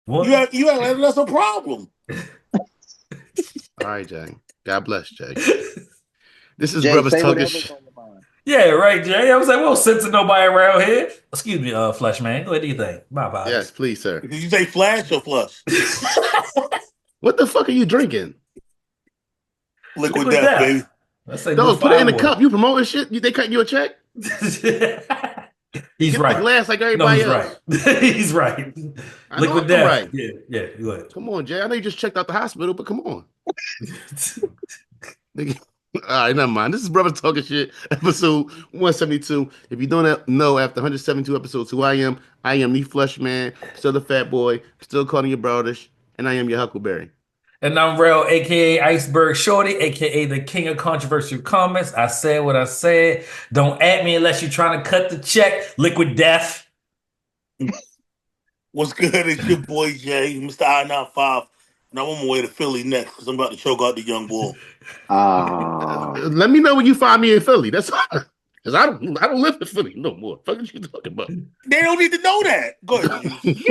What? You act like that's a problem. All right, Jay. God bless, Jay. This is Jay, brothers say talking whatever's shit. on your mind. Yeah, right, Jay. I was like, we don't censor nobody around here. Excuse me, Flesh Man. Go ahead, do you think? My Yes, apologies. please, sir. Did you say flash or flush? What the fuck are you drinking? Liquid Liquid death, death. baby. That's a good Dog, put it in the firewood. cup. You promoting shit? They cutting you a check? He's Get the right. glass like No, everybody he's right. else. He's right. I know Liquid I'm death. right. Yeah, yeah, go ahead. Come on, Jay. I know you just checked out the hospital, but come on. Nigga. All right, never mind. This is Brothers Talking Shit, episode 172. If you don't know, after 172 episodes, who I am the Flesh Man, still the Fat Boy, still calling you browdish, and I am your Huckleberry. And I'm Rel, aka Iceberg Shorty, aka the king of controversial comments. I said what I said. Don't at me unless you're trying to cut the check. Liquid death. What's good? It's your boy Jay, Mr. I-95. And I'm on my way to Philly next because I'm about to choke out the young bull. Ah, Let me know when you find me in Philly. That's because I don't live in Philly no more. What are you talking about? They don't need to know that. Go ahead, Juice.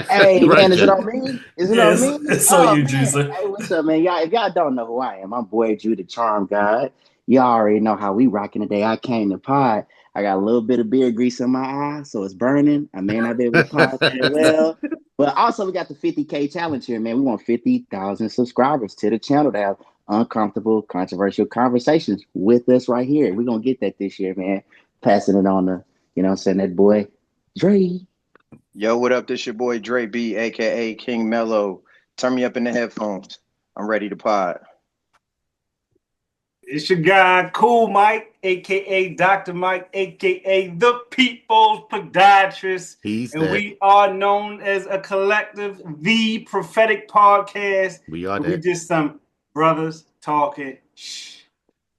hey Right, man, is it Jay. on me? Is it on Yes, me? it's on Oh you, man, Juicer. hey, what's up, man? Y'all, if y'all don't know who I am, I'm boy Drew, the Charm God. Y'all already know how we rocking today. I came to pod. I got a little bit of beer grease in my eye, so it's burning. I may not be able to pod that well, but also we got the 50K challenge here, man. We want 50,000 subscribers to the channel to have uncomfortable, controversial conversations with us right here. We're gonna get that this year, man. Passing it on to, what I'm saying, that boy Dre. Yo, what up? This your boy Dre B, aka King Mello. Turn me up in the headphones. I'm ready to pod. It's your guy, Cool Mike, aka Dr. Mike, aka the People's Podiatrist. He's And that. we are known as a collective, the prophetic podcast. We are And we that. just some brothers talking shh.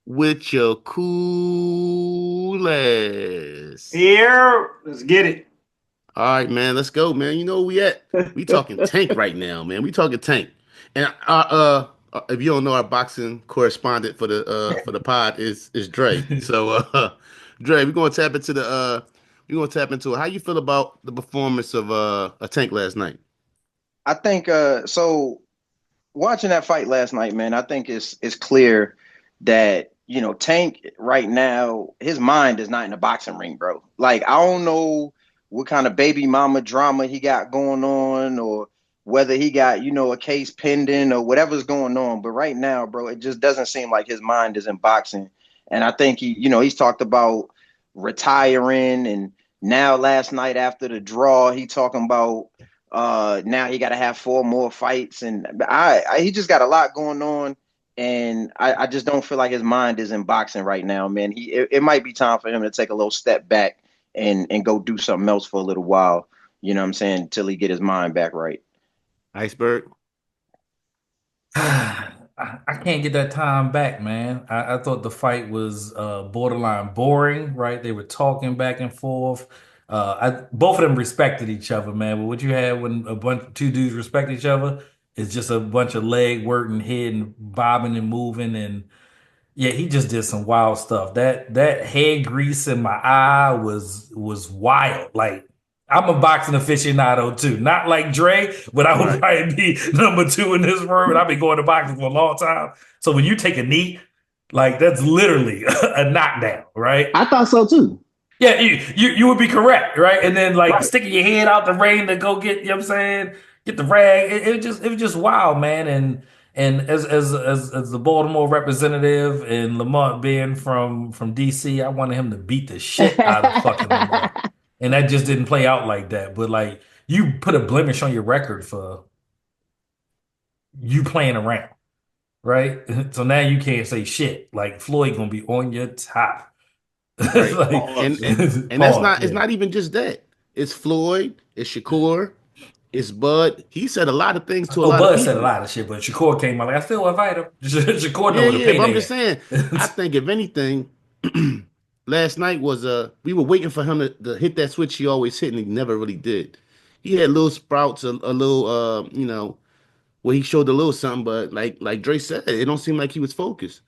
With your cool ass. Here, let's get it. All right, man. Let's go, man. You know where we at? We talking tank right now, man. We talking tank. And if you don't know, our boxing correspondent for the pod is Dre. So Dre, we're gonna tap into it. How you feel about the performance of a tank last night? I think so watching that fight last night, man, I think it's clear that, Tank right now, his mind is not in the boxing ring, bro. Like, I don't know what kind of baby mama drama he got going on, or whether he got, a case pending or whatever's going on. But right now, bro, it just doesn't seem like his mind is in boxing. And I think he's talked about retiring, and now last night after the draw, he talking about now he got to have four more fights, and he just got a lot going on, and I just don't feel like his mind is in boxing right now, man. It might be time for him to take a little step back and go do something else for a little while. You know what I'm saying? Until he get his mind back right. Iceberg. I can't get that time back, man. I thought the fight was borderline boring, right? They were talking back and forth. Both of them respected each other, man. But what you had when two dudes respect each other is just a bunch of leg work and head and bobbing and moving, and yeah, he just did some wild stuff. That head grease in my eye was wild. Like, I'm a boxing aficionado too. Not like Dre, but I would Right. probably be number two in this room. And I've been going to boxing for a long time. So when you take a knee, like, that's literally a knockdown, right? I thought so too. Yeah, you would be correct, right? And then, like, Right. sticking your head out the rain to go get, you know what I'm saying, get the rag. It was just wild, man. And as the Baltimore representative and Lamont being from DC, I wanted him to beat the shit out of fucking Lamont. And that just didn't play out like that. But, like, you put a blemish on your record for you playing around, right? So now you can't say shit. Like, Floyd gonna be on your top. Right. Like, And Pause. and that's pause, not it's yeah. not even just that. It's Floyd, it's Shakur, it's Bud. He said a lot of things to a Oh, lot of Bud said a people. lot of shit, but Shakur came out like, I still invite him. Shakur know Yeah, where to yeah, pay but I'm just their saying, I ass. think if anything, last night was we were waiting for him to hit that switch he always hit and he never really did. He had little sprouts, a little where he showed a little something, but like Dre said, it don't seem like he was focused.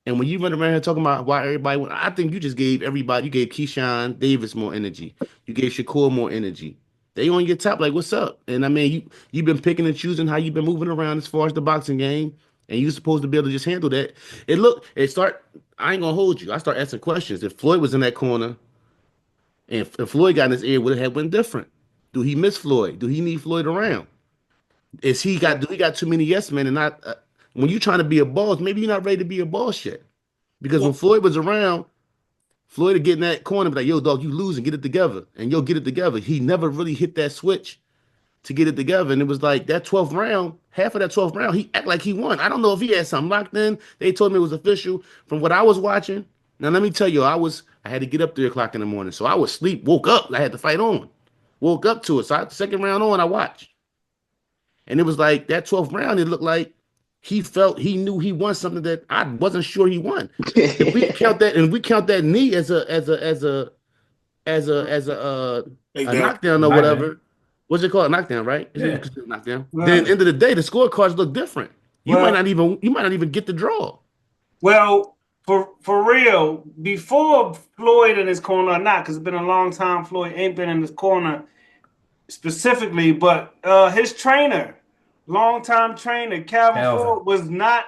And when you run around here talking about why everybody I think you just gave everybody, you gave Keyshawn Davis more energy. You gave Shakur more energy. They on your top, like, what's up? And I mean, you've been picking and choosing how you've been moving around as far as the boxing game, and you're supposed to be able to just handle that. I ain't gonna hold you. I start asking questions. If Floyd was in that corner and if Floyd got in his ear, would it have went different? Do he miss Floyd? Do he need Floyd around? Do he got too many yes men and not when you trying to be a boss, maybe you're not ready to be a boss yet. Because when Well, Floyd was around, Floyd would get in that corner and be like, yo, dog, you losing, get it together. And you'll get it together. He never really hit that switch to get it together. And it was like that 12th round, half of that 12th round, he act like he won. I don't know if he had something locked in. They told me it was official. From what I was watching, now let me tell you, I had to get up 3 o'clock in the morning. So I was asleep, woke up, I had to fight on. Woke up to it. So second round on, I watched. And it was like that 12th round, it looked like he knew he won something that I wasn't sure he won. If we count that and we count that knee a takedown. knockdown or Knockdown. whatever. What's it called? A knockdown, right? Is it Yeah. considered a knockdown? Then Well, end of the day, the scorecards look different. well, You might not even get the draw. well, for real, before Floyd in his corner or not, because it's been a long time Floyd ain't been in his corner specifically, but his trainer, longtime trainer, Calvin Calvin. Ford, was not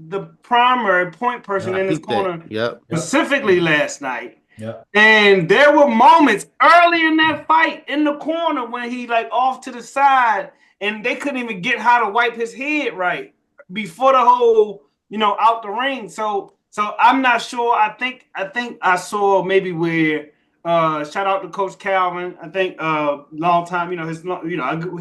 the primary point person Yeah. in his Peep that. corner Yep. specifically last night. Yeah. And there were moments early in that fight in the corner when he like off to the side and they couldn't even get how to wipe his head right before the whole, out the ring. So I'm not sure. I think I saw maybe where shout out to Coach Calvin. I think long time, he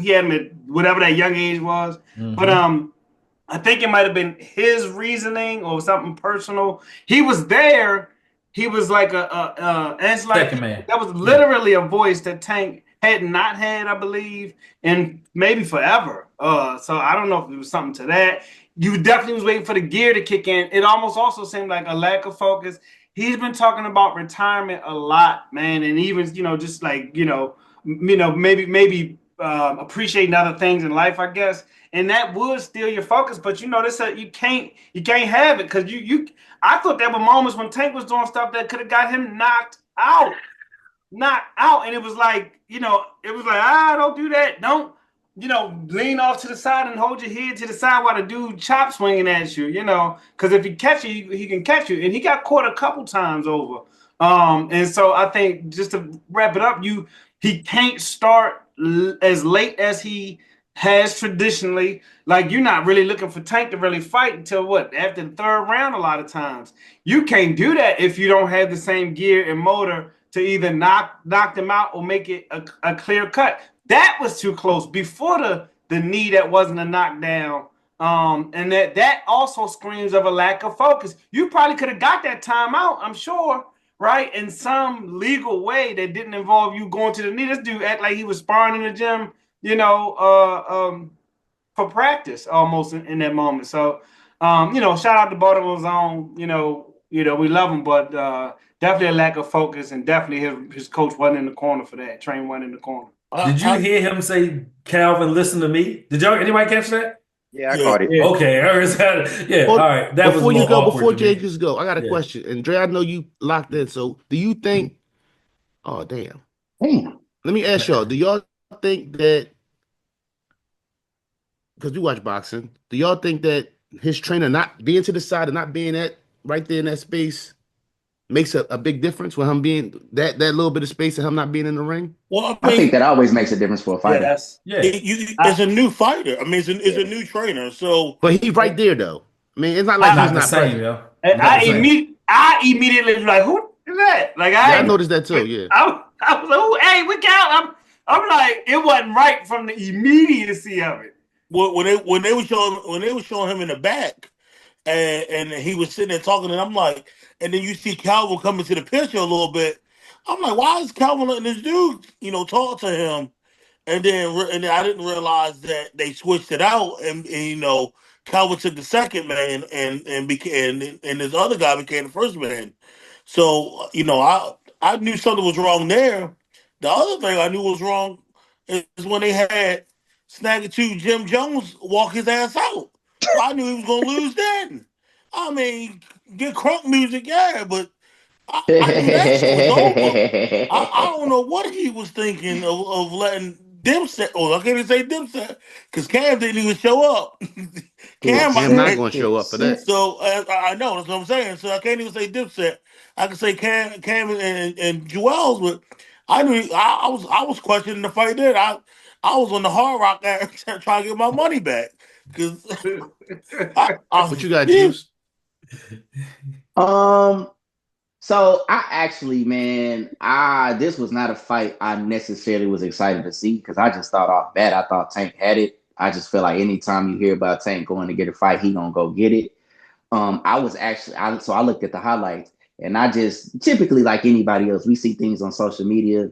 had him at whatever that young age was. But I think it might have been his reasoning or something personal. He was there. He was like and it's like Second man. that was literally a voice that Tank had not had, I believe, in maybe forever. So I don't know if it was something to that. You definitely was waiting for the gear to kick in. It almost also seemed like a lack of focus. He's been talking about retirement a lot, man, and even just like maybe appreciating other things in life, I guess. And that would steal your focus, but this you can't have it because you. I thought there were moments when Tank was doing stuff that could have got him knocked out, and it was like don't do that, don't lean off to the side and hold your head to the side while the dude chop swinging at you, because if he catch you, he can catch you, and he got caught a couple times over. And so I think just to wrap it up, he can't start as late as he has traditionally. Like you're not really looking for Tank to really fight until after the third round. A lot of times you can't do that if you don't have the same gear and motor to either knock them out or make it a clear cut. That was too close before the knee that wasn't a knockdown. And that also screams of a lack of focus. You probably could have got that timeout, I'm sure, right? In some legal way that didn't involve you going to the knee. This dude act like he was sparring in the gym, for practice almost in that moment. So, shout out to Baltimore Zone. We love him, but definitely a lack of focus, and definitely his coach wasn't in the corner for that. Train wasn't in the corner. Did you hear him say, Calvin, listen to me? Did anybody catch that? Yeah, I caught it. Yeah. Okay, I heard that. Yeah, all right. That was a little awkward before to Jay me. just go, I got a question. And Dre, I know you locked in. So do you think, oh damn. Damn. Let me ask y'all, do y'all think that, because we watch boxing, do y'all think that his trainer not being to the side and not being right there in that space makes a big difference with him being that little bit of space and him not being in the ring? Well, I think that always makes a difference for a fighter. it's a new fighter. I mean, it's a new trainer. So, But he's right there though. I mean, it's not like Not he's the not same, present. yo. I immediately was like, who is that? Like I noticed that too. Yeah. I was like, oh, hey, we got. I'm like, it wasn't right from the immediacy of it. when they were showing him in the back, and he was sitting there talking, and I'm like, and then you see Calvin coming to the picture a little bit. I'm like, why is Calvin letting this dude, talk to him? And then I didn't realize that they switched it out, and Calvin took the second man, and this other guy became the first man. So I knew something was wrong there. The other thing I knew was wrong is when they had Snagger 2 Jim Jones walk his ass out. So I knew he was gonna lose then. I mean, get crunk music, yeah, but I knew that shit was over. I don't know what he was thinking of letting Dipset. Oh, I can't even say Dipset because Cam didn't even show up. Cam Cam might. not Dipset, going to show up for that. Dipset. So I know that's what I'm saying. So I can't even say Dipset. I can say Cam and Jewels, but I was questioning the fight there. I was on the Hard Rock trying to get my money back because What you got, yeah. Juice? Um, so I actually, man, I this was not a fight I necessarily was excited to see because I just thought off bat, I thought Tank had it. I just feel like anytime you hear about Tank going to get a fight, he gonna go get it. I was actually, so I looked at the highlights, and I just typically like anybody else, we see things on social media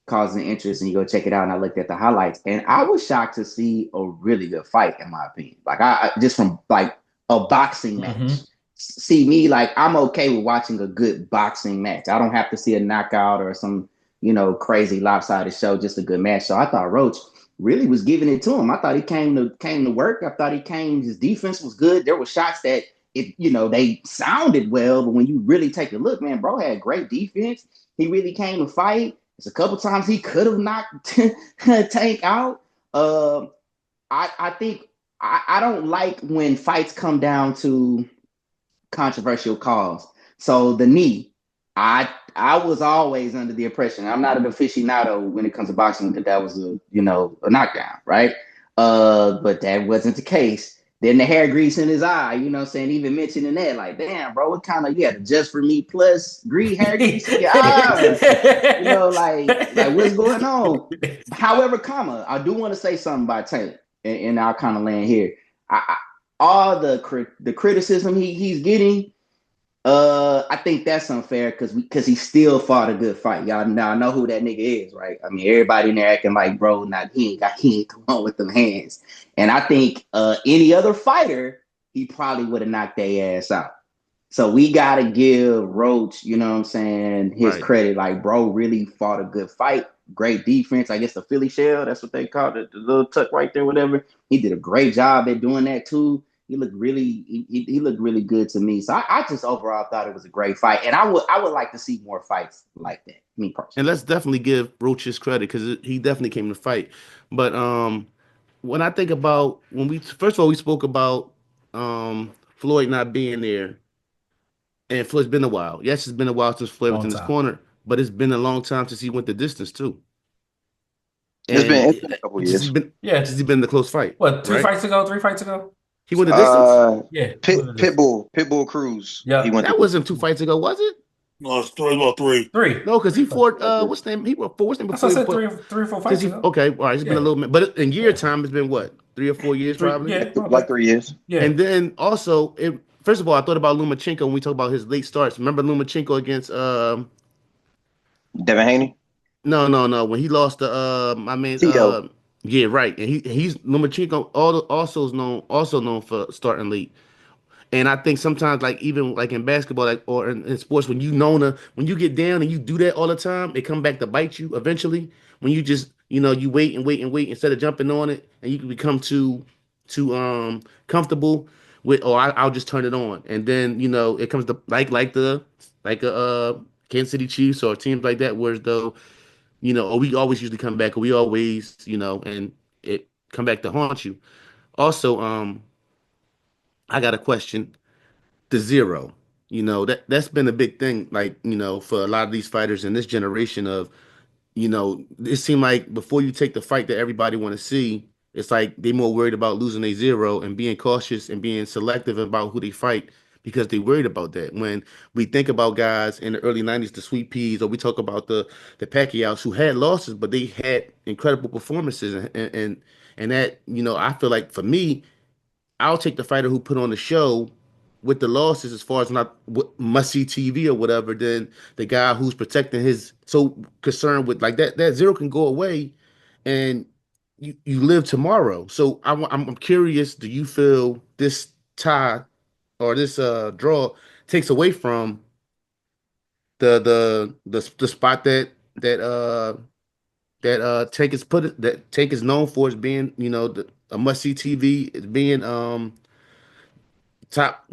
causing interest, and you go check it out. And I looked at the highlights, and I was shocked to see a really good fight, in my opinion. Like just from like a boxing match. Hmm. See me like I'm okay with watching a good boxing match. I don't have to see a knockout or some crazy lopsided show, just a good match. So I thought Roach really was giving it to him. I thought he came to work. I thought he came. His defense was good. There were shots that they sounded well, but when you really take a look, man, bro had great defense. He really came to fight. There's a couple times he could have knocked Tank out. Uh, I think I don't like when fights come down to controversial calls. So the knee, I was always under the impression, I'm not an aficionado when it comes to boxing, that was a knockdown, right? But that wasn't the case. Then the hair grease in his eye, you know what I'm saying? Even mentioning that, like, damn, bro, what kind of, you had just for me plus hair grease in your eye? Like what's going on? However, I do want to say something about Tank, and I'll kind of land here. All the criticism he's getting, I think that's unfair because he still fought a good fight. Y'all now know who that nigga is, right? I mean, everybody in there acting like, bro, not he ain't the one with them hands. And I think any other fighter, he probably would have knocked their ass out. So we gotta give Roach, you know what I'm saying, his Right. credit. Like, bro, really fought a good fight. Great defense. I guess the Philly shell, that's what they called it, the little tuck right there, whatever. He did a great job at doing that too. He looked really good to me. So I just overall thought it was a great fight. And I would like to see more fights like that, me And personally. let's definitely give Roach his credit because he definitely came to fight. But when I think about when we first of all we spoke about Floyd not being there, and Floyd's been a while. Yes, it's been a while since Floyd was Long in his time. corner, but it's been a long time since he went the distance too. It's And been a couple since he's years. been Yeah. since he's been in the close fight, What, two right? fights ago, 3 fights ago? He went the distance. Uh, Yeah. What it is. Pitbull Cruz. He Yeah. went to That wasn't 2 fights ago, was it? No, it's three about three. Three. No, because he Fights. fought what's the name? He fought what's the name That's what before I he said, fought three or four since fights he ago. okay, all right, it's been a Yeah. little bit, but in year Yeah. time it's been what 3 or 4 years Three. probably. Yeah, like probably. 3 years. Yeah. And then also, first of all, I thought about Lomachenko when we talk about his late starts. Remember Lomachenko against Devin Haney, no when he lost to I mean Tito. yeah right, and he's Lomachenko also known for starting late. And I think sometimes, like even like in basketball, like or in sports, when you get down and you do that all the time, it come back to bite you eventually. When you just you wait and wait and wait instead of jumping on it, and you can become too comfortable with, oh, I'll just turn it on, and then it comes to like a Kansas City Chiefs or teams like that, whereas though oh, we always usually come back, or we always and it come back to haunt you. Also, I got a question the zero. That's been a big thing, like, for a lot of these fighters in this generation of, it seemed like before you take the fight that everybody want to see, it's like they more worried about losing a zero and being cautious and being selective about who they fight because they worried about that. When we think about guys in the early 90s, the Sweet Peas, or we talk about the Pacquiaos who had losses, but they had incredible performances and that, I feel like for me, I'll take the fighter who put on the show with the losses as far as not must see TV or whatever than the guy who's protecting his so concerned with like that zero can go away and you live tomorrow. So I'm curious, do you feel this tie or this draw takes away from the spot that Tank is known for as being a must see TV, as being top,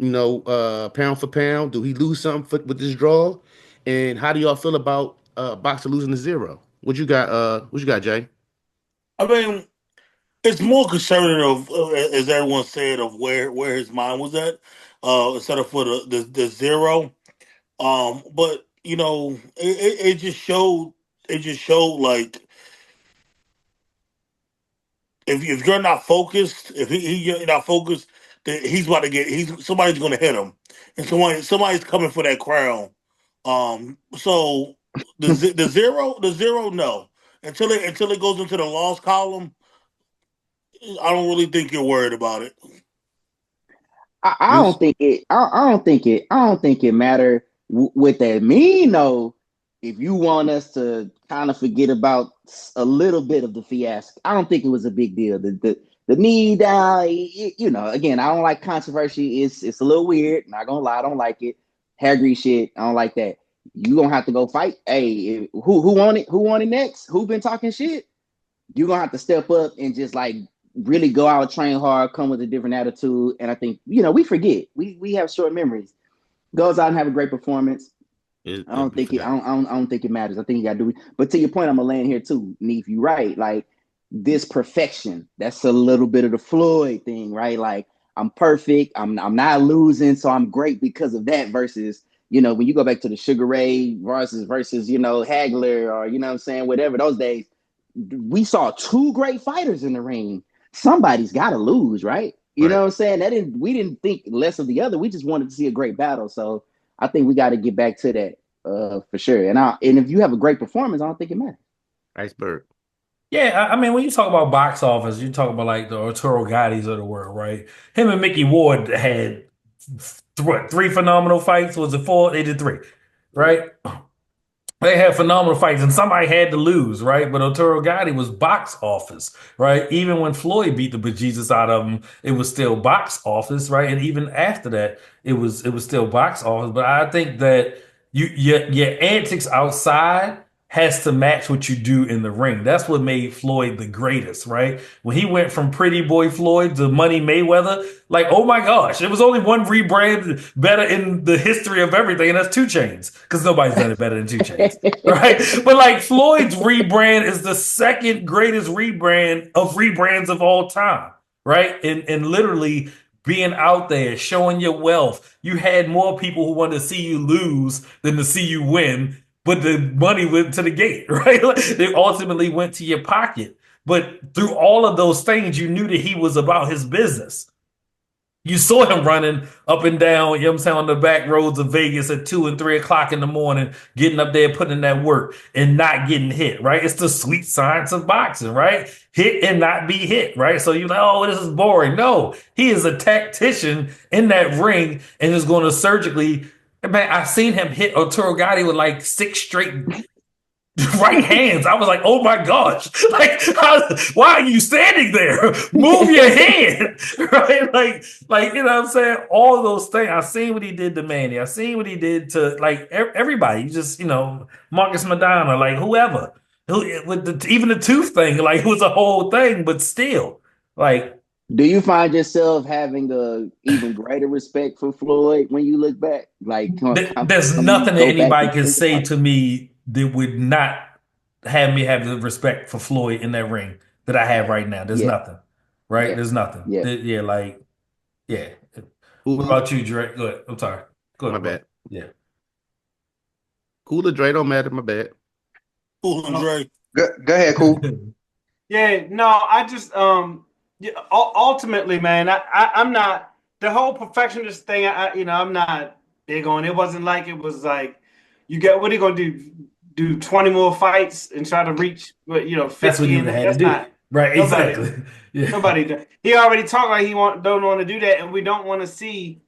pound for pound? Do he lose something with this draw? And how do y'all feel about Boxer losing to zero? What you got, Jay? I mean, it's more concerning of, as everyone said, of where his mind was at, instead of for the zero. But it just showed. It just showed like if you're not focused, if you're not focused, then he's about to get. Somebody's going to hit him, and somebody's coming for that crown. So the zero, no. Until it goes into the loss column, I don't really think you're worried about it. I don't think it. I don't think it. I don't think it matter what that mean though. If you want us to kind of forget about a little bit of the fiasco, I don't think it was a big deal. The knee down, again, I don't like controversy. It's a little weird. Not gonna lie, I don't like it. Hair grease shit, I don't like that. You gonna have to go fight. Hey, who won it? Who won it next? Who been talking shit? You gonna have to step up and just like really go out, train hard, come with a different attitude. And I think we forget. We have short memories. Goes out and have a great performance. I don't think it. I don't think it matters. I think you got to do it. But to your point, I'm gonna land here too, Neef. You right. Like this perfection. That's a little bit of the Floyd thing, right? Like I'm perfect. I'm not losing, so I'm great because of that. Versus when you go back to the Sugar Ray versus Hagler or what I'm saying, whatever those days, we saw two great fighters in the ring. Somebody's got to lose, right? You know what I'm saying? We didn't think less of the other. We just wanted to see a great battle. So I think we got to get back to that for sure. And if you have a great performance, I don't think it matters. Iceberg. Yeah, I mean, when you talk about box office, you talk about like the Arturo Gattis of the world, right? Him and Mickey Ward had three phenomenal fights. Was it four? They did three, right? They had phenomenal fights, and somebody had to lose, right? But Arturo Gatti was box office, right? Even when Floyd beat the bejesus out of him, it was still box office, right? And even after that, it was still box office. But I think that your antics outside has to match what you do in the ring. That's what made Floyd the greatest, right? When he went from Pretty Boy Floyd to Money Mayweather, like, oh my gosh, there was only one rebrand better in the history of everything, and that's Two Chains, because nobody's done it better than Two Chains, right? But like Floyd's rebrand is the second greatest rebrand of rebrands of all time, right? And literally being out there, showing your wealth. You had more people who wanted to see you lose than to see you win, but the money went to the gate, right? It ultimately went to your pocket. But through all of those things, you knew that he was about his business. You saw him running up and down, you know what I'm saying, on the back roads of Vegas at 2 and 3 o'clock in the morning, getting up there, putting in that work and not getting hit, right? It's the sweet science of boxing, right? Hit and not be hit, right? So you're like, oh, this is boring. No, he is a tactician in that ring and is going to surgically. Man, I've seen him hit Arturo Gatti with like 6 straight right hands. I was like, oh my gosh, like, why are you standing there? Move your head, right? Like, you know what I'm saying? All of those things. I seen what he did to Manny. I seen what he did to like everybody. You just, Marcus Madonna, like whoever, even the tooth thing, like it was a whole thing, but still, like. Do you find yourself having a even greater respect for Floyd when you look back? Like, There's nothing that go back anybody and can think say about it? to me that would not have me have the respect for Floyd in that ring that I have right now. There's Yeah, nothing, right? yeah, There's nothing. yeah. Yeah, like, yeah. What Cool. about you, Dre? Go ahead. I'm sorry. Go My ahead, bro. bad. Yeah. Cool or Dre don't matter. My bad. Cool and Dre. Go ahead, cool. Yeah, no, I just ultimately, man, I'm not the whole perfectionist thing. I'm not big on. It wasn't like it was like you get what are you gonna do? Do 20 more fights and try to reach, That's what 50, he and would have had to that's do. not Right, nobody. exactly. Yeah. Nobody. He already talked like don't want to do that, and we don't want to see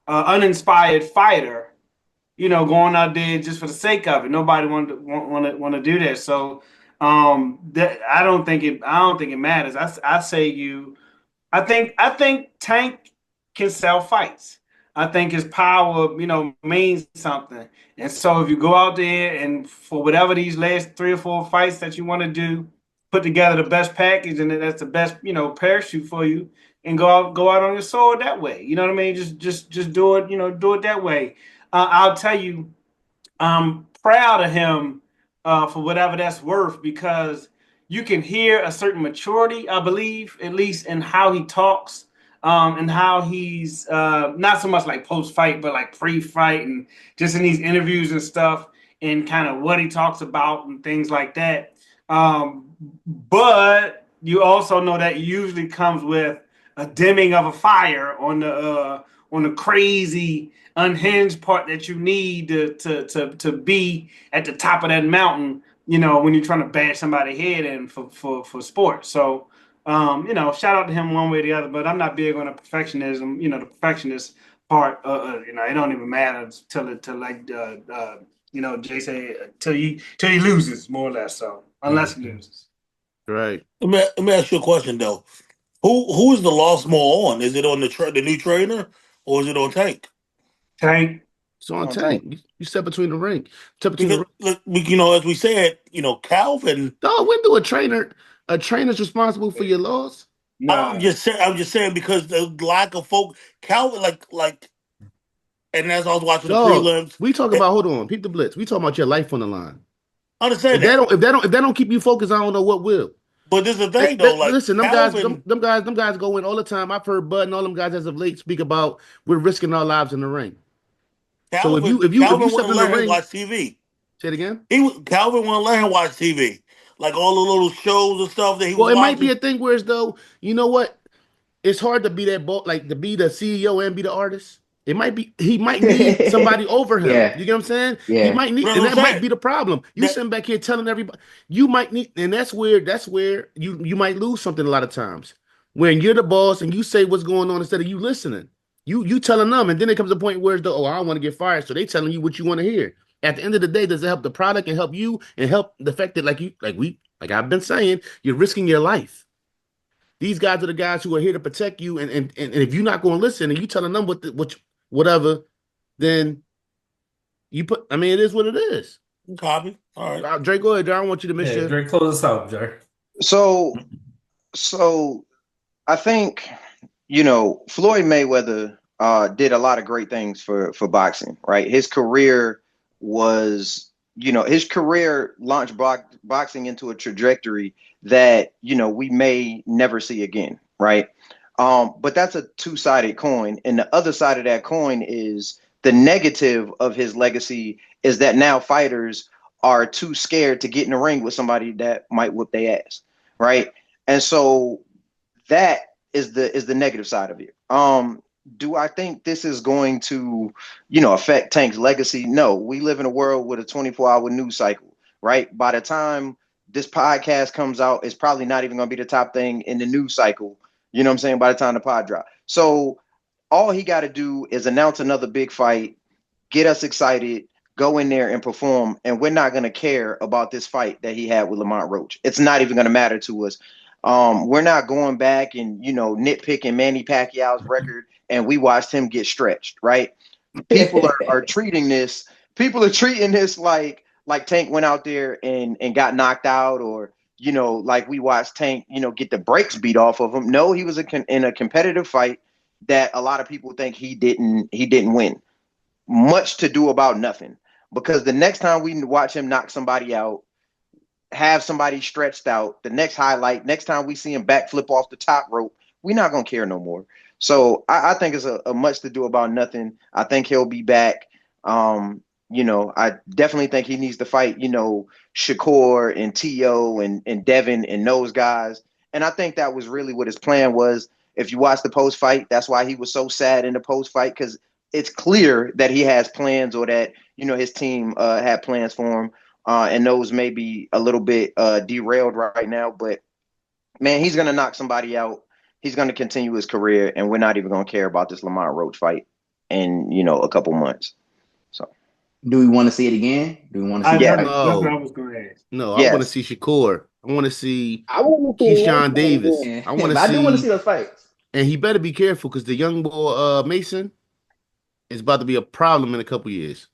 uninspired fighter, going out there just for the sake of it. Nobody want to do that. So that I don't think it matters. I say I think Tank can sell fights. I think his power, means something. And so if you go out there and for whatever these last 3 or 4 fights that you want to do, put together the best package and that's the best, parachute for you, and go out on your sword that way. You know what I mean? Just do it, do it that way. I'll tell you, I'm proud of him for whatever that's worth because you can hear a certain maturity, I believe, at least in how he talks, and how he's not so much like post fight, but like pre fight, and just in these interviews and stuff, and kind of what he talks about and things like that. But you also know that usually comes with a dimming of a fire on the crazy unhinged part that you need to be at the top of that mountain, when you're trying to bash somebody's head in for sports. So, shout out to him one way or the other, but I'm not big on the perfectionism, the perfectionist part. It don't even matter Jay say, till he loses, more or less. So, unless he loses. Right. Let me ask you a question though. Who is the loss more on? Is it on the new trainer or is it on Tank? Tank. It's on Tank. You step between the ring. Step between Because the look, as we said, Calvin. No, when do a trainer's responsible for your loss? Nah. I'm just saying because the lack of folk Calvin like and as I was watching the prelims, we talk about hold on, peep the blitz. We talking about your life on the line. Understand If that don't keep you focused, I don't know what will. But this is the thing though, like listen, Calvin, them guys go in all the time. I've heard Bud and all them guys as of late speak about we're risking our lives in the ring. So if you step wouldn't in the let him ring, watch TV. say it again. Calvin wouldn't let him watch TV. Like all the little shows and stuff that he was Well, it might be watching. a thing where it's though, you know what? It's hard to be that like to be the CEO and be the artist. He might need somebody over him. Yeah. You get what I'm saying? He Yeah. might need, That's and what I'm that might saying. be the problem. You sitting back here telling everybody you might need, and that's where you might lose something a lot of times. When you're the boss and you say what's going on instead of you listening. You telling them, and then it comes a point where it's I don't want to get fired. So they telling you what you want to hear. At the end of the day, does it help the product and help you and help the fact that like I've been saying, you're risking your life. These guys are the guys who are here to protect you, and if you're not going to listen and you telling them whatever, then you put. I mean, it is what it is. Copy. All right. Drake, go ahead. I don't want you to miss Yeah, your. Drake, close us out, Jerry. So I think Floyd Mayweather did a lot of great things for boxing, right? His career was his career launched boxing into a trajectory that we may never see again, right? But that's a two-sided coin, and the other side of that coin is the negative of his legacy is that now fighters are too scared to get in the ring with somebody that might whip their ass, right? And so that is the negative side of it. Do I think this is going to, affect Tank's legacy? No. We live in a world with a 24-hour news cycle, right? By the time this podcast comes out, it's probably not even going to be the top thing in the news cycle. You know what I'm saying? By the time the pod drop. So all he got to do is announce another big fight, get us excited, go in there and perform, and we're not going to care about this fight that he had with Lamont Roach. It's not even going to matter to us. We're not going back and nitpicking Manny Pacquiao's record, and we watched him get stretched, right? People are treating this like Tank went out there and got knocked out, or like we watched Tank get the brakes beat off of him. No, he was in a competitive fight that a lot of people think he didn't win. Much to do about nothing, because the next time we watch him knock somebody out, have somebody stretched out, the next highlight, next time we see him backflip off the top rope, we're not going to care no more. So I think it's a much to do about nothing. I think he'll be back. I definitely think he needs to fight, Shakur and T.O. and Devin and those guys. And I think that was really what his plan was. If you watch the post fight, that's why he was so sad in the post fight, because it's clear that he has plans, or that, his team had plans for him. And those may be a little bit derailed right now, but man, he's going to knock somebody out. He's going to continue his career, and we're not even going to care about this Lamont Roach fight in, a couple months. So, do we want to see it again? Do we want to see? Yeah. That's what I was going to ask. No, Yes. I want to see Shakur. I want to see I want to see Keyshawn Davis. again. I want to I see. do want to see those fights. And he better be careful, because the young boy Mason is about to be a problem in a couple years.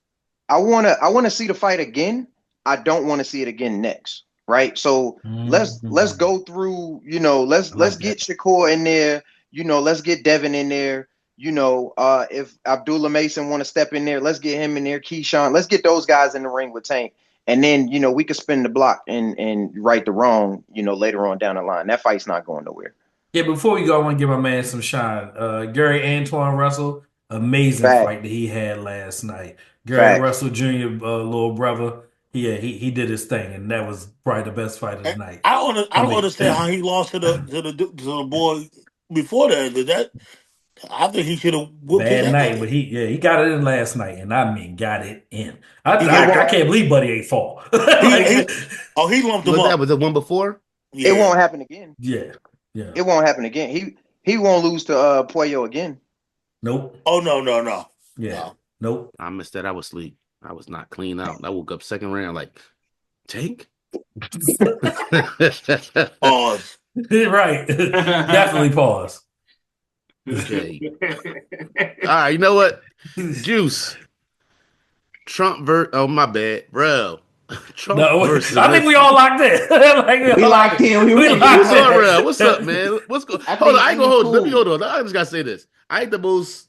I want to see the fight again. I don't want to see it again next. Right. So let's go through, let's get Shakur in there, let's get Devin in there. If Abdullah Mason want to step in there, let's get him in there. Keyshawn, let's get those guys in the ring with Tank, And then, we could spin the block and right the wrong, later on down the line. That fight's not going nowhere. Yeah, before we go, I want to give my man some shine. Gary Antoine Russell, amazing Fact. fight that he had last night. Gary Facts. Russell Jr., little brother, he did his thing, and that was probably the best fight of the night. I don't understand how he lost to the boy before that. I think he should have whooped his Bad night, ass. but he got it in last night, and I mean got it in. I can't believe Buddy ain't fall. He lumped him up. That was the one before. Yeah. It won't happen again. Yeah. It won't happen again. He won't lose to Puello again. Nope. Oh no. Yeah. No. Nope. I missed that. I was asleep. I was not clean out. I woke up second round like, Tank? Pause. Right. Definitely pause. Okay. All right, you know what? Juice. Trump oh my bad, bro. Trump versus I think we all locked in. We locked in. What's up, bro? What's up, man? What's going? Hold on, I ain't gonna hold. Let me hold on. I just gotta say this. I ain't the most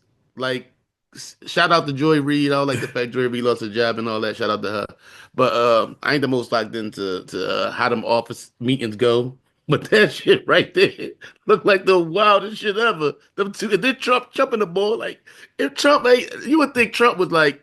shout out to Joy Reid. I don't like the fact Joy Reid lost her job and all that. Shout out to her. But I ain't the most locked into how them office meetings go. But that shit right there looked like the wildest shit ever. Them two, and then Trump jumping the ball. Like, if Trump, you would think Trump was like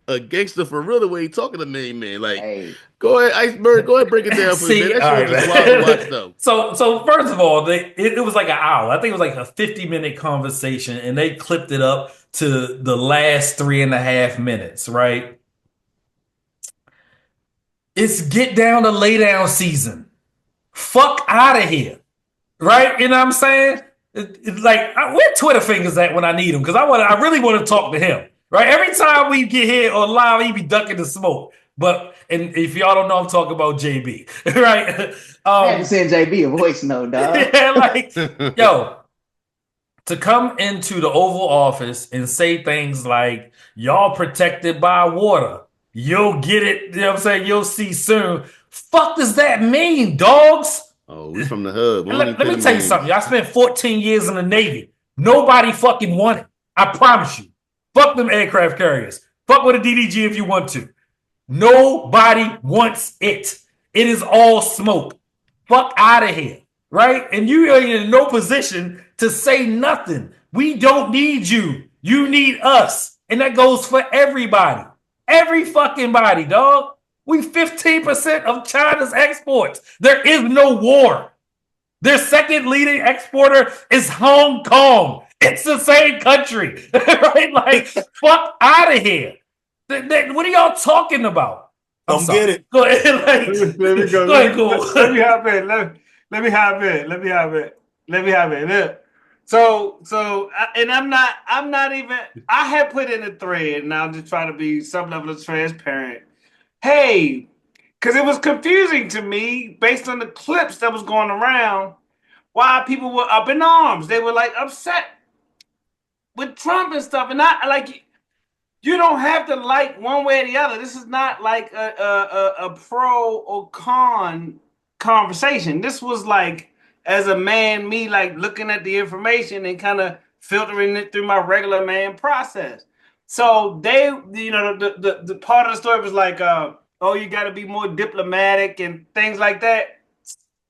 a gangster for real the way he talking to main man. Like, hey. Go ahead, Iceberg, go ahead, break it down for me, man. That shit was wild to watch, though. So first of all, it was like an hour. I think it was like a 50-minute conversation, and they clipped it up to the last 3.5 minutes, right? It's get down to lay down season. Fuck out of here, right? You know what I'm saying? It's like, where Twitter fingers at when I need him? Because I really want to talk to him, right? Every time we get here on live, he be ducking the smoke. And if y'all don't know, I'm talking about JB, right? I had to send JB a voice note, dog. Yeah, yo, to come into the Oval Office and say things like, y'all protected by water, you'll get it, you know what I'm saying? You'll see soon. Fuck does that mean, dogs? Oh, we from the hood. Let me tell you something. I spent 14 years in the Navy. Nobody fucking won it. I promise you. Fuck them aircraft carriers. Fuck with a DDG if you want to. Nobody wants it. It is all smoke. Fuck out of here. Right? And you are in no position to say nothing. We don't need you. You need us. And that goes for everybody. Every fucking body, dog. We 15% of China's exports. There is no war. Their second leading exporter is Hong Kong. It's the same country. Right? Like, fuck out of here. What are y'all talking about? Don't get it. Go ahead. Let me go. Go ahead, cool. Let me hop in. Let me hop in. Look. So, and I'm not even, I had put in a thread, and I'll just try to be some level of transparent. Hey, because it was confusing to me based on the clips that was going around why people were up in arms. They were like upset with Trump and stuff. And I like, you don't have to like one way or the other. This is not like a pro or con conversation. This was like, as a man, me like looking at the information and kind of filtering it through my regular man process. So they, the part of the story was like, oh, you got to be more diplomatic and things like that.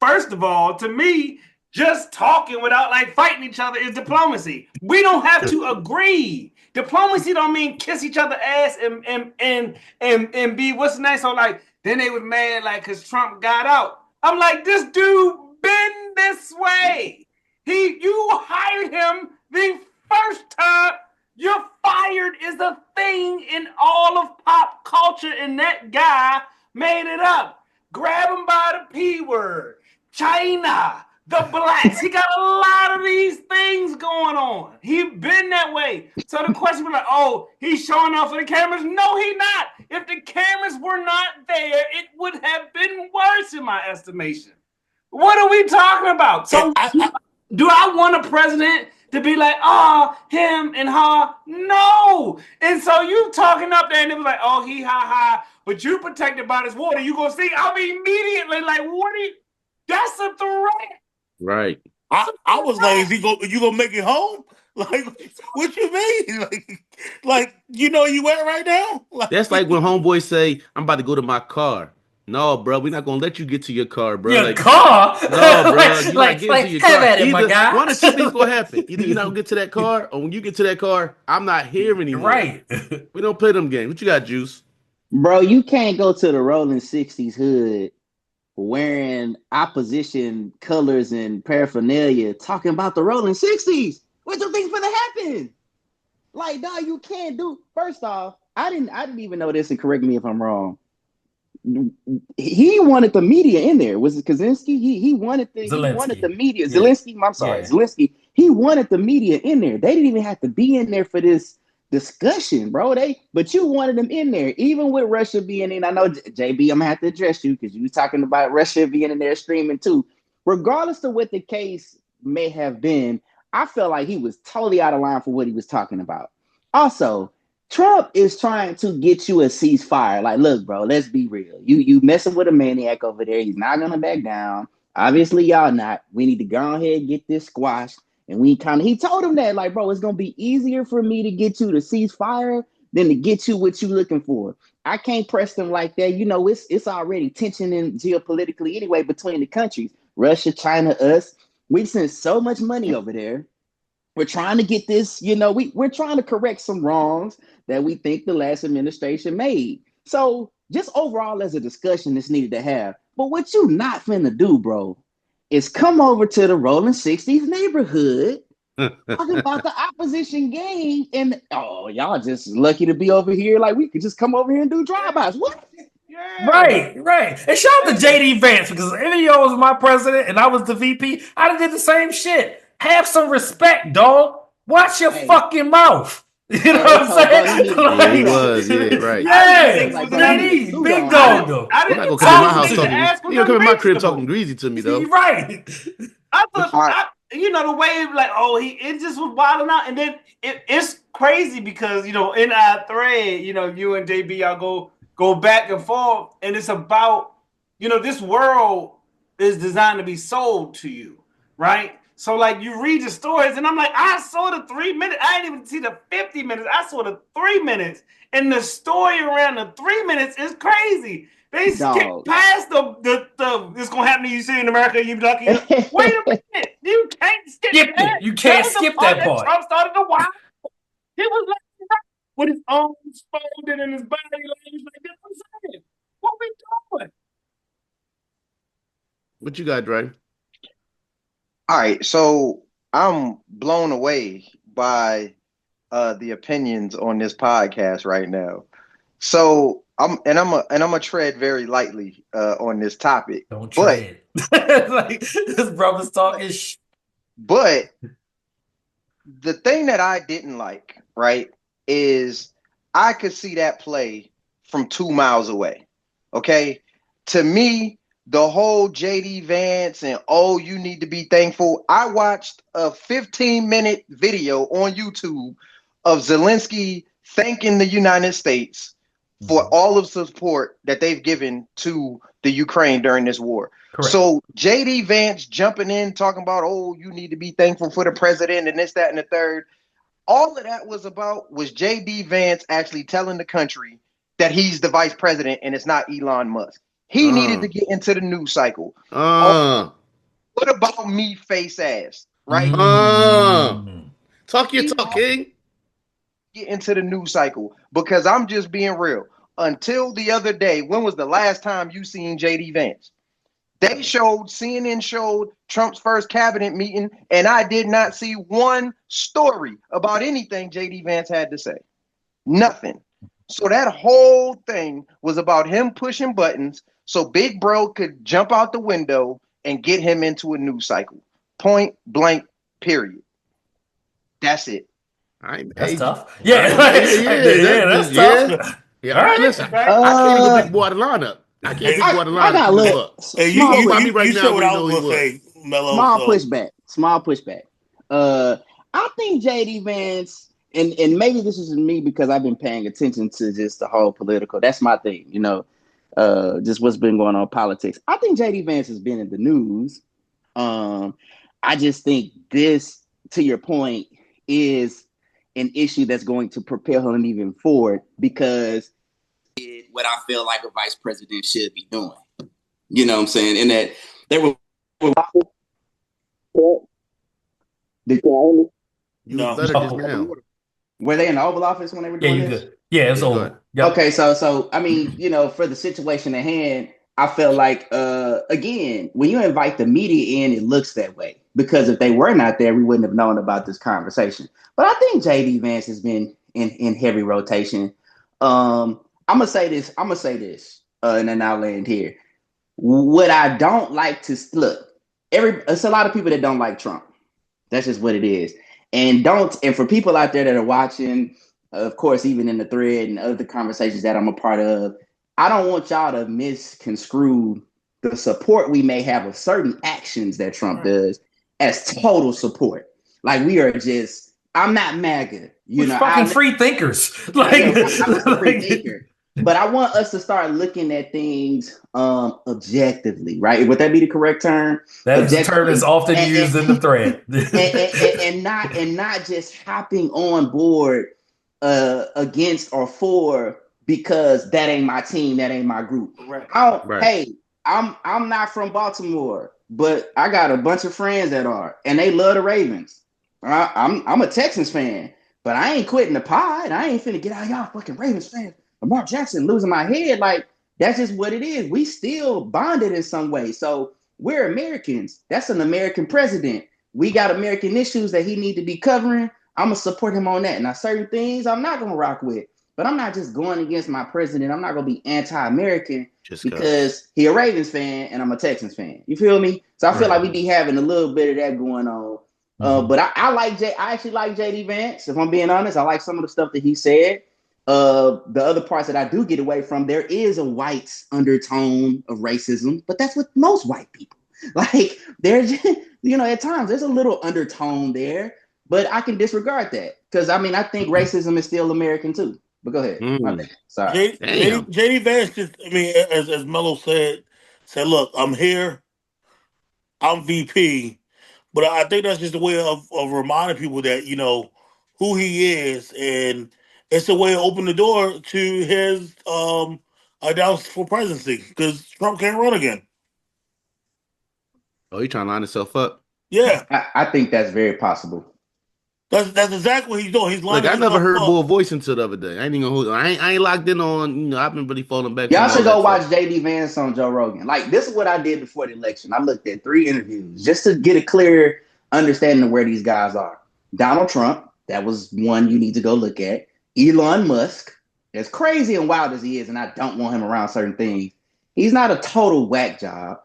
First of all, to me, just talking without like fighting each other is diplomacy. We don't have to agree. Diplomacy don't mean kiss each other ass and be what's nice. So like, then they was mad like because Trump got out. I'm like, this dude been this way. You hired him the first time. You're fired is a thing in all of pop culture, and that guy made it up. Grab him by the P word. China, the blacks. He got a lot of these things going on. He been that way. So the question was like, oh, he's showing off for the cameras. No, he not. If the cameras were not there, it would have been worse in my estimation. What are we talking about? So do I want a president to be like, him and her? No. And so you talking up there and it was like, oh, he ha, but you protected by this water. You gonna see, I'm immediately like, what are you? That's a threat. Right. I was like, you gonna make it home? Like, what you mean? Like you know you wet right now? That's like when homeboys say, "I'm about to go to my car." No, bro, we're not gonna let you get to your car, bro. Your Like, car? no, bro, you're not getting to like, your have car. at it, my Either guy. one or two things gonna happen. Either you're not gonna get to that car, or when you get to that car, I'm not here anymore. Right. We don't play them games. What you got, Juice? Bro, you can't go to the Rolling 60s hood wearing opposition colors and paraphernalia talking about the Rolling 60s. What do you think's gonna happen? Like, no, you can't do. First off, I didn't even know this, and correct me if I'm wrong. He wanted the media in there. Was it Kaczynski? He wanted the Zelensky. media. Yeah. Zelensky, I'm sorry, Yeah. Zelensky. He wanted the media in there. They didn't even have to be in there for this discussion, bro. But you wanted them in there, even with Russia being in. I know JB, I'm gonna have to address you because you was talking about Russia being in there streaming too. Regardless of what the case may have been, I felt like he was totally out of line for what he was talking about. Also, Trump is trying to get you a ceasefire. Like, look, bro, let's be real. You messing with a maniac over there. He's not gonna back down. Obviously, y'all not. We need to go ahead and get this squashed. And he told him that, like, bro, it's gonna be easier for me to get you to ceasefire than to get you what you looking for. I can't press them like that. You know, it's already tension in geopolitically anyway between the countries. Russia, China, us. We sent so much money over there. We're trying to get this, we're trying to correct some wrongs that we think the last administration made. So just overall as a discussion that's needed to have. But what you not finna do, bro, is come over to the Rolling 60s neighborhood talking about the opposition game. And y'all just lucky to be over here. Like we could just come over here and do drive-bys. What? Yeah. Right. And shout out to JD Vance because if any of y'all was my president and I was the VP, I'd have did the same shit. Have some respect, dog. Watch your Hey, fucking mouth. You know hey, they what I'm told bro he saying? needed Yeah, he hold on. was. Yeah, right. I didn't Yeah, think It's he like was bro, he gonna. needed a JD, suit big on, I dog didn't. bro. though. I You're not didn't. gonna come to I my didn't house think the Talk. talking. ask was You gonna come in my crib talking unreasonable. greasy to me though. Right. I thought, All right. the way like, it just was wilding out, and then it's crazy because in our thread, you and JB y'all go back and forth, and it's about this world is designed to be sold to you, right? So like you read the stories, and I'm like, I saw the 3 minutes. I didn't even see the 50 minutes. I saw the 3 minutes, and the story around the 3 minutes is crazy. They skip Dog. past the it's gonna happen to you soon in America. You lucky. Wait a minute, you can't skip Skip that. it. You That can't was the skip part that that part. Trump started to watch. He was like with his arms folded and his body language like this. I'm saying, what we doing? What you got, Dre? All right, so I'm blown away by the opinions on this podcast right now. So I'm a tread very lightly on this topic, Don't but tread. Like this brother's but talking but the thing that I didn't like, right, is I could see that play from 2 miles away. Okay. To me, the whole JD Vance and you need to be thankful. I watched a 15-minute video on YouTube of Zelensky thanking the United States for all of the support that they've given to the Ukraine during this war. correct. So JD Vance jumping in talking about, you need to be thankful for the president and this, that, and the third. All of that was about was JD Vance actually telling the country that he's the vice president and it's not Elon Musk. He needed to get into the news cycle. Uh, What about me face ass? Right? talk your He talk, had to King. get into the news cycle because I'm just being real. Until the other day, when was the last time you seen JD Vance? CNN showed Trump's first cabinet meeting, and I did not see one story about anything JD Vance had to say. Nothing. So that whole thing was about him pushing buttons so Big Bro could jump out the window and get him into a news cycle. Point blank, period. That's it. That's tough. All right, That's tough. Yeah. All All right, right. listen. Right? I can't even pick Uh, boy the lineup. I can't Hey, pick boy the I lineup got a from this little book. hey, He small go by push, me right you now. said what We I know was who he gonna was. say, Mello. small So pushback, small pushback. I think JD Vance, and maybe this is me because I've been paying attention to just the whole political. That's my thing, just what's been going on in politics. I think JD Vance has been in the news. I just think this, to your point, is an issue that's going to propel him even forward because what I feel like a vice president should be doing. You know what I'm saying? And that they were. Did you was better just now. Were they in the Oval Office when they were doing you this? good. Yeah, it's over. Yep. Okay, so I mean, for the situation at hand, I feel like again, when you invite the media in, it looks that way. Because if they were not there, we wouldn't have known about this conversation. But I think JD Vance has been in heavy rotation. I'm gonna say this, and then I'll land here. What I don't like to look, it's a lot of people that don't like Trump. That's just what it is. And for people out there that are watching, of course, even in the thread and other conversations that I'm a part of, I don't want y'all to misconstrue the support we may have of certain actions that Trump does as total support. Like we are just, I'm not MAGA. We're fucking free thinkers. I'm a free thinker. But I want us to start looking at things objectively, right? Would that be the correct term? That is a term that's often used in the thread. and not just hopping on board against or for because that ain't my team, that ain't my group. Right. Hey, I'm not from Baltimore, but I got a bunch of friends that are, and they love the Ravens. I'm a Texans fan, but I ain't quitting the pod. I ain't finna get out of y'all fucking Ravens fans. Lamar Jackson losing my head. Like, that's just what it is. We still bonded in some way. So we're Americans. That's an American president. We got American issues that he need to be covering. I'm going to support him on that. Now, certain things I'm not going to rock with. But I'm not just going against my president. I'm not going to be anti-American because he a Ravens fan and I'm a Texans fan. You feel me? So I feel like we be having a little bit of that going on. But I actually like JD Vance. If I'm being honest, I like some of the stuff that he said. The other parts that I do get away from, there is a white undertone of racism, but that's with most white people. Like there's, at times there's a little undertone there, but I can disregard that because I think racism is still American too. But go ahead. My bad. Sorry. JD Vance just, as Mello said, look, I'm here, I'm VP, but I think that's just a way of reminding people that who he is, and it's a way to open the door to his announced for presidency because Trump can't run again. Oh, he trying to line himself up? Yeah, I think that's very possible. That's exactly what he's doing. He's lining I never heard up. Bull voice until the other day. I ain't even gonna I ain't locked in on. I've been really falling back. Y'all should go watch JD Vance on Joe Rogan. Like this is what I did before the election. I looked at 3 interviews just to get a clear understanding of where these guys are. Donald Trump, that was one you need to go look at. Elon Musk, as crazy and wild as he is, and I don't want him around certain things, he's not a total whack job.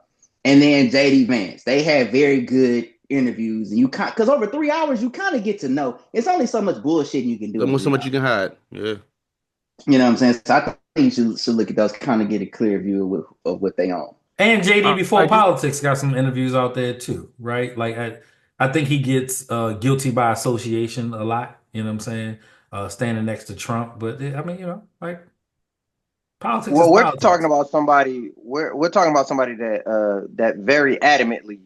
And then JD Vance, they had very good interviews, and because over 3 hours you kind of get to know. It's only so much bullshit you can do. Almost so much you can hide. Yeah. You know what I'm saying? So I think you should look at those, kind of get a clear view of what they own. And JD Before Politics got some interviews out there too, right? Like I think he gets guilty by association a lot. You know what I'm saying? Standing next to Trump, but politics. Well, we're talking about somebody. We're talking about somebody that very adamantly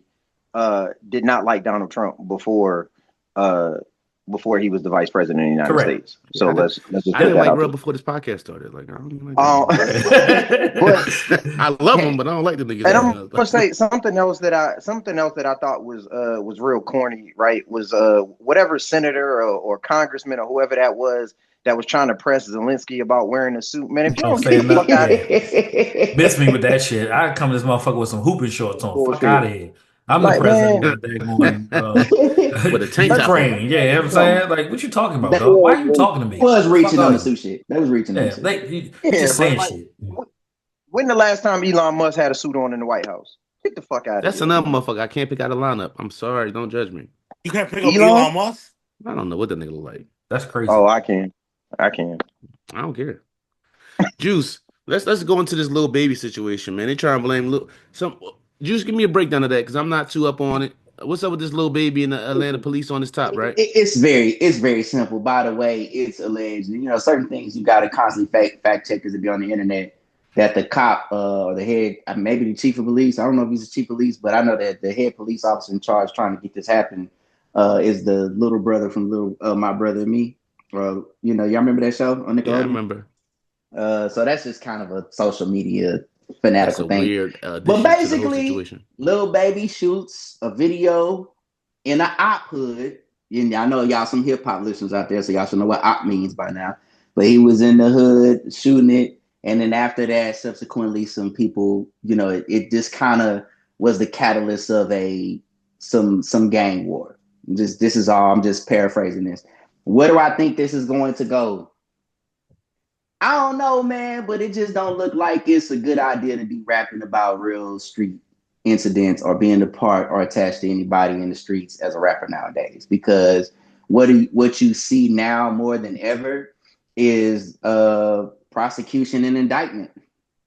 did not like Donald Trump before he was the vice president of the United States. So let's just I didn't like real before this podcast started. Like I don't even like I love him, but I don't like the niggas. And I'm gonna say something else that I thought was real corny, right? Was whatever senator or congressman or whoever that was trying to press Zelensky about wearing a suit. Man, if you don't get the fuck out of here. Miss me with that shit. I come to this motherfucker with some hooping shorts on. Fuck out of here. I'm the president of that with a tank top. Yeah, you know what I'm saying? Like, what you talking about, dog? Why are you talking to me? Was reaching on the suit shit. That was reaching on the suit. Just saying shit. When the last time Elon Musk had a suit on in the White House? Get the fuck out of here. That's another motherfucker. I can't pick out a lineup. I'm sorry. Don't judge me. You can't pick up Elon Musk? I don't know what the nigga look like. That's crazy. Oh, I can. I don't care. Juice. Let's go into this Lil Baby situation, man. They try and blame Juice, give me a breakdown of that because I'm not too up on it. What's up with this Lil Baby and the Atlanta police on his top, right? It's very simple. By the way, it's alleged. Certain things you got to constantly fact checkers to be on the internet. That the cop or the head, maybe the chief of police. I don't know if he's the chief of police, but I know that the head police officer in charge trying to get this happen. is the little brother from My Brother and Me. Y'all remember that show on Yeah, I Nickelodeon? remember. So that's just kind of a social media That's fanatical a thing. weird But addition to the whole basically, situation. Lil Baby shoots a video in an op hood. And I know y'all some hip hop listeners out there, so y'all should know what op means by now. But he was in the hood shooting it, and then after that, subsequently, some people, it just kind of was the catalyst of some gang war. This is all. I'm just paraphrasing this. Where do I think this is going to go? I don't know, man, but it just don't look like it's a good idea to be rapping about real street incidents or being a part or attached to anybody in the streets as a rapper nowadays. Because what you see now more than ever is prosecution and indictment.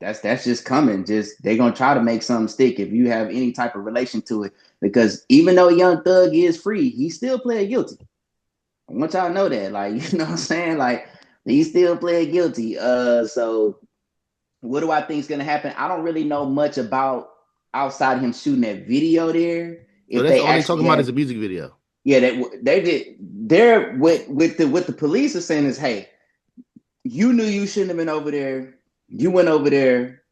That's just coming. Just they're gonna try to make something stick if you have any type of relation to it. Because even though Young Thug is free, he still pled guilty. I want y'all to know that. Like, you know what I'm saying? Like, he still pled guilty. So what do I think is gonna happen? I don't really know much about outside him shooting that video there. So If that's they all they actually talking about have, is a music video. yeah, they did. They're with the police are saying is, hey, you knew you shouldn't have been over there. You went over there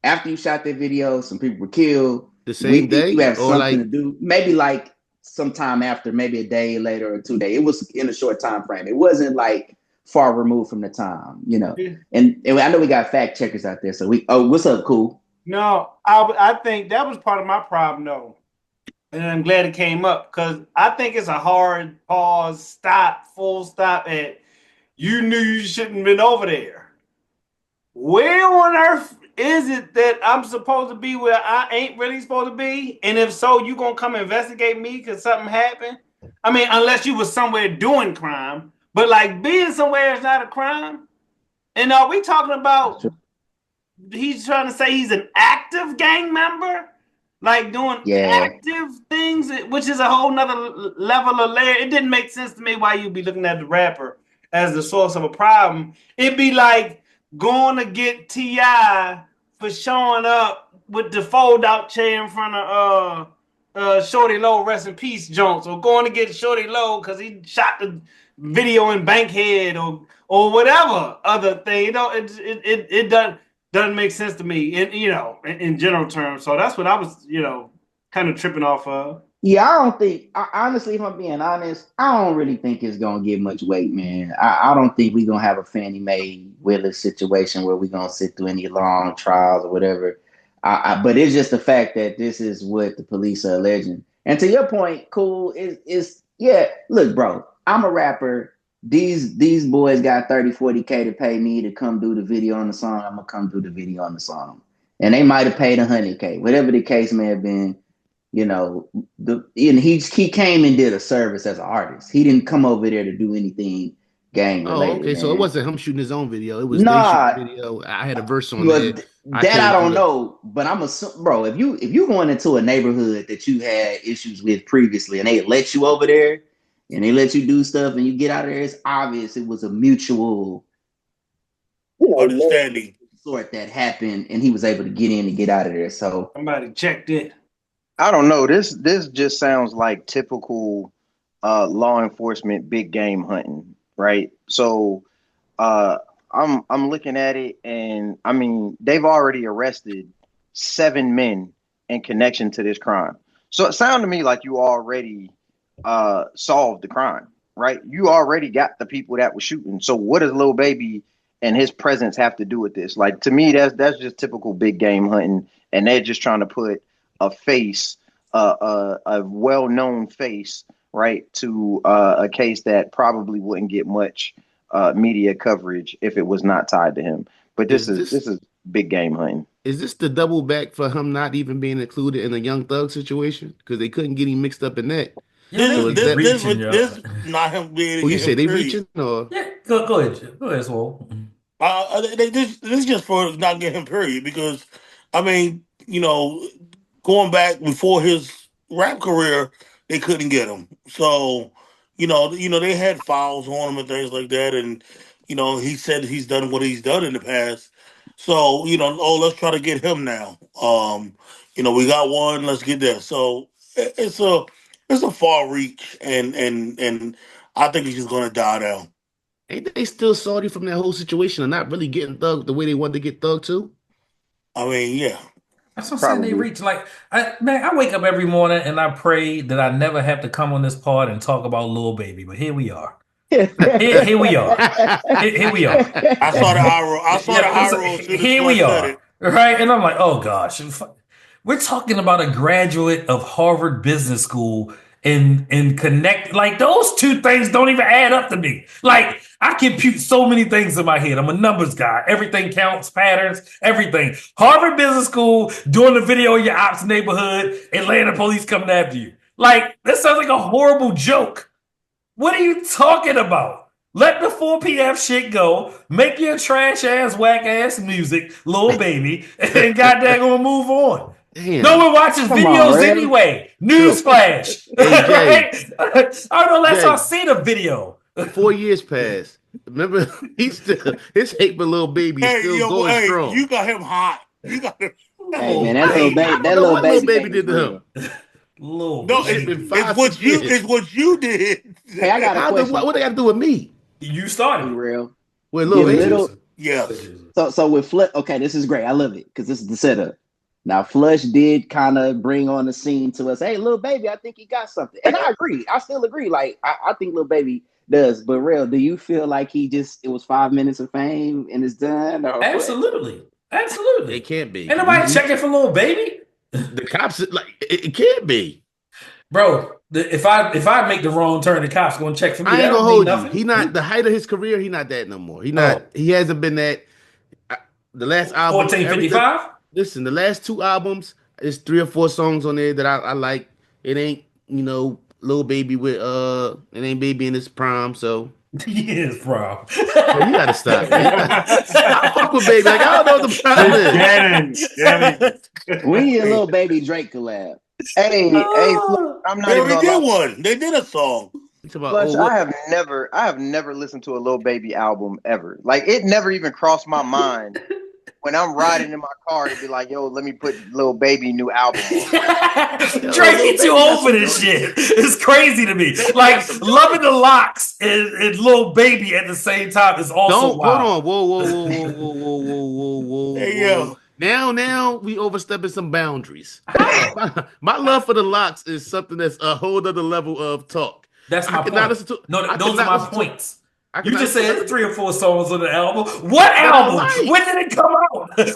after you shot that video. Some people were killed. The We same think you day have or something to like do. Maybe like sometime after, maybe a day later or 2 days. It was in a short time frame. It wasn't like far removed from the time, And I know we got fact checkers out there. So what's up, cool? No, I think that was part of my problem though. And I'm glad it came up because I think it's a hard pause, stop, full stop at you knew you shouldn't have been over there. Where on earth is it that I'm supposed to be where I ain't really supposed to be? And if so, you gonna come investigate me because something happened? I mean, unless you was somewhere doing crime, but like being somewhere is not a crime. And are we talking about he's trying to say he's an active gang member? Like doing Yeah. active things, which is a whole nother level of layer. It didn't make sense to me why you'd be looking at the rapper as the source of a problem. It'd be like going to get T.I. for showing up with the fold out chair in front of Shorty Low, rest in peace, Jones, or going to get Shorty Low because he shot the video in Bankhead or whatever other thing. It doesn't make sense to me in general terms. So that's what I was, kind of tripping off of. Yeah, I don't think, honestly, if I'm being honest, I don't really think it's going to get much weight, man. I don't think we're going to have a Fannie Mae Willis situation where we're going to sit through any long trials or whatever. But it's just the fact that this is what the police are alleging. And to your point, cool, is yeah, look, bro, I'm a rapper. These boys got 30, 40K to pay me to come do the video on the song. I'm going to come do the video on the song. And they might have paid 100K, whatever the case may have been. And he came and did a service as an artist. He didn't come over there to do anything gang oh, related, okay. So it man. wasn't him shooting his own video. It was they shooting Nah, video. I had a verse on was there. I that I came don't through. know, but I'm bro. If you going into a neighborhood that you had issues with previously, and they let you over there, and they let you do stuff, and you get out of there, it's obvious it was a mutual, understanding. sort that happened, and he was able to get in and get out of there. So somebody checked it. I don't know. This just sounds like typical law enforcement big game hunting, right? So uh, I'm looking at it, and I mean they've already arrested 7 men in connection to this crime. So it sounded to me like you already solved the crime, right? You already got the people that were shooting. So what does Lil Baby and his presence have to do with this? Like to me, that's just typical big game hunting, and they're just trying to put a face, a well-known face, right, to a case that probably wouldn't get much media coverage if it was not tied to him. But this Is is big game hunting. this the double back for him not even being included in the Young Thug situation because they couldn't get him mixed up in that? Yeah, So they is keep that? reaching, yo. This not him being Oh, you in him. say they Period. reaching or? Yeah, go ahead, go ahead, Swole. This just for not getting him. Period. Because I mean, going back before his rap career, they couldn't get him. So, they had files on him and things like that, and he said he's done what he's done in the past. So, let's try to get him now. We got one. Let's get that. So it's it's a far reach, and I think he's just gonna die down. Ain't they still salty from that whole situation and not really getting Thug the way they wanted to get Thug too? I mean, yeah. That's what I'm saying. They Probably. reach like I wake up every morning and I pray that I never have to come on this pod and talk about Lil Baby, but here we are. Here we are. Here we are. I saw the eye roll. I saw the eye roll as soon as Here we Flush said are. it. Right? And I'm like, oh gosh. We're talking about a graduate of Harvard Business School and connect like those two things don't even add up to me. Like I compute so many things in my head. I'm a numbers guy. Everything counts, patterns, everything. Harvard Business School, doing the video in your ops neighborhood, Atlanta police coming after you. Like that sounds like a horrible joke. What are you talking about? Let the 4 p.m. shit go. Make your trash ass, whack ass music, Lil Baby, and goddamn gonna move on. Damn. No one watches Come on, videos Red. anyway. Newsflash. Hey, Jay. Right? I don't know unless Jay. I see the video. 4 years passed. Remember, he's still his hate for Lil Baby is still going strong. You got him hot. You got him. Hey man, that little I baby, don't that know little what Lil baby, Baby thing did is to real. him. Lil No, It's been 5, it's 6 years. it's what you did. Hey, I got a question. What they got to do with me? You Be started. real. With Lil Get Baby? little- Yes. So with Flush, okay, this is great. I love it because this is the setup. Now Flush did kind of bring on the scene to us. Hey, Lil Baby, I think he got something, and I agree. I still agree. Like I think Lil Baby does. But real, do you feel like it was 5 minutes of fame and it's done? Or Absolutely. Absolutely. It can't be. Ain't nobody checking for Lil Baby? The cops, like, it can't be. Bro, if I make the wrong turn, the cops gonna check for me. I ain't That gonna don't hold mean you. nothing. He not the height of his career. He not that no more. He not. He hasn't been that. The last album, 1455? listen, the last 2 albums, there's 3 or 4 songs on there that I like. It ain't Lil Baby with it ain't Baby in his prime. So Yes, bro. you gotta stop, man. I fuck with Baby. Like I don't know what the problem is. we need a Lil Baby Drake collab. Hey, Flush, I'm not They even already gonna did lie. one. They did a song. Flush, I have never listened to a Lil Baby album ever. Like it never even crossed my mind when I'm riding in my car to be like, yo, let me put Lil Baby new album on. Drake, he too old for this shit. It's crazy to me. Like loving the locks and Lil Baby at the same time is also wild. Hold on. Whoa. Hey, yo. Now we overstepping some boundaries. My love for the locks is something that's a whole other level of talk. That's my point. Those are my points. You just said 3 or 4 songs on the album. What album? When did it come out? What are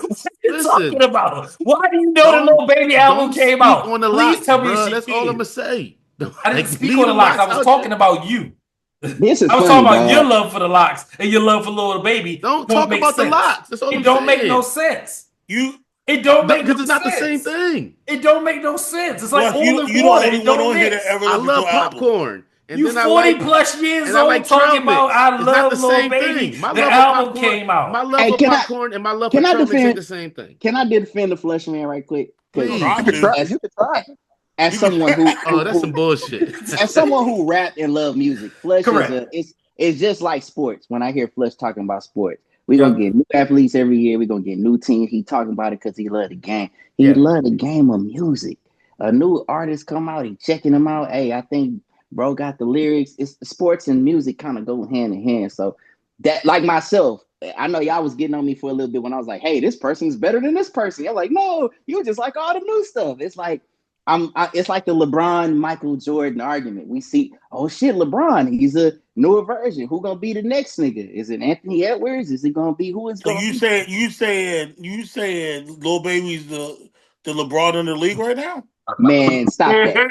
you talking about? Why do you know the Lil Baby album came out? On the Please locks, tell me bro. she That's all I'm gonna say. I didn't speak on the locks. I was talking about you. This is I was funny, talking about dog. your love for the locks and your love for Lil Baby. Don't talk about the locks. That's all It I'm don't saying. make no sense. It don't make no sense. Because it's not the same thing. It don't make no sense. It's like you old and don't water. only It don't one on here mix. that ever I listened love to an album. popcorn. And You then 40 plus years old talking about I love Lil Baby. The album came out. My love for popcorn and my love for Trail Mix ain't the same thing. Can I defend the Flush Man right quick? Please. You can try. As someone who that's some bullshit. As someone who rap and love music, Flush Correct. it's just like sports. When I hear Flush talking about sports, we're gonna get new athletes every year. We're gonna get new teams. He talking about it because he love the game. He love the game of music. A new artist come out, he checking them out. Hey, I think bro got the lyrics. It's sports and music kind of go hand in hand. So that, like myself, I know y'all was getting on me for a little bit when I was like, hey, this person's better than this person. You're like, no, you just like all the new stuff. It's like it's like the LeBron Michael Jordan argument. We see, oh shit, LeBron, he's a newer version. Who gonna be the next nigga? Is it Anthony Edwards? Is it gonna be who is So gonna you saying Lil Baby's the LeBron in the league right now? Man, stop that.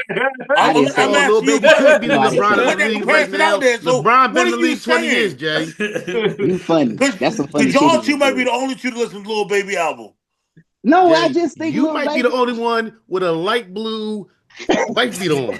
I didn't say I'm Lil asking you Baby could be the No, I didn't LeBron say of put the that league right comparison now. out there. So LeBron been what in the are you league 20 saying? years, Jay. You funny. That's some funny Because y'all shit. two might be the only two to listen to Lil Baby album. No, Jay, I just think you Lil might Baby, be the only one with a light blue wife beat on.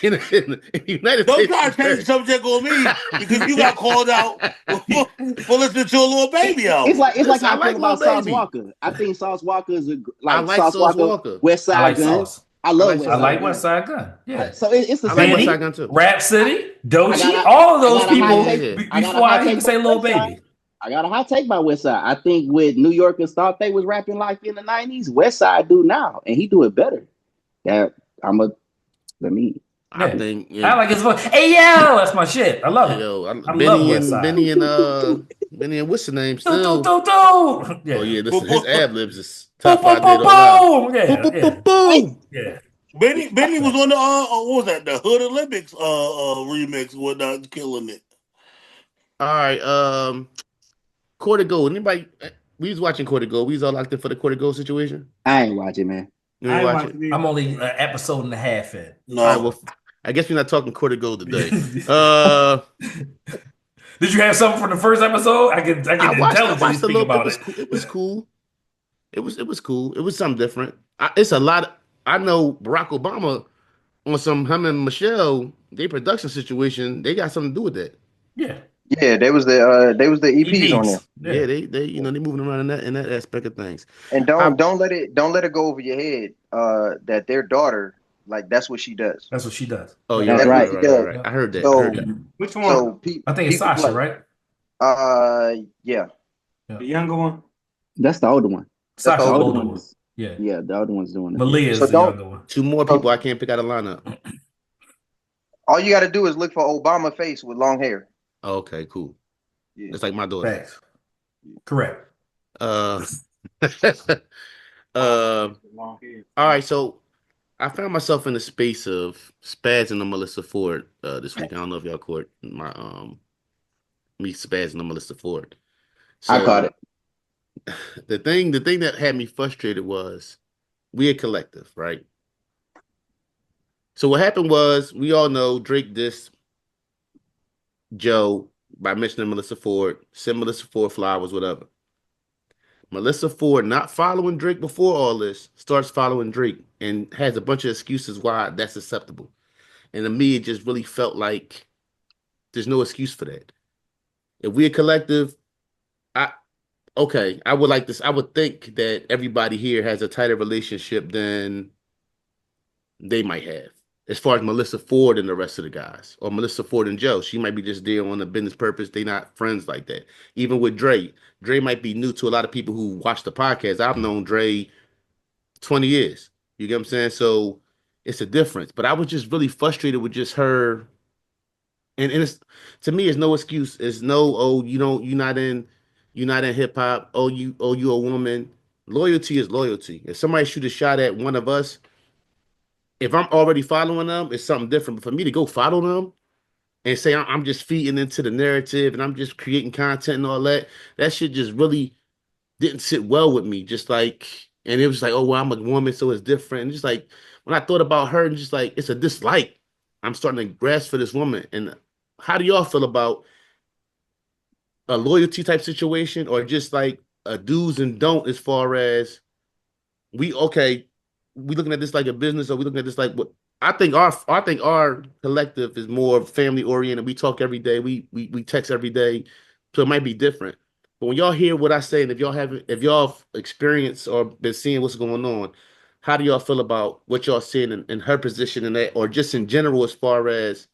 In the United Don't States. try to change the subject on me because you got called out for listening to a Lil Baby album. It's like how I like feel about Lil Sauce Baby. Walker. I think Sauce Walker is I like Sauce Walker. West I Side like Gun. Sauce. I love like West I Side like Gun. West Side Gun. Yeah. So it's the I same. like West Benny, Side Gun too. Rap City, Doechii, I all of those got a people hot take. before I even say Lil West Side. Baby. I got a hot take by West Side. I think what New Yorkers thought they was rapping like in the 90s, West Side do now, and he do it better. That let me I Yeah. think I like his voice. Hey yo, that's my shit. I love it. yo, I love West Side. Benny and what's the name Do do still? do do. Oh Yeah. yeah, Boom, listen, his boom. ad libs is Boom top boom 5 dead boom or alive. boom. Boom, Yeah, boom, yeah, boom, boom. yeah. Benny was on the what was that? The Hood Olympics remix and whatnot, killing it. All right, Court of Gold. Anybody? We was watching Court of Gold. We was all locked in for the Court of Gold situation. I ain't watching, man. You ain't I ain't watch it. watching I'm either. only an episode and a half in. All right, No. well, I guess we're not talking Court of Gold today. Did you have something from the first episode? I can I intelligently watched a speak little. It about was it. cool. It was cool. It was cool. It was something different. It's a lot. I know Barack Obama on some him and Michelle, their production situation, they got something to do with that. Yeah. Yeah, they was the EPs on there. EPs. Yeah, Yeah. they moving around in that aspect of things. And I don't let it go over your head that their daughter, like that's what she does. That's what she does. oh Yeah. yeah, That's That's what right. she does. right. Yeah. I heard that. I heard So that. Which one? so I think it's people Sasha, like right? yeah, Yeah. The younger one? That's the older one. that's the Sasha, The the older older older one. one one. is, Yeah. yeah, the older one's doing it. Yeah. Malia So is the don't younger one. Two more people so I can't pick out a lineup. all you got to do is look for Obama face with long hair. Oh, okay, cool. Yeah. It's like my daughter. Facts. Correct. Uh, Obama uh, face with long hair. all right. So I found myself in the space of spazzing on Melyssa Ford this week. I don't know if y'all caught my me spazzing on Melyssa Ford. I caught So it. the thing that had me frustrated was we a collective, right? So what happened was we all know Drake dissed Joe by mentioning Melyssa Ford, sent Melyssa Ford flowers, whatever. Melyssa Ford, not following Drake before all this, starts following Drake and has a bunch of excuses why that's acceptable. And to me, it just really felt like there's no excuse for that. If we a collective, I okay, I would like this. I would think that everybody here has a tighter relationship than they might have. As far as Melyssa Ford and the rest of the guys, or Melyssa Ford and Joe, she might be just there on a business purpose. They not friends like that. Even with Dre, Dre might be new to a lot of people who watch the podcast. I've known Dre 20 years. You get what I'm saying? So it's a difference. But I was just really frustrated with just her. And it's to me, it's no excuse. It's no, oh, you don't, you're not in hip hop. Oh, you a woman. Loyalty is loyalty. If somebody shoot a shot at one of us, if I'm already following them, it's something different. But for me to go follow them and say I'm just feeding into the narrative and I'm just creating content and all that, that shit just really didn't sit well with me. Just like, and it was like, oh well, I'm a woman, so it's different. And just like when I thought about her, and just like it's a dislike. I'm starting to grasp for this woman. And how do y'all feel about a loyalty type situation, or just like a do's and don't as far as we okay, we looking at this like a business, or we looking at this like what I think our collective is more family oriented. We talk every day, we text every day, so it might be different. But when y'all hear what I say, and if y'all have experienced or been seeing what's going on, how do y'all feel about what y'all seeing in her position in that, or just in general as far as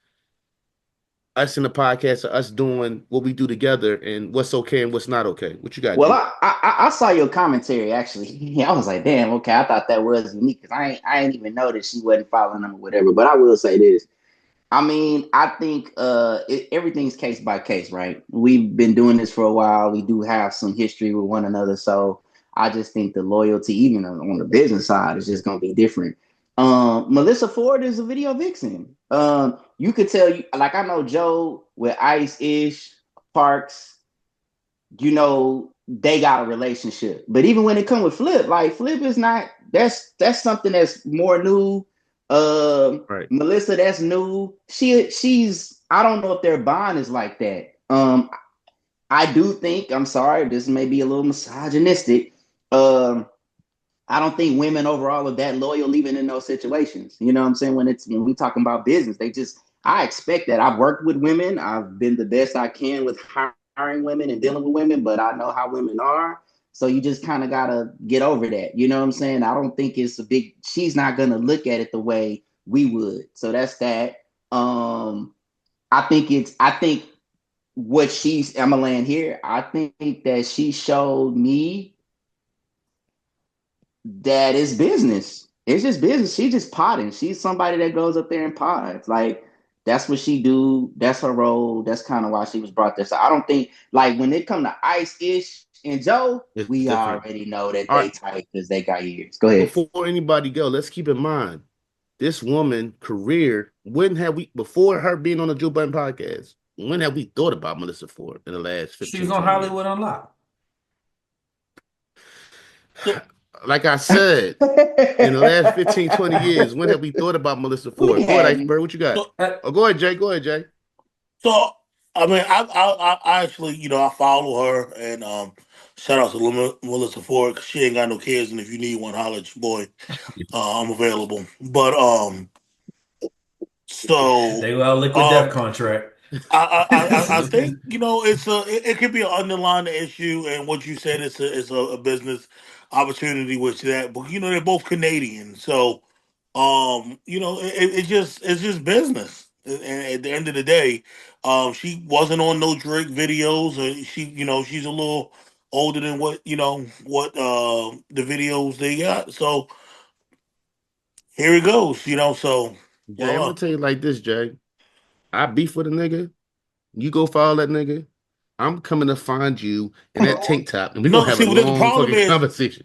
us in the podcast, or us doing what we do together, and what's okay and what's not okay? What you got, Well, G? I saw your commentary actually. Yeah, I was like, damn, okay. I thought that was unique because I ain't even know that she wasn't following them or whatever. But I will say this. I mean, I think everything's case by case, right? We've been doing this for a while. We do have some history with one another. So I just think the loyalty, even on the business side, is just gonna be different. Melyssa Ford is a video vixen. You could tell you like I know Joe with Ice Ish, Parks, you know, they got a relationship. But even when it come with Flip, like Flip is not that's something that's more new. Right. Melyssa, that's new. She's I don't know if their bond is like that. I do think, I'm sorry, this may be a little misogynistic. I don't think women overall are that loyal even in those situations. You know what I'm saying? When we talking about business, I expect that. I've worked with women. I've been the best I can with hiring women and dealing with women, but I know how women are. So you just kind of gotta get over that. You know what I'm saying? I don't think it's a big, she's not gonna look at it the way we would. So that's that. I think what I'm gonna land here. I think that she showed me that it's business. It's just business. She's just potting. She's somebody that goes up there and pods. Like that's what she do. That's her role. That's kind of why she was brought there. So I don't think like when it come to Ice Ish and Joe, It's we different. already know that All they right, tight because they got years. Go ahead. before anybody go, let's keep in mind this woman career. When have we before her being on the Joe Budden podcast? When have we thought about Melyssa Ford in the last She was 15, on 20 Hollywood years? Unlocked. So, Like I said, in the last 15, 20 years, when have we thought about Melyssa We Ford? Go ahead, hadn't. Iceberg. What you got? so, Uh, Oh, go ahead, Jay. Go ahead, Jay. so I mean, I actually, I follow her and shout out to Melissa Ford 'cause she ain't got no kids, and if you need one, holler at your boy. I'm available. But so they got a liquid death um, contract. I think it could be an underlying issue, and what you said is a business opportunity with that. But they're both Canadian, so it's just business. And at the end of the day, she wasn't on no Drake videos, or she's a little older than what the videos they got. So here it goes, so Jay, I'm voila. gonna tell you like this, Jay. I beef with a nigga. You go follow that nigga. I'm coming to find you in that tank top, and we're gonna No, have a see, what the long problem fucking is, conversation.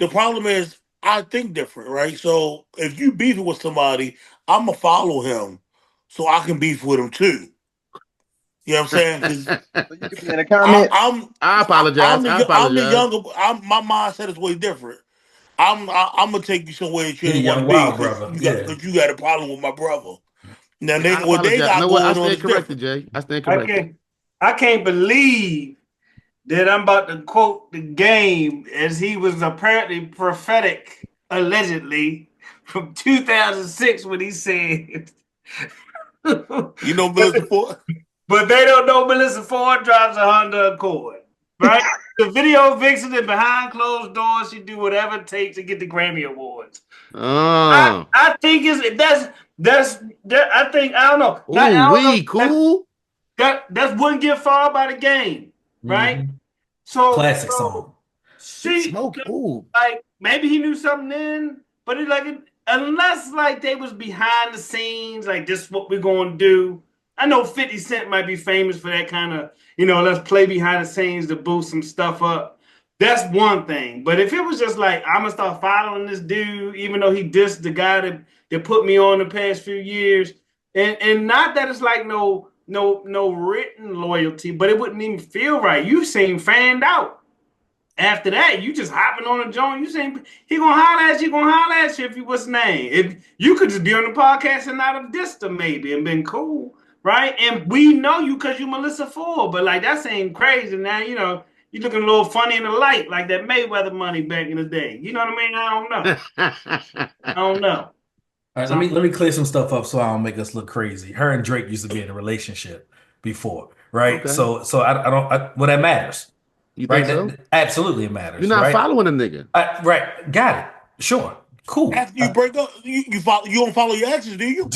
I think different, right? So if you beefing with somebody, I'm gonna follow him, so I can beef with him too. You know what I'm saying? Because So you could be in the comments. I'm I apologize. I I'm the apologize. younger. My mindset is way different. I'm gonna take you somewhere that you He the didn't want to young be wild because brother. you got Yeah. because you got a problem with my brother. Now I what they apologize. You got know what? I going on stand is corrected, different. Jay. I stand I corrected. can't believe that I'm about to quote the game as he was apparently prophetic, allegedly, from 2006 when he said, You know, but, Melissa Ford. but they don't know Melyssa Ford drives a Honda Accord, right? The video vixen and behind closed doors, she do whatever it takes to get the Grammy Awards. Oh, I think that's I think I don't know. Now ooh, I don't know we cool. that wouldn't get far by the game, right? Hmm. So Classic song. Big she Smoke. Ooh, like maybe he knew something then, but unless like they was behind the scenes, like this is what we're gonna do. I know 50 Cent might be famous for that kind of, let's play behind the scenes to boost some stuff up. That's one thing. But if it was just like I'm gonna start following this dude, even though he dissed the guy that put me on the past few years, and not that it's like no written loyalty, but it wouldn't even feel right. You seem fanned out. After that, you just hopping on a joint. You saying he gonna holler at you, if you what's his name. If you could just be on the podcast and not have dissed him maybe and been cool, right? And we know you because you Melyssa Ford, but like that seemed crazy. Now you looking a little funny in the light, like that Mayweather money back in the day. You know what I mean? I don't know. I don't know. All right, So let me clear some stuff up so I don't make us look crazy. Her and Drake used to be in a relationship before, right? okay. So I don't. Well, that matters, You think right? so? Absolutely it You're matters, not right? following a nigga. Right, got it. Sure, cool. After you break up, you don't follow your exes, do you?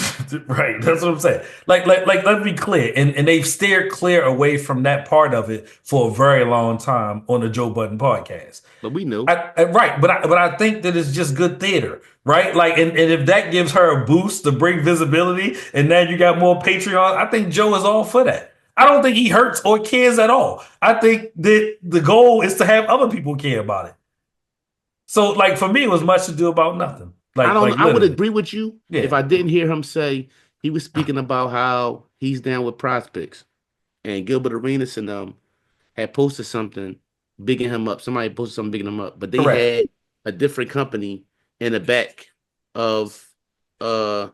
Right, that's what I'm saying. Like, let me be clear, and they've steered clear away from that part of it for a very long time on the Joe Budden podcast. But we knew. Right, but I think that it's just good theater, right? Like, and if that gives her a boost to bring visibility, and now you got more Patreon, I think Joe is all for that. I don't think he hurts or cares at all. I think that the goal is to have other people care about it. So, like for me, it was much to do about nothing. I Like don't. I would literally, agree with you if yeah. I didn't hear him say he was speaking about how he's down with prospects and Gilbert Arenas and had posted something bigging him up. Somebody posted something bigging him up, but they Correct. had a different company in the back of uh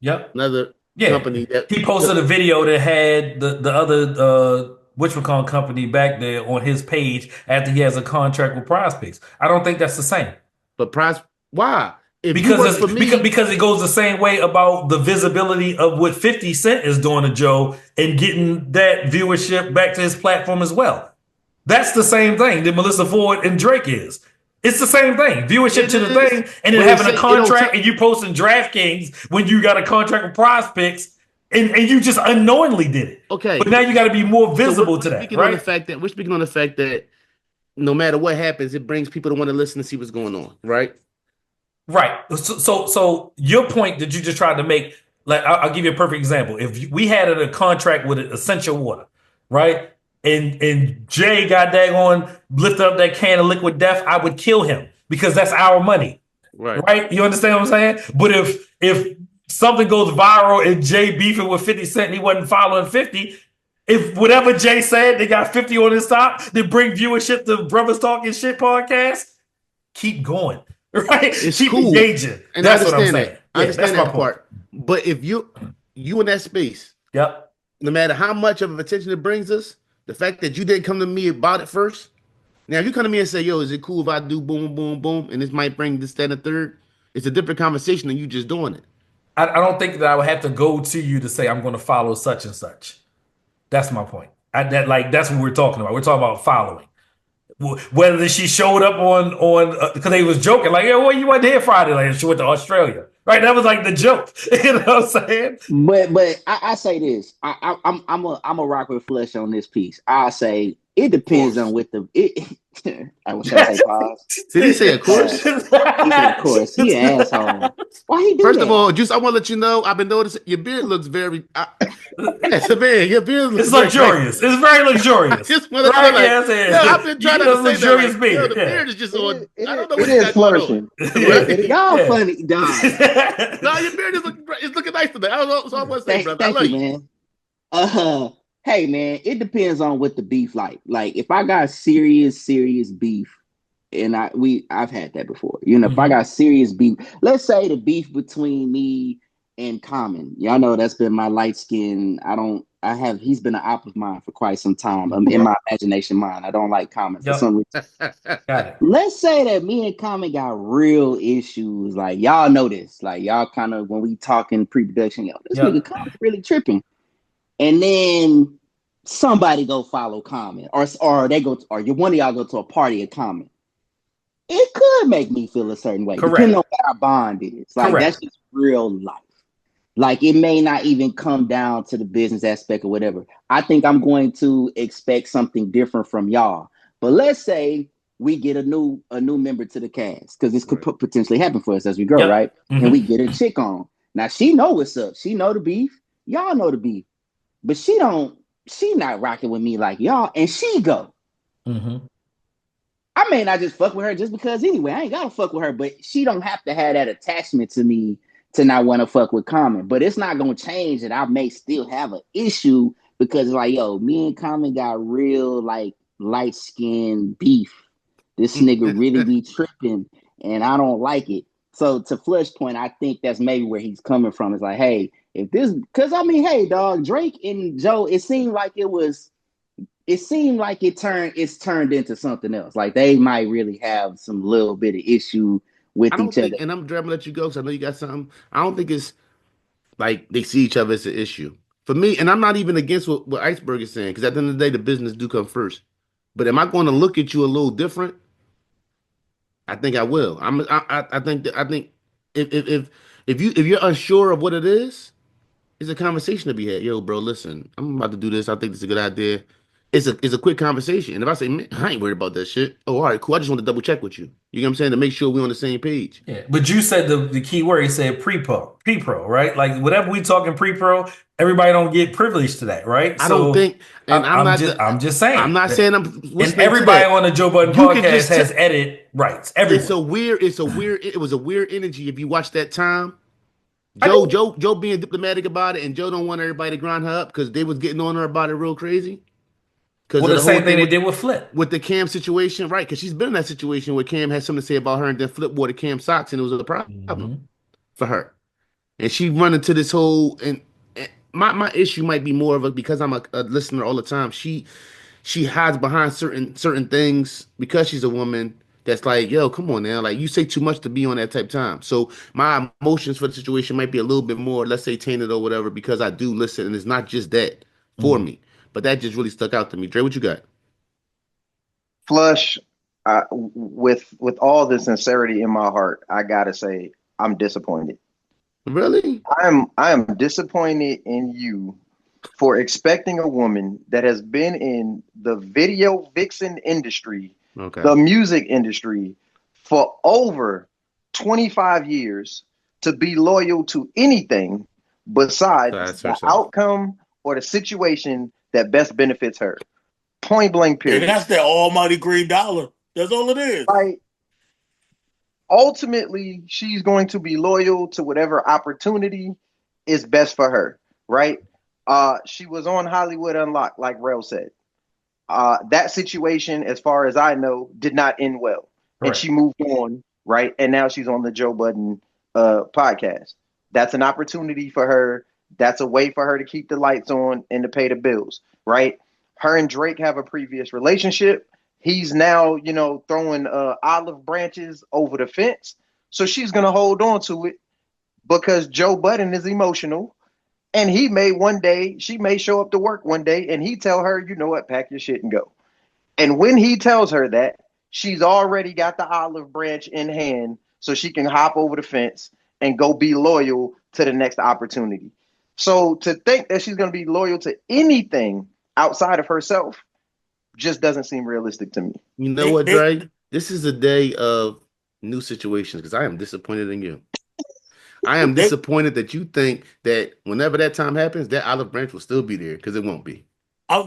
Yep. another Yeah, company that he posted a video that had the other whatchamacallit company back there on his page after he has a contract with Prospects. I don't think that's the same but price why? If you because work for me, because it goes the same way about the visibility of what 50 Cent is doing to Joe and getting that viewership back to his platform as well. That's the same thing that Melyssa Ford and Drake is. It's the same thing. Viewership it to the is, thing, and then but it having a say it don't contract tell. and you posting DraftKings when you got a contract with Prospects, and you just unknowingly did it. But Okay, now you got to be more so visible to that, we're right? speaking on the fact that no matter what happens, it brings people to want to listen to see what's going on, right? Right. So your point that you just tried to make, like I'll give you a perfect example. If we had a contract with Essential Water, right, and Jay got daggone lifted up that can of liquid death, I would kill him because that's our money, Right. right? You understand what I'm saying? But if something goes viral and Jay beefing with 50 Cent and he wasn't following 50, if whatever Jay said, they got 50 on his top, they bring viewership to Brothers Talking Shit podcast, keep going. Right? It's Keep cool. engaging. And That's what I'm saying. I understand that's my that point. part. But if you in that space, Yep. no matter how much of attention it brings us, the fact that you didn't come to me about it first. Now, if you come to me and say, yo, is it cool if I do boom, boom, boom, and this might bring this, that, and the third, it's a different conversation than you just doing it. I don't think that I would have to go to you to say I'm going to follow such and such. That's my point. That's what we're talking about. We're talking about following. Whether she showed up on because they was joking like, yeah, well, you went here Friday, like she went to Australia, right? That was like the joke. You know what I'm saying? But I say this. I'm a rock with flesh on this piece. I say it depends on what the I was trying to say pause. Did he say of course? He said of course. He an asshole. Why he do First that? of all, Juice, I want to let you know, I've been noticing your beard looks very yes, man, your beard looks it's luxurious. It's very luxurious. Just want to right? like, Yeah, I've been trying to say luxurious that. Like, beard. the beard is just on. I don't know It what is flourishing. Y'all funny, dog. No, your beard is looking nice today. I don't know. So I want to say, brother. Thank you, man. Hey, man, it depends on what the beef like. Like, if I got serious beef, and I've had that before. You know, if I got serious beef, let's say the beef between me and Common. Y'all know that's been my light skin. He's been an op of mine for quite some time. In my imagination mind, I don't like Common for some reason. Got it. Let's say that me and Common got real issues. Like, y'all know this. Like, y'all kind of, when we talking pre-production, yo, this nigga Common really tripping. And then somebody go follow Common, or they go, or one of y'all go to a party at Common. It could make me feel a certain way, depending on what our bond is. Like, that's just real life. Like, it may not even come down to the business aspect or whatever. I think I'm going to expect something different from y'all. But let's say we get a new member to the cast, because this could potentially happen for us as we grow, right? And we get a chick on. Now, she know what's up. She know the beef. Y'all know the beef. But she not rocking with me like y'all, and she go. I may not just fuck with her just because anyway. I ain't gotta fuck with her, but she don't have to have that attachment to me to not want to fuck with Common. But it's not gonna change that I may still have an issue because like, yo, me and Common got real like light skin beef. This nigga really be tripping, and I don't like it. So to Flush point, I think that's maybe where he's coming from. It's like, hey, if this, because I mean, hey, dog, Drake and Joe, it seemed like it's turned into something else. Like they might really have some little bit of issue with each other. And I'm trying to let you go because I know you got something. I don't think it's like they see each other as an issue. For me, and I'm not even against what Iceberg is saying, because at the end of the day, the business do come first. But am I going to look at you a little different? I think I will. I think if you're unsure of what it is, it's a conversation to be had. Yo, bro, listen, I'm about to do this. I think this is a good idea. It's a quick conversation. And if I say, man, I ain't worried about that shit. Oh, all right, cool. I just want to double check with you. You know what I'm saying? To make sure we're on the same page. Yeah, but you said the key word. You said pre-pro, right? Like whatever we talking pre-pro, everybody don't get privileged to that, right? I don't think, and I'm just saying. I'm not saying I'm. And everybody on the Joe Budden podcast has edit rights. Everyone. It was a weird energy if you watch that time. Joe being diplomatic about it, and Joe don't want everybody to grind her up because they was getting on her about it real crazy. Well, the same thing they did with Flip. With the Cam situation, right? Because she's been in that situation where Cam had something to say about her, and then Flip wore the Cam socks, and it was a problem for her. And she run into this whole, and my issue might be more of a, because I'm a listener all the time. She hides behind certain things because she's a woman. That's like, yo, come on now. Like, you say too much to be on that type of time. So my emotions for the situation might be a little bit more, let's say, tainted or whatever, because I do listen, and it's not just that for me. But that just really stuck out to me. Dre, what you got? Flush, with all the sincerity in my heart, I gotta say I'm disappointed. Really? I am disappointed in you for expecting a woman that has been in the video vixen industry Okay. the music industry for over 25 years to be loyal to anything besides That's the herself. outcome or the situation that best benefits her. Point blank, And period. that's that almighty green dollar. That's all it is. Like, ultimately, she's going to be loyal to whatever opportunity is best for her, right? She was on Hollywood Unlocked, like Rel said. That situation, as far as I know, did not end well, and Right. she moved on, right? And now she's on the Joe Budden podcast. That's an opportunity for her. That's a way for her to keep the lights on and to pay the bills, right? Her and Drake have a previous relationship. He's now, throwing olive branches over the fence, so she's gonna hold on to it because Joe Budden is emotional, and he may one day, she may show up to work one day and he tell her, you know what, pack your shit and go. And when he tells her that, she's already got the olive branch in hand so she can hop over the fence and go be loyal to the next opportunity. So to think that she's going to be loyal to anything outside of herself just doesn't seem realistic to me. You know They, what, they, Dre? This is a day of new situations because I am disappointed in you. I am they, disappointed that you think that whenever that time happens, that olive branch will still be there because it won't be.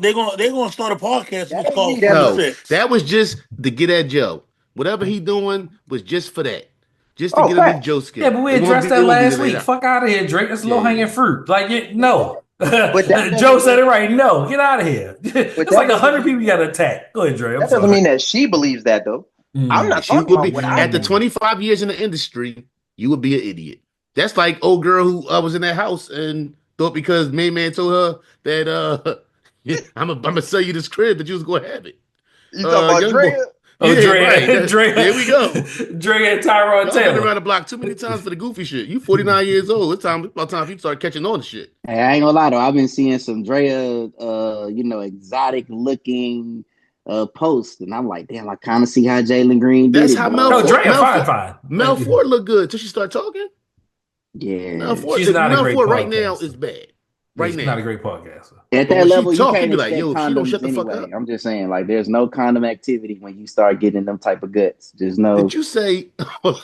they're gonna start a podcast That which ain't me, called that's From the a No, Fence. that was just to get at Joe. Whatever he doing was just for that, just to oh get under fact. Joe's Yeah, skin. but we It won't be. addressed It that won't be last there week. later. Fuck out of here, Drake. That's low hanging Yeah, fruit. Like, But that, no. but that Joe doesn't said mean it right. No, get out of here. but It's that like a doesn't hundred mean people you got to attack. Go ahead, Dre. I'm that doesn't sorry. mean that she believes that though. I'm Mm, not she talking would about be what I after mm. believe. 25 years in the industry. You would be an idiot. That's like old girl who was in that house and thought because main man told her that I'm gonna sell you this crib that you was gonna have it. You talking about Young boy. Drea? Oh, Yeah, right. Dre, Dre, There we go. Dre and Tyrod Y'all been Taylor. around the block too many times for the goofy shit. You 49 years old. It's about time you start catching on to shit. Hey, I ain't gonna lie though, I've been seeing some Drea, exotic looking posts, and I'm like, damn, I kind of see how Jalen Green did That's it, how No, dog. Dre, fine, fine. Mel Like, Ford look good till she start talking. Yeah, she's not a Mel great Ford right now is podcaster. bad. Right She's not a now. great podcaster. at But that when she level, you talk, you can't be like, expect yo, if she don't condoms shut the fuck anyway. up. I'm just saying, like, there's no condom activity when you start getting them type of guts. There's Did no, you say all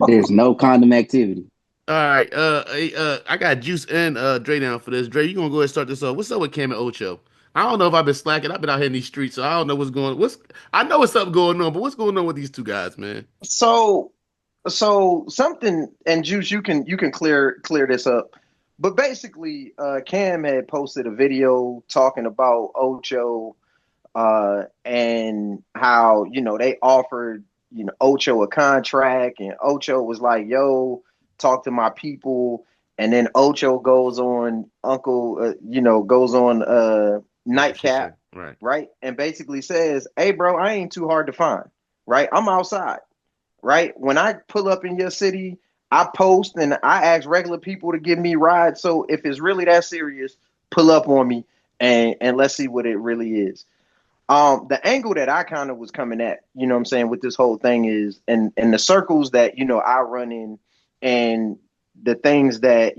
there's no condom activity. right, I got Juice and Dre down for this. Dre, you gonna go ahead and start this off. What's up with Cam and Ocho? I don't know if I've been slacking. I've been out here in these streets, so I don't know what's I know what's something going on, but what's going on with these two guys, man? So something, and Juice, you can clear this up. But basically, Cam had posted a video talking about Ocho, and how they offered Ocho a contract, and Ocho was like, "Yo, talk to my people." And then Ocho goes on goes on Right, she Nightcap, said, right. right, and basically says, "Hey, bro, I ain't too hard to find, right? I'm outside, right? When I pull up in your city, I post and I ask regular people to give me rides. So if it's really that serious, pull up on me and let's see what it really is." The angle that I kind of was coming at, what I'm saying, with this whole thing is, and the circles that I run in, and the things that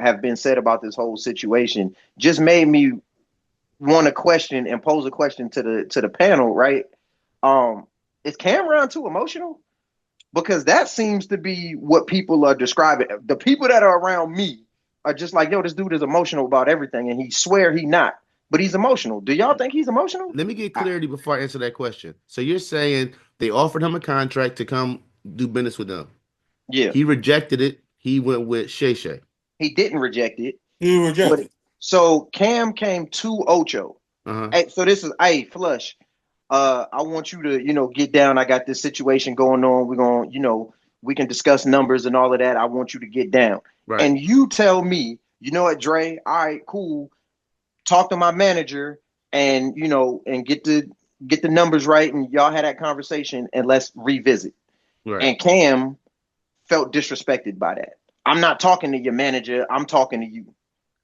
have been said about this whole situation just made me want to question and pose a question to the panel, right? Um, is Cameron too emotional? Because that seems to be what people are describing. The people that are around me are just like, "Yo, this dude is emotional about everything," and he swear he not, but he's emotional. Do y'all think he's emotional? Let me get I, clarity before I answer that question. So you're saying they offered him a contract to come do business with them. Yeah, He rejected it. He went with Shay Shay. he didn't reject it, He but rejected. so Cam came to Ocho. Uh-huh. Hey, so this is, hey, Flush. I want you to, get down. I got this situation going on. We're going, we can discuss numbers and all of that. I want you to get down. Right. And you tell me, you know what, Dre? All right, cool. Talk to my manager, and and get the numbers right, and y'all had that conversation, and let's revisit. Right. And Cam felt disrespected by that. I'm not talking to your manager. I'm talking to you,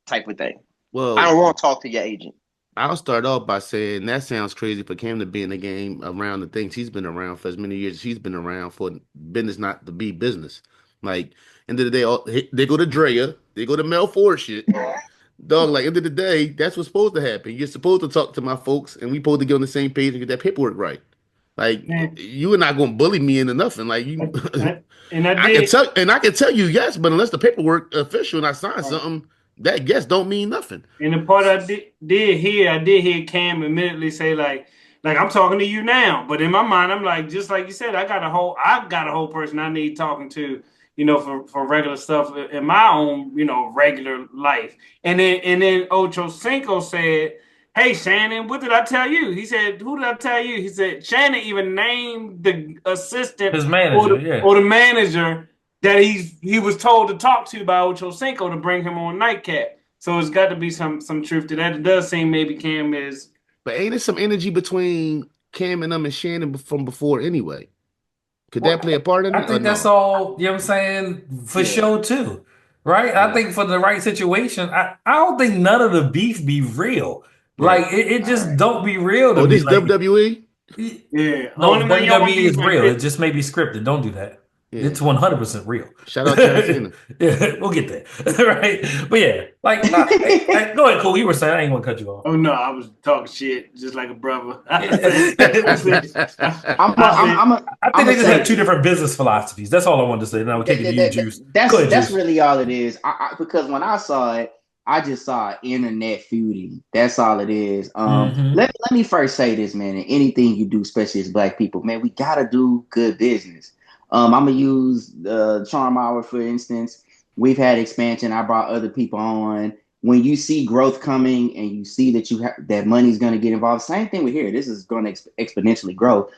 type of thing. I Well, don't want to talk to your agent. I'll start off by saying that sounds crazy for Cam to be in the game around the things he's been around for as many years as he's been around for business not to be business. Like, end of the day, they go to Drea, they go to Mel Ford shit. Dog, like, end of the day, that's what's supposed to happen. You're supposed to talk to my folks, and we supposed to get on the same page and get that paperwork right. Like And, you are not gonna bully me into nothing. Like you, and I I did. can tell you yes, but unless the paperwork official and I sign Right. something, that yes don't mean nothing. And the part I did hear Cam immediately say like I'm talking to you now, but in my mind I'm like, just like you said, I've got a whole person I need talking to, for regular stuff in my own, regular life. And then Ocho Cinco said, "Hey Shannon, what did I tell you?" He said, "Who did I tell you?" He said, Shannon even named the assistant His or manager, the yeah. or the manager that he was told to talk to by Ocho Cinco to bring him on Nightcap. So it's got to be some truth to that. It does seem maybe Cam is. But ain't there some energy between Cam and them and Shannon from before anyway? Could that Well, play a part in I it or think that's no? all, you know what I'm saying, for Yeah. show too. Right? I Yeah, think for the right situation, I don't think none of the beef be real. right. Like it All just right. don't be real to Oh, me. this Like WWE? Yeah. no, Only when y'all WWE beef is and real. It Chris. just may be scripted. Don't do that. Yeah. It's 100% real. Shout out John Cena. Yeah, we'll get there. Right? But yeah, like nah, go ahead, cool. You were saying I ain't gonna cut you off. Oh no, I was talking shit just like a brother. I Yeah. said, I'm a, I I'm said, I'm a, I I'm think gonna they just say have two this. different business philosophies. That's all I wanted to say. Now we'll kick it to you, Juice. Go ahead, That's Juice. really all it is. Because when I saw it, I just saw internet feuding. That's all it is. Hmm. Let me first say this, man. And anything you do, especially as Black people, man, we gotta do good business. I'm gonna use Charm Hour for instance. We've had expansion. I brought other people on. When you see growth coming and you see that that money's going to get involved, same thing with here. This is going to exponentially grow.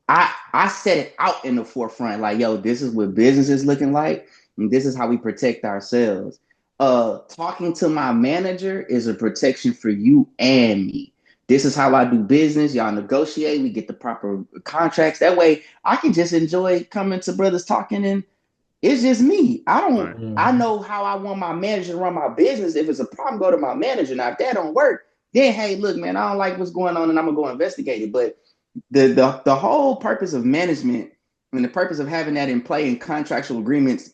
I set it out in the forefront, like, yo, this is what business is looking like, and this is how we protect ourselves. Talking to my manager is a protection for you and me. This is how I do business. Y'all negotiate. We get the proper contracts. That way, I can just enjoy coming to brothers talking, and it's just me. Right. I Hmm. know how I want my manager to run my business. If it's a problem, go to my manager. Now, if that don't work, then hey, look, man, I don't like what's going on, and I'm gonna go investigate it. But the whole purpose of management and the purpose of having that in play and contractual agreements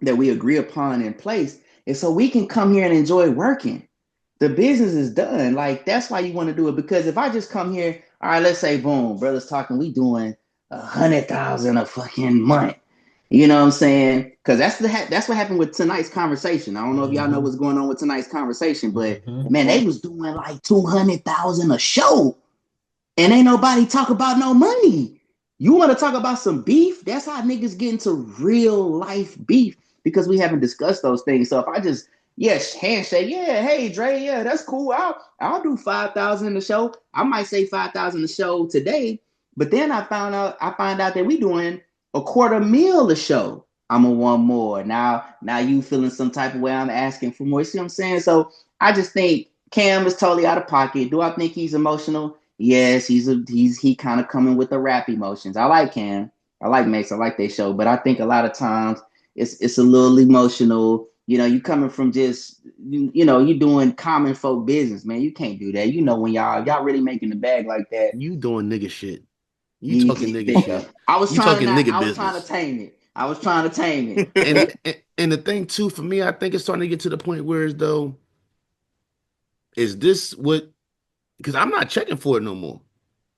that we agree upon in place is so we can come here and enjoy working. The business is done. Like that's why you want to do it. Because if I just come here, all right, let's say boom, brothers talking, we doing 100,000 a fucking month. You know what I'm saying? Because that's what happened with tonight's conversation. I don't know if y'all know Hmm. what's going on with tonight's conversation, but Hmm. man, they was doing like 200,000 a show, and ain't nobody talk about no money. You want to talk about some beef? That's how niggas get into real life beef because we haven't discussed those things. So if I just yes handshake, yeah, hey Dre, yeah, that's cool. I'll do 5,000 in the show. I might say 5,000 a show today, but then I find out that we doing a quarter meal a show. I'm gonna want more. Now you feeling some type of way. I'm asking for more. You see what I'm saying? So I just think Cam is totally out of pocket. Do I think he's emotional? Yes, he kind of coming with the rap emotions. I like Cam. I like Mace. I like they show, but I think a lot of times it's a little emotional. You know, you coming from just you doing common folk business, man. You can't do that. You know when y'all really making the bag like that. You doing nigga shit. You talking You nigga think shit. You talking nigga I was trying to business. tame it. I was trying to tame it. And and the thing too for me, I think it's starting to get to the point where as though is this what? Because I'm not checking for it no more.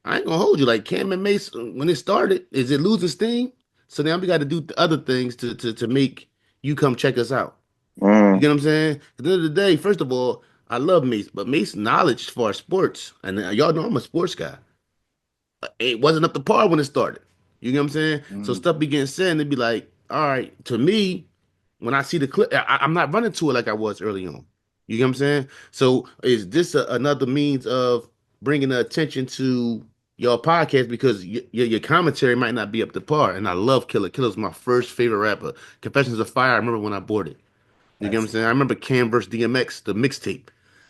I ain't gonna hold you like Cam and Mace when it started. Is it losing steam? So now we got to do other things to make you come check us out. You Mm. get what I'm saying? At the end of the day, first of all, I love Mace, but Mace knowledge for sports, and y'all know I'm a sports guy. It wasn't up to par when it started. You get what I'm saying? So Mm. stuff be getting said, and it'd be like, all right, to me, when I see the clip, I'm not running to it like I was early on. You get what I'm saying? So is this another means of bringing the attention to your podcast because your commentary might not be up to par? And I love Killer. Killer's my first favorite rapper. Confessions of Fire. I remember when I bought it. You get what I'm Classy, saying? I remember Cam versus DMX, the mixtape. You know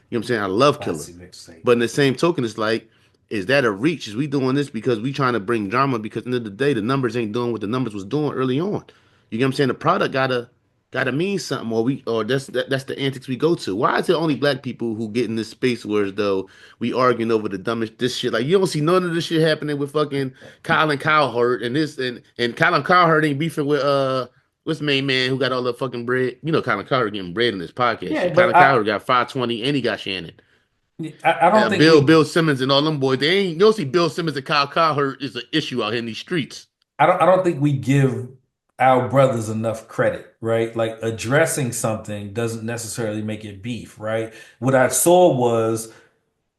what I'm saying? I love Killer. classy mixtape. But in the same token, it's like, is that a reach? Is we doing this because we trying to bring drama? Because at the end of the day, the numbers ain't doing what the numbers was doing early on. You get what I'm saying? The product gotta mean something, or that's the antics we go to. Why is it only black people who get in this space where as though we arguing over the dumbest this shit? Like you don't see none of this shit happening with fucking Colin Cowherd and this and Colin Cowherd ain't beefing with what's the main man who got all the fucking bread? You know, Colin Cowherd getting bread in this podcast Yeah, shit. but Colin Cowherd got 520 and he got Shannon. I don't think Bill Simmons and all them boys. They ain't. You don't see Bill Simmons and Kyle Cowherd is an issue out here in these streets. I don't think we give our brothers enough credit, right? Like addressing something doesn't necessarily make it beef, right? What I saw was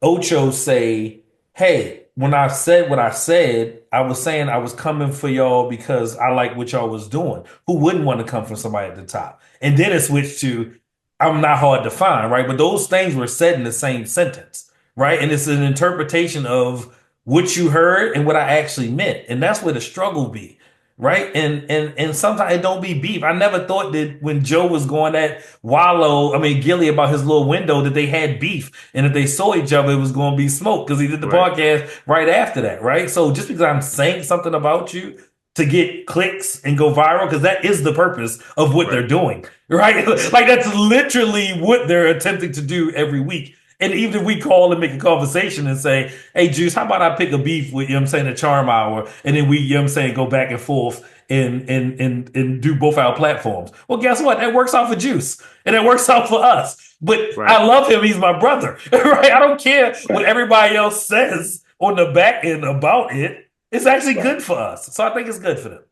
Ocho say, "Hey, when I said what I said, I was saying I was coming for y'all because I like what y'all was doing. Who wouldn't want to come for somebody at the top?" And then it switched to, "I'm not hard to find," right? But those things were said in the same sentence, right? And it's an interpretation of what you heard and what I actually meant, and that's where the struggle be. Right. And sometimes it don't be beef. I never thought that when Joe was going at Gilly about his little window that they had beef. And if they saw each other, it was going to be smoke because he did the podcast right after that. Right. So just because I'm saying something about you to get clicks and go viral, because that is the purpose of what they're doing. Right. Like that's literally what they're attempting to do every week. And even if we call and make a conversation and say, "Hey, Juice, how about I pick a beef with, a Charm Hour, and then we, go back and forth and do both our platforms." Well, guess what? That works out for Juice. And it works out for us. But I love him. He's my brother. Right? I don't care what everybody else says on the back end about it. It's actually good for us. So I think it's good for them.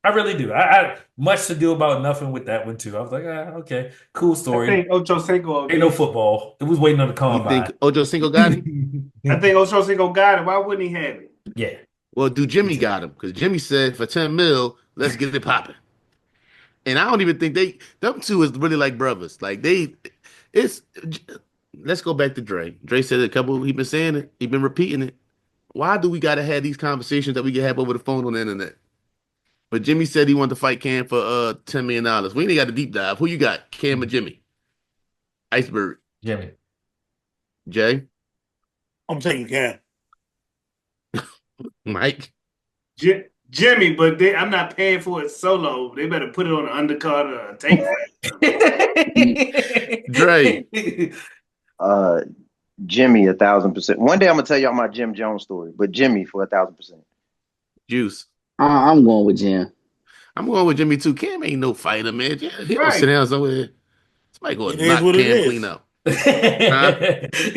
I really do. I much to do about nothing with that one too. I was like, okay, cool story. I think Ocho Cinco ain't no football. It was waiting on the combine. You think Ocho Cinco got him? I think Ocho Cinco got it. Why wouldn't he have it? Yeah. Well, Jimmy got him because Jimmy said for 10 mil, let's get it popping. And I don't even think them two is really like brothers. Like let's go back to Dre. Dre said he been saying it. He been repeating it. Why do we got to have these conversations that we can have over the phone on the internet? But Jimmy said he wanted to fight Cam for $10 million. We ain't got a deep dive. Who you got? Cam or Jimmy? Iceberg. Jimmy. Jay? I'm taking Cam. Mike? Jimmy, but I'm not paying for it solo. They better put it on an undercard or a tank fight. Dre. Jimmy 1,000%. One day I'm gonna tell y'all my Jim Jones story, but Jimmy for 1,000%. Juice. I'm going with Jim. I'm going with Jimmy too. Cam ain't no fighter, man. He'll sit down somewhere. Somebody go knock Cam clean out. He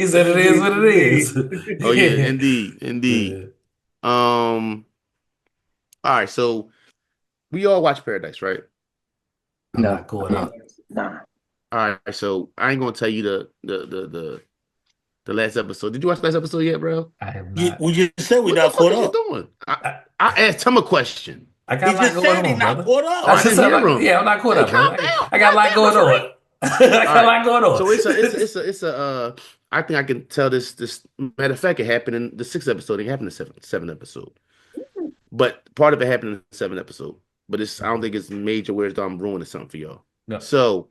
said it is what it is. Oh yeah, indeed. All right, so we all watch Paradise, right? I'm not caught up. Nah. All right, so I ain't gonna tell you the last episode. Did you watch the last episode yet, bro? I have not. We just said we're not caught up. What doing? I asked him a question. I got a lot going on, brother. Caught up. I'm not caught up, bro. I got a lot going on. I got a lot going on. So it's a I think I can tell this matter of fact, it happened in the 6th episode. It happened in the 7th episode. But part of it happened in the 7th episode. But I don't think it's major where I'm ruining something for y'all. No. So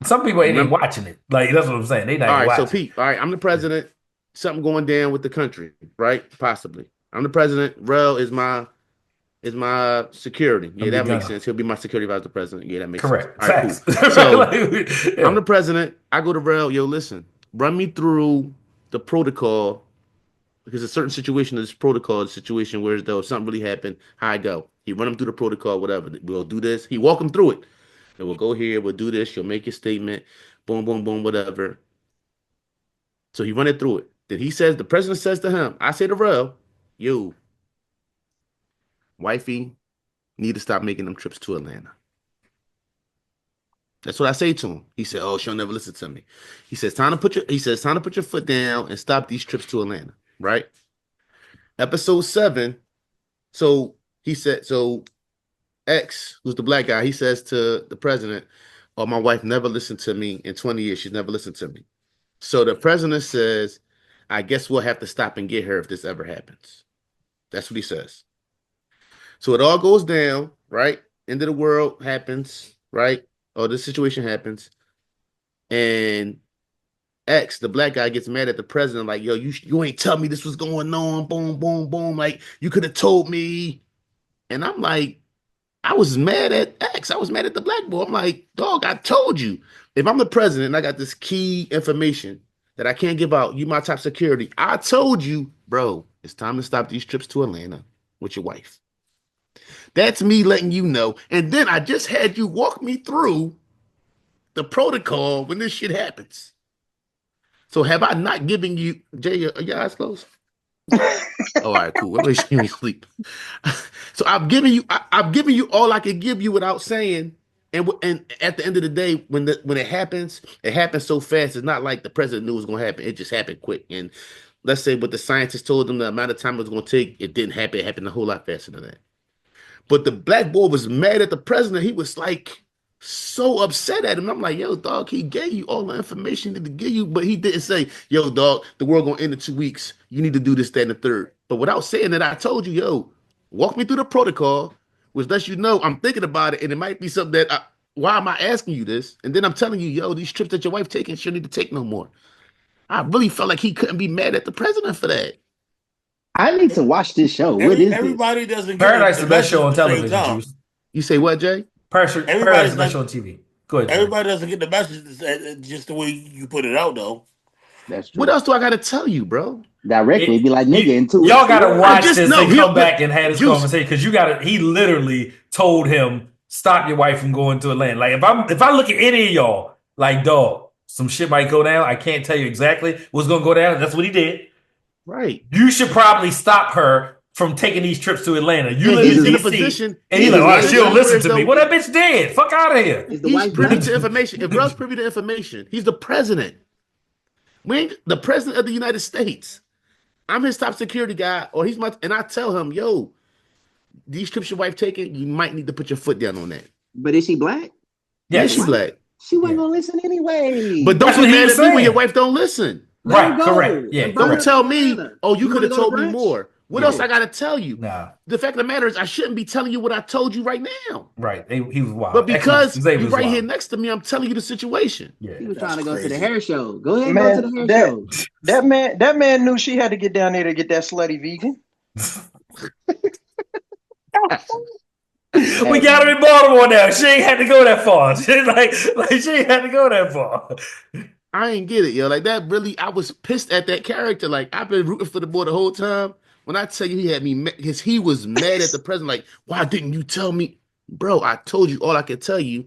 some people ain't even watching it. Like that's what I'm saying. They not even watching. So Pete, all right, I'm the president. Something going down with the country, right? Possibly. I'm the president. Rel is my security. Yeah, that makes sense. He'll be my security vice president. Yeah, that makes sense. All right, cool. So I'm the president. I go to Rel. Yo, listen, run me through the protocol because a certain situation is protocol, a situation where though something really happened, how I go. He run him through the protocol, whatever. We'll do this. He walk him through it. And we'll go here. We'll do this. You'll make your statement. Boom, boom, boom, whatever. So he run it through it. Then he says, the president says to him, I say to Rel, yo, wifey, need to stop making them trips to Atlanta. That's what I say to him. He said, oh, she'll never listen to me. He says, time to put your foot down and stop these trips to Atlanta. Right? Episode 7. So he said, X, who's the black guy, he says to the president, oh, my wife never listened to me in 20 years. She's never listened to me. So the president says, I guess we'll have to stop and get her if this ever happens. That's what he says. So it all goes down, right? End of the world happens, right? Or this situation happens. And X, the black guy, gets mad at the president, like, yo, you ain't tell me this was going on. Boom, boom, boom. Like, you could have told me. And I'm like, I was mad at X. I was mad at the black boy. I'm like, dog, I told you. If I'm the president and I got this key information that I can't give out, you my top security. I told you, bro, it's time to stop these trips to Atlanta with your wife. That's me letting you know. And then I just had you walk me through the protocol when this shit happens. So have I not given you, Jay, are your eyes closed? All right, cool. Let me see you sleep. So I've given you all I could give you without saying. And at the end of the day, when it happens so fast. It's not like the president knew it was going to happen. It just happened quick. And let's say what the scientists told them the amount of time it was going to take, it didn't happen. It happened a whole lot faster than that. But the black boy was mad at the president. He was like so upset at him. I'm like, yo, dog, he gave you all the information he needed to give you, but he didn't say, yo, dog, the world gonna end in 2 weeks. You need to do this, that, and the third. But without saying that, I told you, yo, walk me through the protocol, which lets you know I'm thinking about it, and it might be something that why am I asking you this? And then I'm telling you, yo, these trips that your wife taking, she don't need to take no more. I really felt like he couldn't be mad at the president for that. I need to watch this show. What is Everybody this? doesn't get Paradise the the best message show on at the same television, time. Juice. You say what, Jay? Paradise the best show on TV. Go ahead, Jay. Everybody doesn't get the message just the way you put it out, though. That's true. What else do I got to tell you, bro? Directly, be like, nigga, in 2 weeks. Y'all gotta watch this and come look, back and have this Juice. conversation because he literally told him stop your wife from going to Atlanta. Like if I look at any of y'all, like dog, some shit might go down. I can't tell you exactly what's gonna go down. That's what he did. Right. You should probably stop her from taking these trips to Atlanta. You live he's in in a DC, position, and he's like, oh, she don't listen to me. though, Well, that bitch dead. Fuck out of here. He's privy to information. If Russ privy to information, he's the president. We ain't the president of the United States. I'm his top security guy, or he's my, and I tell him, yo, these trips your wife taking, you might need to put your foot down on that. But is she black? Yeah, she's black. She wasn't gonna listen anyway. But don't be mad at me when your wife don't listen. Right, correct. Yeah, don't tell me, oh, you could have told me brunch? more. What else I gotta tell you? Nah. The fact of the matter is, I shouldn't be telling you what I told you right now. Right. He was wild. But because Xavier you're was right wild. here next to me, I'm telling you the situation. Yeah, he was trying to go to the hair show. Go ahead and Man, go to the hair show. that man knew she had to get down there to get that slutty vegan. We got her in Baltimore now. She ain't had to go that far. She ain't had to go that far. I ain't get it, yo. Like that really, I was pissed at that character. Like I've been rooting for the boy the whole time. When I tell you he had me, because he was mad at the president. Like, why didn't you tell me, bro? I told you all I could tell you,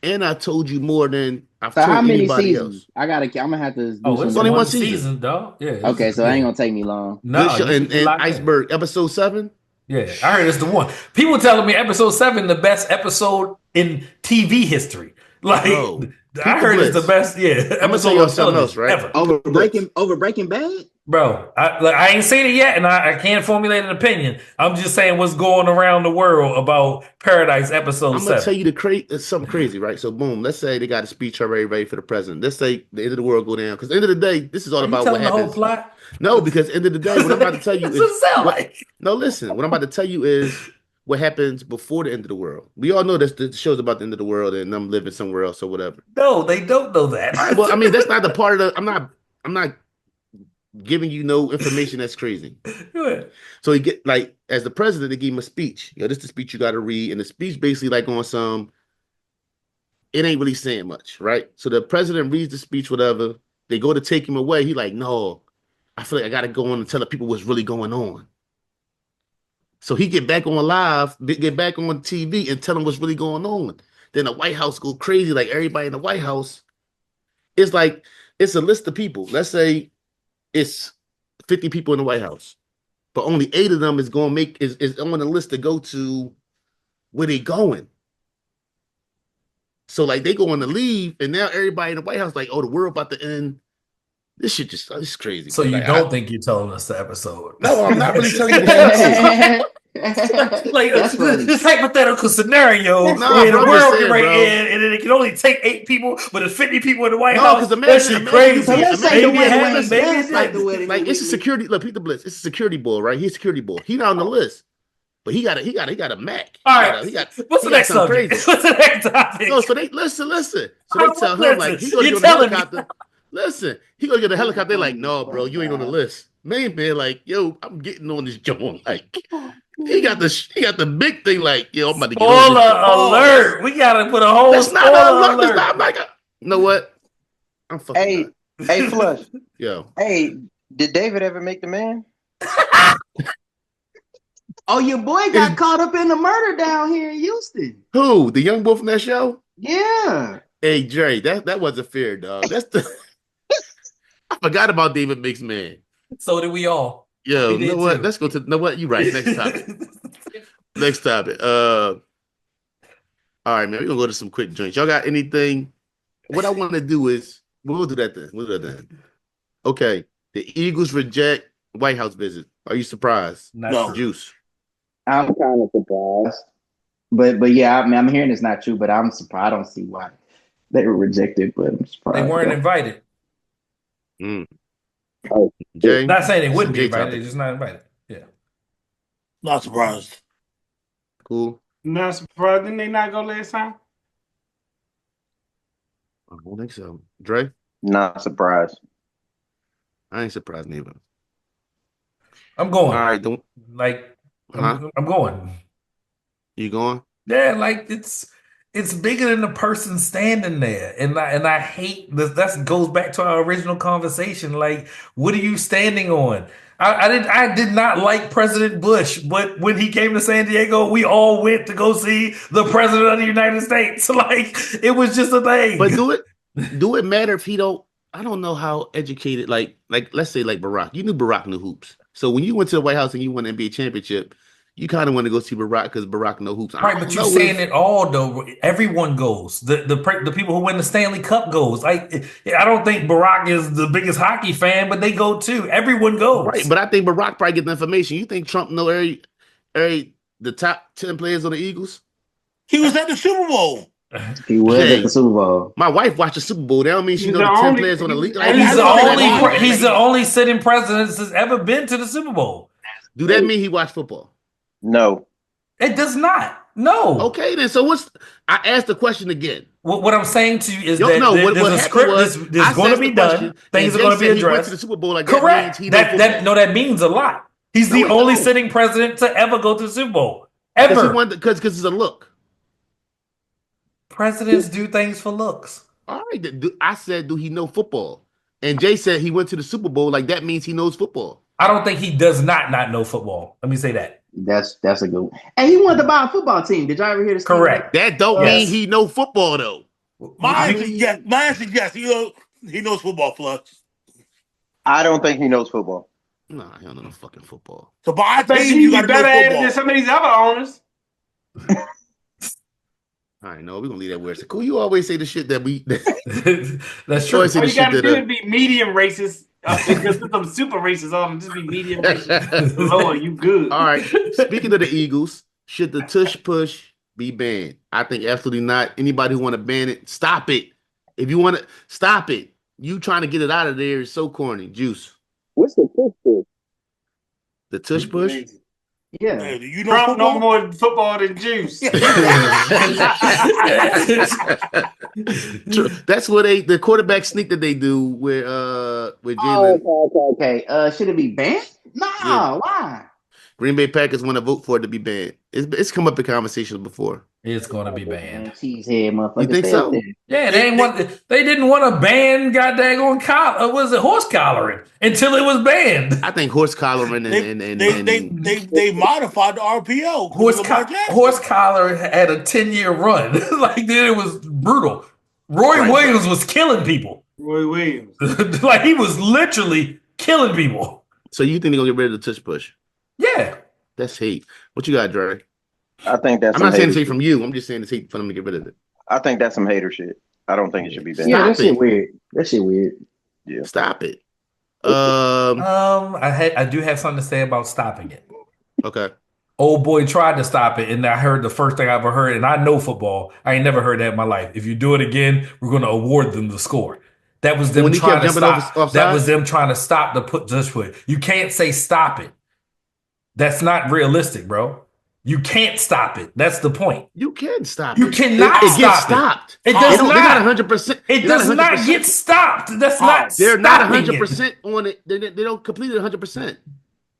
and I told you more than I've told how many anybody seasons? else. I'm gonna have to. It's only one season, dog. Yeah. Okay, so it ain't gonna take me long. No, show, and Iceberg episode 7. Yeah, I heard it's the one. People telling me episode 7 the best episode in TV history. Like I heard it's the best. Yeah, episode of something else, right? Ever. Over Breaking Bad. Bro, I ain't seen it yet, and I can't formulate an opinion. I'm just saying what's going around the world about Paradise episode 7. I'm gonna tell you it's something crazy, right? So boom, let's say they got a speech already ready for the president. Let's say the end of the world go down, because at the end of the day, this is all about what happens. The whole plot? No, because at the end of the day, what I'm about to tell you is no. Listen, what I'm about to tell you is what happens before the end of the world. We all know that the show's about the end of the world, and I'm living somewhere else or whatever. No, they don't know that. Right, well, I mean, that's not the part of the. I'm not giving you no information that's crazy. So he get like as the president, they gave him a speech. Yo, this is the speech you got to read, and the speech basically like on some. It ain't really saying much, right? So the president reads the speech, whatever. They go to take him away. He like, no, I feel like I got to go on and tell the people what's really going on. So he get back on live, get back on TV, and tell them what's really going on. Then the White House go crazy, like everybody in the White House. It's like it's a list of people. Let's say it's 50 people in the White House, but only 8 of them is going to make is on the list to go to where they going. So like they going to leave, and now everybody in the White House like, oh, the world about to end. This shit just it's crazy. So you don't think you're telling us the episode? No, I'm not really telling you the episode. Like this hypothetical scenario where the world can end, and then it can only take 8 people, but it's 50 people in the White House. That's crazy. Like it's a security. Look, Peter Blitz. It's a security boy, right? He's a security boy. He's not on the list, but he got a Mac. All right. What's the next subject? What's the next topic? No, so they listen. So they tell him like he gonna get on the helicopter. Listen, he gonna get a helicopter. They're like, no, bro, you ain't on the list. Man, like, yo, I'm getting on this joint. Like, he got the big thing. Like, yo, I'm about to get on this. Spoiler alert! We gotta put a whole That's not spoiler alert. That's not like you know what? I'm fucking. Hey, Flush. Yo. Hey, did David ever make the man? Oh, your boy got caught up in the murder down here in Houston. Who? The young boy from that show? Yeah. Hey, Dre, that wasn't fair, dog. That's the. I forgot about David Mix, man. So did we all. Yo, We you know did what? too. Let's go to. You know what? You're right. Next topic. Next topic. All right, man. We're gonna go to some quick joints. Y'all got anything? What I want to do is we'll do that then. We'll do that then. Okay. The Eagles reject White House visit. Are you surprised? Not No. true. Juice. I'm kind of surprised, but yeah, I mean, I'm hearing it's not true, but I'm surprised. I don't see why they were rejected, but I'm surprised. They weren't invited. Oh, Jay. Not saying they Some wouldn't be Jay invited. topic. They're just not invited. Yeah. Not surprised. Cool. Not surprised. Didn't they not go last time? I don't think so. Dre. Not surprised. I ain't surprised neither. I'm going. All right. Don't. Like, Huh? I'm going. You going? Yeah, like it's bigger than the person standing there, and I hate this. That goes back to our original conversation. Like, what are you standing on? I did not like President Bush, but when he came to San Diego, we all went to go see the President of the United States. Like, it was just a thing. But do it matter if he don't? I don't know how educated. Like let's say like Barack. You knew Barack knew hoops. So when you went to the White House and you won an NBA championship, you kind of want to go see Barack because Barack know hoops. Right, but you're saying it all though. Everyone goes. The people who win the Stanley Cup goes. Like, I don't think Barack is the biggest hockey fan, but they go too. Everyone goes. Right, but I think Barack probably get the information. You think Trump know every the top 10 players on the Eagles? He was at the Super Bowl. he was at the Super Bowl. My wife watched the Super Bowl. That don't mean she He's know the the 10 only- players on the league. and He's the only sitting president that's ever been to the Super Bowl. Do that mean he watched football? No. It does not. No. Okay, then. So I asked the question again. What I'm saying to you is Yo, that no, what there's a happened script was, that's I going to asked be the done. question, Things and are going to Jay be said he went to addressed. the Super Bowl. Like Correct. That means he knows That means a lot. He's the it only don't. sitting president to ever go to the Super Bowl. Because Ever. because it's a look. Presidents do things for looks. All right. I said, do he know football? And Jay said he went to the Super Bowl. Like that means he knows football. I don't think he does not know football. Let me say that. That's a good one. And he wanted to buy a football team. Did y'all ever hear this? Correct. That don't Yes. mean he know football though. My answer is yes. He knows football, Flux. I don't think he knows football. Nah, he don't know no fucking football. So buy a But team, you got to know better at it football. than some of these other owners. All right, no, we're gonna leave that where it's cool. You always say the shit that we That's true. Always say All the you shit gotta that do is be medium racist. Because there's some super racist on them. Just be medium racist. Lord, you good. All right. Speaking of the Eagles, should the tush push be banned? I think absolutely not. Anybody who want to ban it, stop it. If you want to stop it, you trying to get it out of there is so corny. Juice. What's the push? The tush push? Yeah. Hey, do you know Trump football? no more football than juice. That's what the quarterback sneak that they do with Jalen. Okay. Should it be banned? No. Yeah. Why? Green Bay Packers want to vote for it to be banned. It's come up in conversations before. It's going to be banned. Cheesehead motherfucker. You think Stay so? up there. Yeah, they didn't want to ban goddamn horse collaring until it was banned. I think horse collaring They modified the RPO. Horse collar had a 10-year run. Like, then it was brutal. Roy Williams was killing people. Roy Williams. Like, he was literally killing people. So you think they're gonna get rid of the tush push? Yeah. That's hate. What you got, Dre? I think that's I'm not saying it's hate from you. I'm just saying it's hate for them to get rid of it. I think that's some hater shit. I don't think it should be banned. Yeah, that Stop shit it. weird. That shit weird. Yeah. Stop it. I do have something to say about stopping it. Okay. Old boy tried to stop it, and I heard the first thing I ever heard, and I know football. I ain't never heard that in my life. If you do it again, we're going to award them the score. That was them When he trying kept to jumping stop. offside? That was them trying to stop the tush push. You can't say stop it. That's not realistic, bro. You can't stop it. That's the point. You can stop You it. cannot It gets stop stopped. it. It does They're not. not 100%. It does not get stopped. That's not. They're not stopping it. 100% on it. They don't complete it 100%.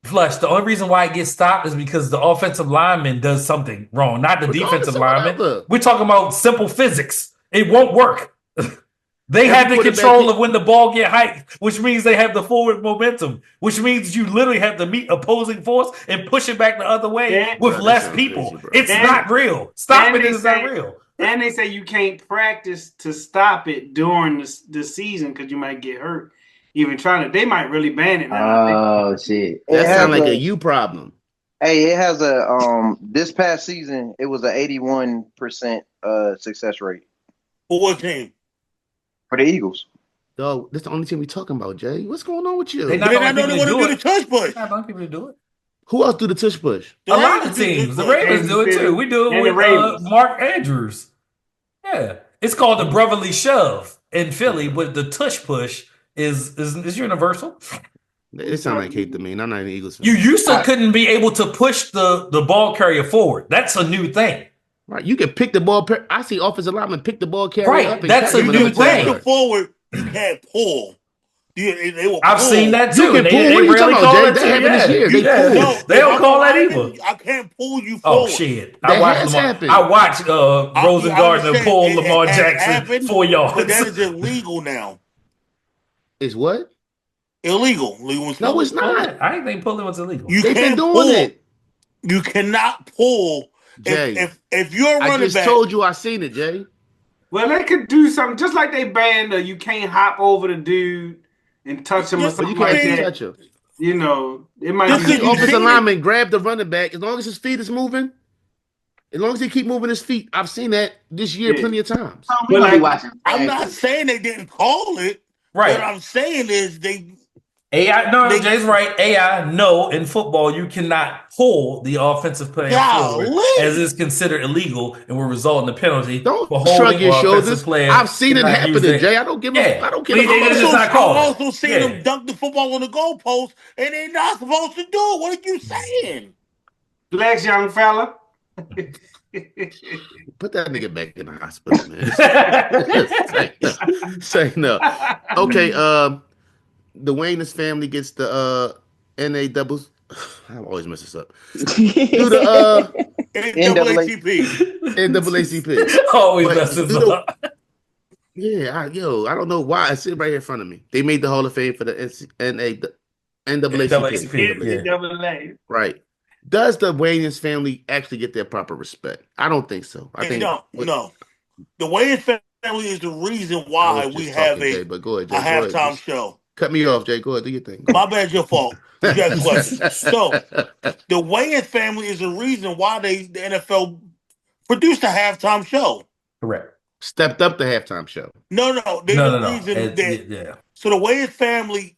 Flush. The only reason why it gets stopped is because the offensive lineman does something wrong, not the Regardless defensive of lineman. whatever. We're talking about simple physics. It won't work. They Every have the quarterback control can- of when the ball get hiked, which means they have the forward momentum, which means you literally have to meet opposing force and push it back the other way Yeah. with Bro, less that sounds people. crazy, bro. It's And- not real. Stopping and it they is not say- real. And they say you can't practice to stop it during the season because you might get hurt. even trying to. They might really ban it now. Oh shit! That sounds like a you problem. Hey, it has a this past season it was an 81% success rate For what team? for the Eagles. Dog, that's the only team we talking about, Jay. What's going on with you? They But not then I know they want to do the tush push. Not gonna people to do it. Who else do the tush push? The A lot Ravens of do teams. The tush push. Ravens do it too. We do it And the with Ravens. Mark Andrews. Yeah, it's called the brotherly shove in Philly, but the tush push is universal. It sounds like hate to me. I'm not an Eagles fan. You used to couldn't be able to push the ball carrier forward. That's a new thing. Right, you can pick the ball. I see offensive linemen pick the ball carrier Right, up. And that's carry a him new another thing. 10 Push yards. it forward. You can't pull. They will I've pull. seen that too. You can They pull. What are you rarely talking call about, it Jay? That too. happened this year. They Yeah. pulled. No, They if don't I'm call a that lineman, either. I can't pull you Oh forward. shit! That has happened. I watched Rosen I Gardner understand pull it Lamar has Jackson happened, 4 yards. But that is illegal now. It's what? Illegal. Legal No, it's not. I didn't think pulling was illegal. You They've been can't doing pull. it. You cannot pull. Jay, If you're a I running just back, told you I seen it, Jay. Well, they could do something just like they banned you can't hop over the dude and touch him or Just- But you something can't like actually that. touch him. You know, it might Just I've be. seen you offensive seen it. linemen grab the running back as long as his feet is moving. As long as he keep moving his feet, I've seen that this year Yeah. plenty of times. We Well, gonna be like- watching. I'm not saying they didn't call it. Right. What I'm saying is they. AI, no, Jay's right. AI, no, in football, you cannot pull the offensive player forward Golly. as is considered illegal and will result in a penalty Don't for shrug holding your or offensive shoulders. player. I've seen it cannot happen use to it. Jay. I don't give Yeah. I don't But care. they just not I'm called. also seeing Yeah. them dunk the football on the goalpost, and they're not supposed to do it. What are you saying? Flex, young fella. Put that nigga back in the hospital, man. Say no. Okay, the Wayne's family gets the NA doubles. I always mess this up. Do the NAACP. NAACP. Always But messes do the- up. Yeah, I don't know why. It's sitting right here in front of me. They made the Hall of Fame for the NAACP. NCAA. Right. Does the Wayans family actually get their proper respect? I don't think so. I think No. The Wayans family is the reason why we have Jay, but go ahead, Jay. a Go ahead. halftime Just show. cut me off, Jay. Go ahead, do your thing. My bad, your fault. You got questions. So the Wayans family is the reason why the NFL produced a halftime show. Correct. Stepped up the halftime show. No. They're the reason that. Yeah. So the Wayans family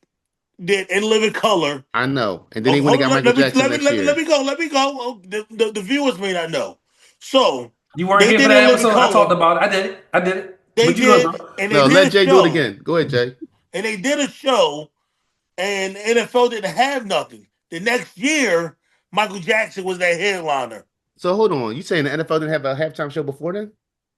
did In Living Color. I know. And then they went and got Michael Jackson next year. Let me go. Oh, the viewers may not know. So You weren't they here did for that In Living episode. I Color. talked about it. I did it. They But you did, good, bro. and they No, did let a Jay show, do it again. Go ahead, Jay. and they did a show, and the NFL didn't have nothing. The next year, Michael Jackson was that headliner. So hold on. You saying the NFL didn't have a halftime show before then?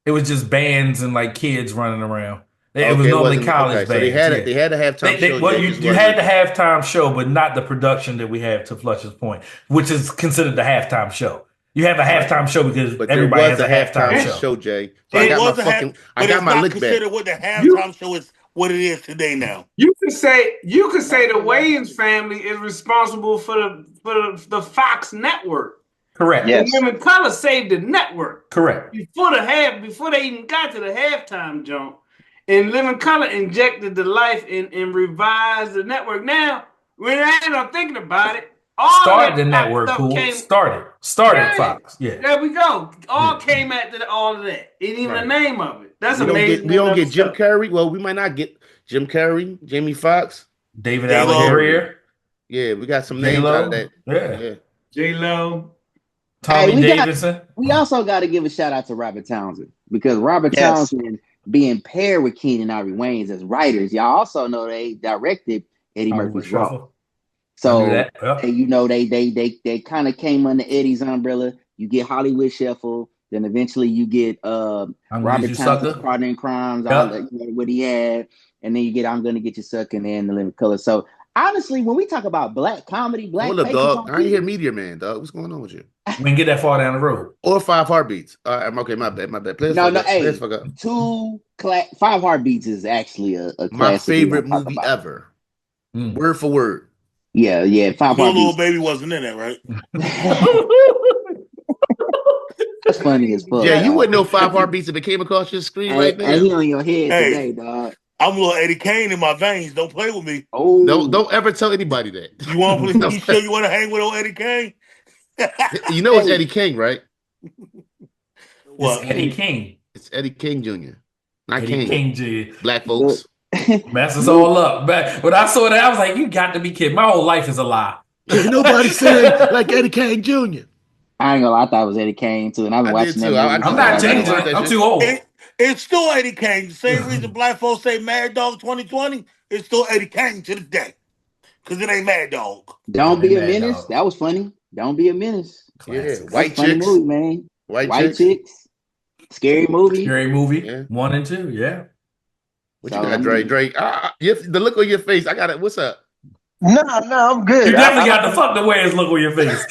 It was just bands and like kids running around. It was Okay, normally wasn't- college okay, bands. so they had a halftime show. Well, Jay, you just had the wasn't- halftime show, but not the production that we have, to Fletcher's point, which is considered the halftime show. You have a halftime show because But there everybody was has a a halftime show. Jay. So It I got was my a half- fucking but I got it's my not lick back. considered what the halftime show is. What it is today now. You could say the Wayans family is responsible for the Fox network. Correct. Yes. The Living Color saved the network Correct. before they even got to the halftime jump. And Living Color injected the life and revised the network. Now, when I end up thinking about it, all Started the that network, stuff cool. came. Started Yeah. Fox. Yeah. There we go. All came after all of that. Ain't even the name of it. That's amazing. We don't get Jim stuff. Carrey. Well, we might not get Jim Carrey, Jamie Foxx. David J-Lo. Allen Greer. Yeah, we got some names out of that. Yeah. J-Lo. Tommy we Davidson. We also got to give a shout out to Robert Townsend, because Robert Yes. Townsend being paired with Keenan Ivory Wayans as writers, y'all also know they directed Eddie Murphy's Raw. I knew So that. Yeah. they kind of came under Eddie's umbrella. You get Hollywood Shuffle, then eventually you get I'm Gonna Robert Get You Townsend's Sucker. Partner in Crimes, Yeah. all that, what he had, and then you get I'm Gonna Get You Sucking and The Living Color. So honestly, when we talk about black comedy, black Hold up, faces dog. on I ain't TV, hear Meteor Man, dog. What's going on with you? We can get that far down the road. Or 5 Heartbeats. I'm okay. My bad. Play No, fuck up. hey, Play fuck up. 5 Heartbeats is actually a classic. My we favorite don't talk movie about. ever. Mm. Word for word. Yeah, 5 No, Lil Heartbeats. Baby wasn't in it, right? That's funny as fuck. Yeah, you dog. wouldn't know 5 Heartbeats if it came across your screen right And he now. on your head Hey. today, dog. I'm a little Eddie Kane in my veins. Don't play with me. Oh, Don't ever tell anybody that. You want to play? You sure Don't- you want to hang with old Eddie Kane? You know it's hey, Eddie King, right? It's What? Eddie hey, King. It's Eddie King Jr., not Eddie King. King Jr. Black look, folks. Mess us look. all up. But when I saw that, I was like, you got to be kidding. My whole life is a lie. Can't nobody sing like Eddie King Jr. I ain't gonna lie, I thought it was Eddie Kane too, and I've been I did watching that too. I movie I'm just since I, not like I just changing heard it. that I'm shit. too old. It's still Eddie Kane. The same reason black folks say Mad Dog 2020. It's still Eddie Kane to this day. Because it ain't Mad Dog. Yeah, Don't they Be a mad Menace. dog. That was funny. Don't Be a Menace. Yeah, That was Classics. a funny movie, man. white White chicks. chicks, scary movie. Scary movie Yeah. 1 and 2. Yeah. What you So I got, Dre? mean, Dre, the look on your face. I got it. What's up? No, I'm You good. definitely I got the don't. fuck the Wayans look on your face.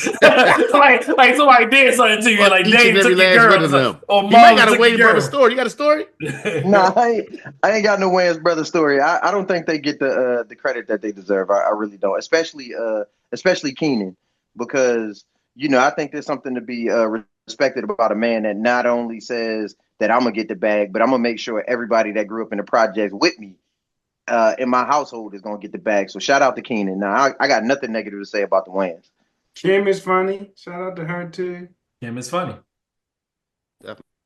like somebody did something to you. Fuck Like each and Dave every took your last one girl of them. or He might got Marlon a took your Wayne brother girl. story. You got a story? No, I ain't got no Wayans brother story. I don't think they get the credit that they deserve. I really don't. Especially Keenan, because I think there's something to be respected about a man that not only says that I'm gonna get the bag, but I'm gonna make sure everybody that grew up in the projects with me in my household is gonna get the bag. So shout out to Keenan. Now I got nothing negative to say about the Wayans. Kim is funny. Shout out to her too. Him is funny.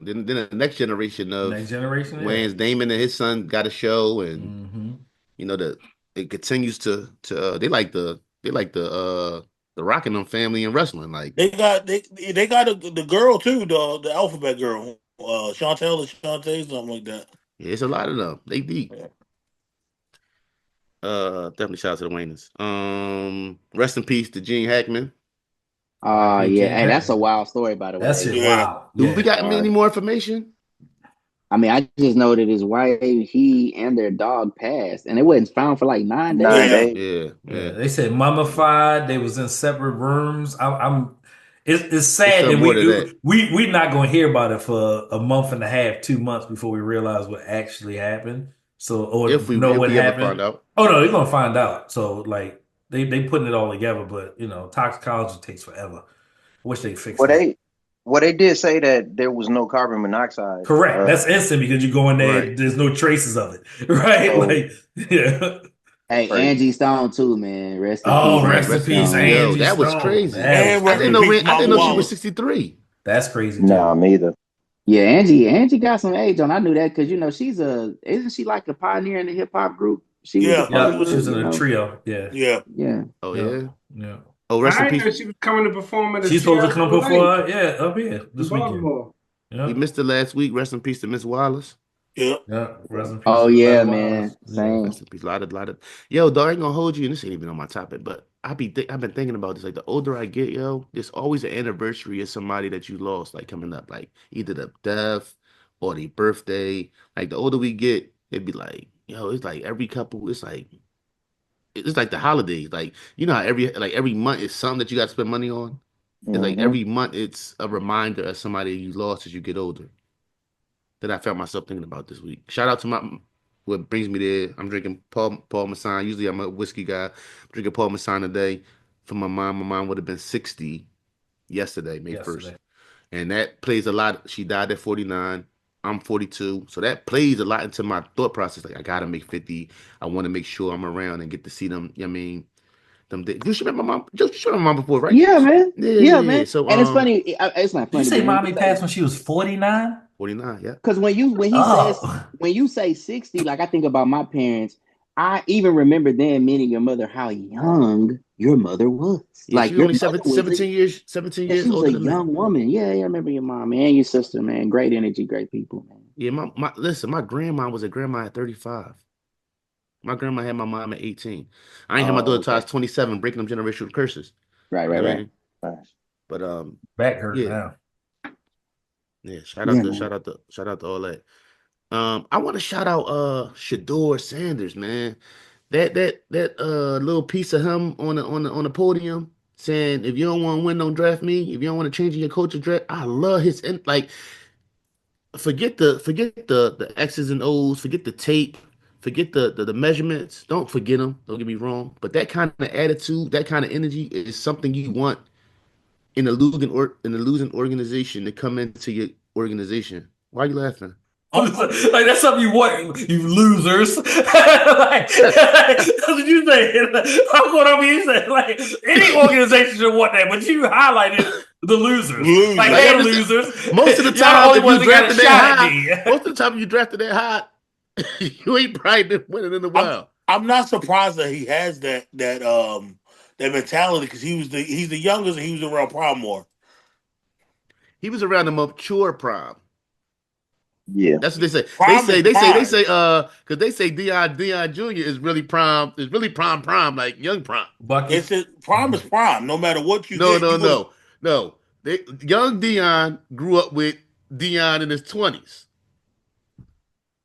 Then the next generation of Next generation, yeah. Wayne's Damon and his son got a show, and Mm-hmm. the it continues to they like the Rockingham family and wrestling. Like They got the girl too, the alphabet girl. Chantel or Shantae, something like that. yeah, it's a lot of them. They deep. Yeah. Definitely shout out to the Waynes. Rest in peace to Gene Hackman. R.I.P. yeah, Gene hey, that's a Hackman. wild story, by the That way. shit Yeah. wow. Do we Yeah. got any more information? I mean, I just know that his wife, he and their dog passed, and it wasn't found for like 9 days. 9 Yeah. days. Yeah, Yeah. yeah. They said mummified. They was in separate rooms. It's It's sad some that more to that. we not gonna hear about it for a month and a half, 2 months before we realize what actually happened. So or If we know if what we ever happened. find out. Oh no, they're gonna find out. So like they putting it all together, but toxicology takes forever. Wish they fixed Well, that. they did say that there was no carbon monoxide. Correct. That's instant because you go in Right. there, there's no traces of it. Right? So Like, yeah. Hey, crazy. Angie Stone too, man. Rest in peace, Oh, Yeah, rest Angie in rest in peace, peace. Stone. Yo, Angie that was Stone. crazy. That was And I rest didn't in know crazy. peace, I didn't Mama know she was Wallace. 63. That's crazy too. No, me either. Yeah, Angie got some age on. I knew that because isn't she like a pioneer in the hip hop group? She was a Yeah, part she Yeah, of she was. was in a trio. Yeah, Yeah. yeah. Oh yeah, yeah. yeah. Oh, rest in I didn't peace. know she was coming to perform at the She's supposed to come CRLA before, yeah, up here in this weekend. Baltimore. We Yeah, missed it last week. Rest in peace to Miss Wallace. Yeah. yeah. Rest in peace Oh to Loretta yeah, man. Wallace. Yeah. Same. Rest in peace. Lot of. Yo, dog, I ain't gonna hold you, and this ain't even on my topic, but I've been thinking about this. Like the older I get, yo, there's always an anniversary of somebody that you lost, like coming up, like either the death or the birthday. Like the older we get, it'd be like, yo, it's like every couple, it's like the holidays. Like you know how every month is something that you got to spend money on. It's like Hmm. every month it's a reminder of somebody you lost as you get older. That I found myself thinking about this week. Shout out to what brings me there. I'm drinking Paul Masson. Usually I'm a whiskey guy. I'm drinking Paul Masson today for my mom. My mom would have been 60 yesterday, May 1st. Yesterday. And that plays a lot. She died at 49. I'm 42. So that plays a lot into my thought process. Like I gotta make 50. I want to make sure I'm around and get to see them. You know what I mean, them days. You met my mom. You met my mom before, right? Yeah, man. Yeah, Yeah, yeah, yeah. man. So And it's funny. It's not Did you funny, say but when mommy you say passed when she was 49? 49, yeah. because when he says Oh, when you say 60, like I think about my parents. I even remember then meeting your mother how young your mother was. Yeah, she Like was your only mother was a 17 yeah, she years was older a than me. young woman. Yeah, yeah, I remember your mom, man, and your sister, man. Great energy, great people, man. Yeah, listen, my grandma was a grandma at 35. My grandma had my mom at 18. I ain't had my daughter Oh, till I okay. was 27, breaking them generational curses. Right, You right, know what I right. mean? Nice. But back hurt yeah, now. yeah. Yeah, man. Shout out to all that. I want to shout out Shador Sanders, man. That little piece of him on the podium saying if you don't want to win, don't draft me. If you don't want to change your culture draft, I love like forget the X's and O's, forget the tape, forget the measurements. Don't forget them. Don't get me wrong. But that kind of attitude, that kind of energy is something you want in a losing organization to come into your organization. Why are you laughing? Like that's something you want, you losers. Like that's what you saying. I'm going over here saying like any organization should want that, but you highlighted the losers. Like Losers. hey, Like, losers, most of the y'all the time, only if you ones that got a drafted that shot at high, me. most of the time you drafted that high, you ain't probably been winning in a I'm while. I'm not surprised that he has that mentality because he's the youngest and he was around Prime more. He was around the mature prime. Yeah. That's what they say. Prime is prime. Because they say Dion Jr. is really prime, like young prime. Bucky. Prime is prime. No matter what you No, get, no, you go. no, no. Young Dion grew up with Dion in his 20s.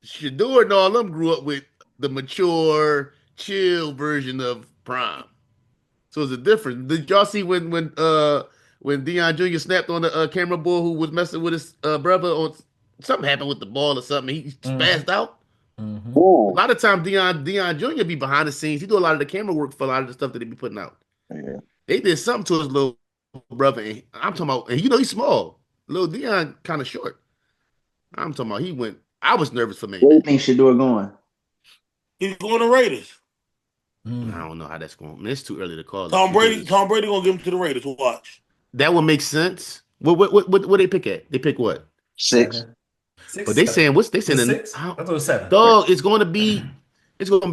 Shador and all them grew up with the mature, chill version of prime. So it's a difference. Did y'all see when Dion Jr. snapped on the camera boy who was messing with his brother on something happened with the ball or something? He Mm-hmm. spazzed out. Mm-hmm. A lot of times Dion Jr. be behind the scenes. He do a lot of the camera work for a lot of the stuff that they be putting out. Yeah. They did something to his little brother. And I'm talking about, and he's small. Little Dion kind of short. I'm talking about he went. I was nervous for Where do you man. think Shador going? He's going to Raiders. I don't know how that's going. Man, it's too early to call it. Tom Brady gonna give him to the Raiders. Watch. That would make sense. What they pick at? They pick what? 6. But they saying what's they saying? Six? I thought it was 7. Dog, it's going to be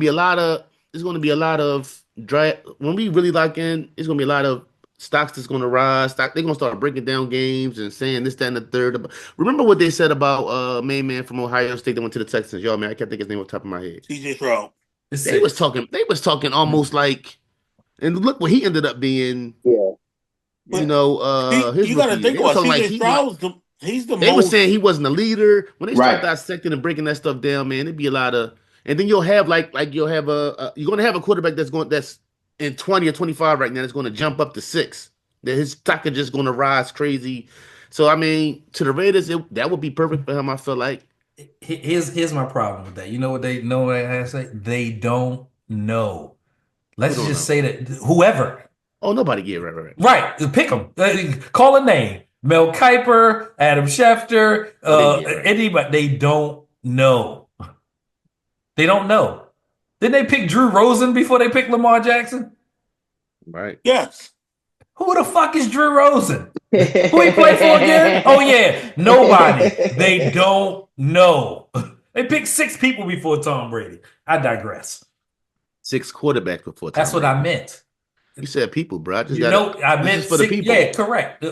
a lot of draft when we really lock in. It's going to be a lot of stocks that's going to rise. They're going to start breaking down games and saying this, that, and the third. Remember what they said about main man from Ohio State that went to the Texans? Y'all, man, I can't think his name off the top of my head. CJ Stroud. They was talking almost like, and look what he ended up being. Yeah. His you got to rookie year. think They was about talking like CJ Stroud. He's the they were most. saying he wasn't a leader. When they start Right. dissecting and breaking that stuff down, man, it'd be a lot of. And then you'll have you'll have you're gonna have a quarterback that's in 20 or 25 right now. That's going to jump up to 6. That his stock is just going to rise crazy. So I mean, to the Raiders, that would be perfect for him. I feel like. Here's my problem with that. You know what they know what I have to say? They don't know. Let's Who don't just know? say that whoever. Oh, nobody get right. Right. Pick them. Call a name. Mel Kiper, Adam Schefter, Oh, they get right. anybody. They don't know. They don't know. Didn't they pick Drew Rosen before they picked Lamar Jackson? Right. Yes. Who the fuck is Drew Rosen? Who he play for again? Oh yeah, nobody. They don't know. They picked 6 people before Tom Brady. I digress. 6 quarterbacks before. That's what I meant. You said people, bro. I meant for 6. the people. Yeah, correct.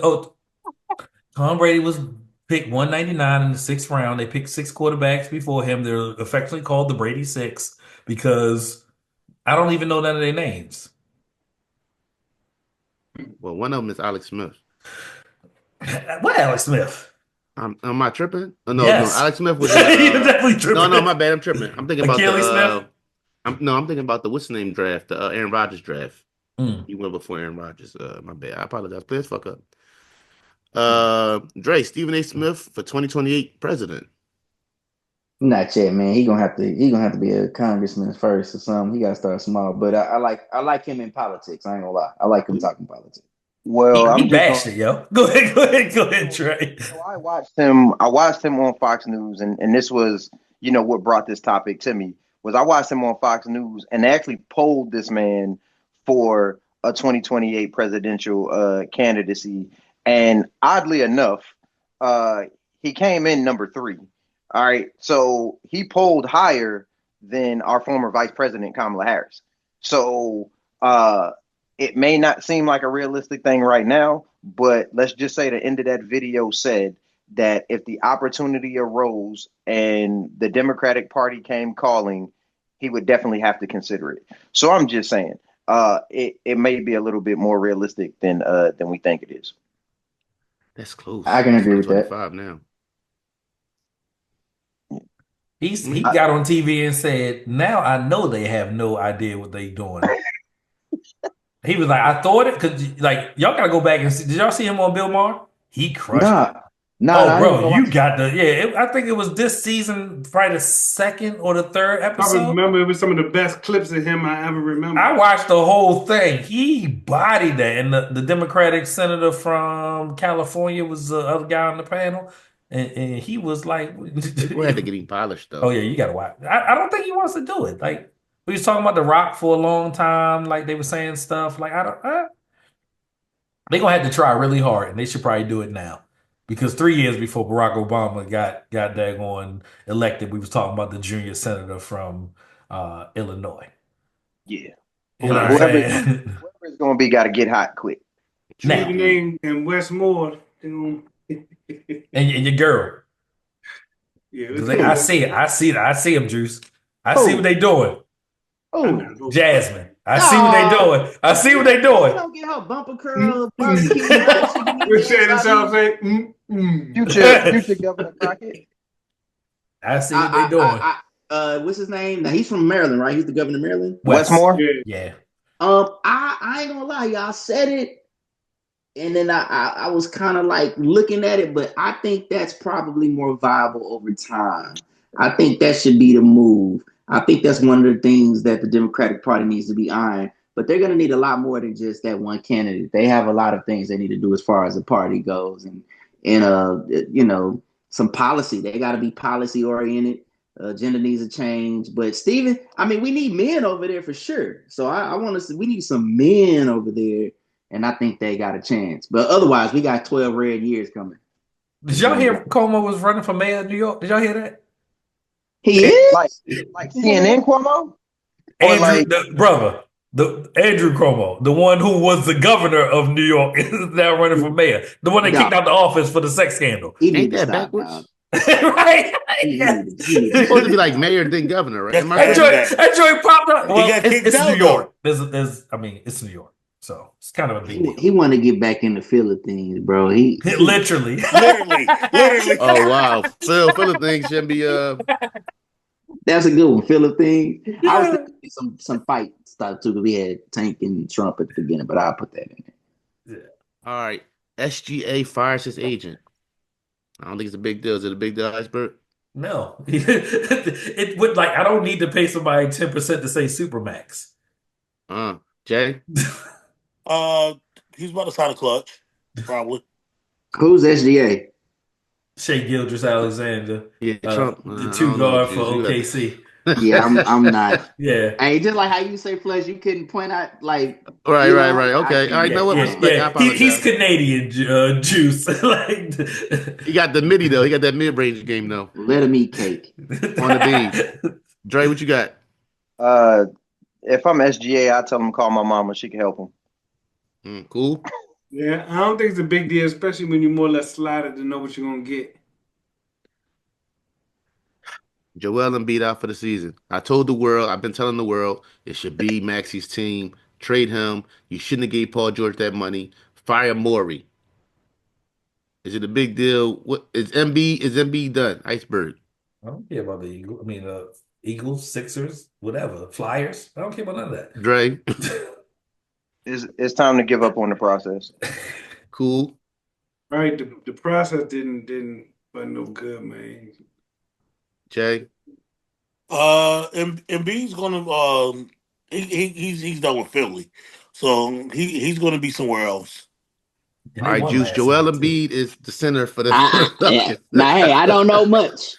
Tom Brady was picked 199 in the 6th round. They picked 6 quarterbacks before him. They're affectionately called the Brady 6 because I don't even know none of their names. Well, one of them is Alex Smith. What Alex Smith? Am I tripping? Oh, no, Yes. no. Alex Smith was. You're definitely tripping. No, my bad. I'm tripping. I'm thinking about Achilles Smith? I'm thinking about the what's the name draft, the Aaron Rodgers draft. Mm. He went before Aaron Rodgers. My bad. I apologize. Please fuck up. Dre, Stephen A. Smith for 2028 president. Not yet, man. He gonna have to be a congressman first or something. He gotta start small. But I like him in politics. I ain't gonna lie. I like him talking politics. Well, He bashed it, yo. Go ahead, Trey. So I watched him on Fox News, and this was, what brought this topic to me was I watched him on Fox News, and they actually polled this man for a 2028 presidential candidacy, and oddly enough, he came in number 3. All right, so he polled higher than our former Vice President Kamala Harris. So it may not seem like a realistic thing right now, but let's just say the end of that video said that if the opportunity arose and the Democratic Party came calling, he would definitely have to consider it. So I'm just saying, it may be a little bit more realistic than we think it is. That's close. I can agree with that. 25 now. He got on TV and said, "Now I know they have no idea what they doing." He was like, "I thought it because y'all gotta go back and see. Did y'all see him on Bill Maher? He crushed it. Nah, Bro, you got I think it was this season, probably the 2nd or the 3rd episode. I remember it was some of the best clips of him I ever remember. I watched the whole thing. He bodied that, and the Democratic senator from California was the other guy on the panel. and he was like, People had to get him polished "Oh though. yeah, you gotta watch." I don't think he wants to do it. Like we was talking about The Rock for a long time. Like they were saying stuff. Like I don't. They gonna have to try really hard, and they should probably do it now. Because 3 years before Barack Obama got daggone elected, we was talking about the junior senator from Illinois. Yeah. You know what I'm Right. saying? Whoever it's gonna be, got to get hot quick. Now, Treating and Westmore. and your girl, Yeah, because I see it, I see them, Juice. I see Who? what they doing, Oh, Jasmine. I see what they doing. I see what they you doing. don't get her bumper curl, barbecue, fried chicken. We're saying this all say, Future Governor Crockett. I see what they doing. What's his name? Now he's from Maryland, right? He's the governor of Maryland. Westmore. Yeah. I ain't gonna lie, y'all said it, and then I was kind of like looking at it, but I think that's probably more viable over time. I think that should be the move. I think that's one of the things that the Democratic Party needs to be eyeing. But they're gonna need a lot more than just that one candidate. They have a lot of things they need to do as far as the party goes, and some policy. They got to be policy oriented. Agenda needs to change. But Steven, I mean, we need men over there for sure. So I want to see, we need some men over there, and I think they got a chance. But otherwise, we got 12 red years coming. Did y'all hear Cuomo was running for mayor of New York? Did y'all hear that? He is like CNN Cuomo, or Andrew, like the brother, the Andrew Cuomo, the one who was the governor of New York, is now running for mayor. The one that kicked out the office for the sex scandal. he Ain't need to that stop, backwards? dog. Right? He Yeah. need to He's supposed to be like mayor then governor, right? Am I That right? joint popped up. Well, got it's kicked out, New York. It's New York. So it's kind of a big deal. He want to get back in the feel of things, bro. Literally. literally. Oh wow, Phil things shouldn't be That's a good one, feel of things. I was Yeah. thinking some fight stuff too, because we had Tank and Trump at the beginning, but I'll put that in there. All right. SGA fires his agent. I don't think it's a big deal. Is it a big deal, Iceberg? No. It would like I don't need to pay somebody 10% to say Supermax. Jay? He's about to sign a clutch, probably. Who's SGA? Shea Gildress Alexander. Yeah, Trump. The I two don't know, guard for Juice. OKC. Yeah, I'm not. Yeah. Hey, just like how you say Flesh, you couldn't point out like Right. you know, Okay. All right, yeah, know what? Yeah, Respect. I apologize. He's Canadian, Juice. Like He got the midi though. He got that mid-range game though. let him eat cake. On the beam. Dre, what you got? if I'm SGA, I tell him to call my mama. She can help him. Cool. Yeah, I don't think it's a big deal, especially when you're more or less slotted to know what you're gonna get. Joel Embiid out for the season. I told the world, I've been telling the world, it should be Maxi's team. Trade him. You shouldn't have gave Paul George that money. Fire Morey. Is it a big deal? What is MB? Is MB done? Iceberg. I don't care about the Eagles. I mean, Eagles, Sixers, whatever, Flyers. I don't care about none of that. Dre. It's time to give up on the process. Cool. Right, the process didn't but no good, man. Jay. Embiid's gonna he's done with Philly, so he's gonna be somewhere else. All right, Juice. Joel Embiid is the center for the. Now, hey, I don't know much.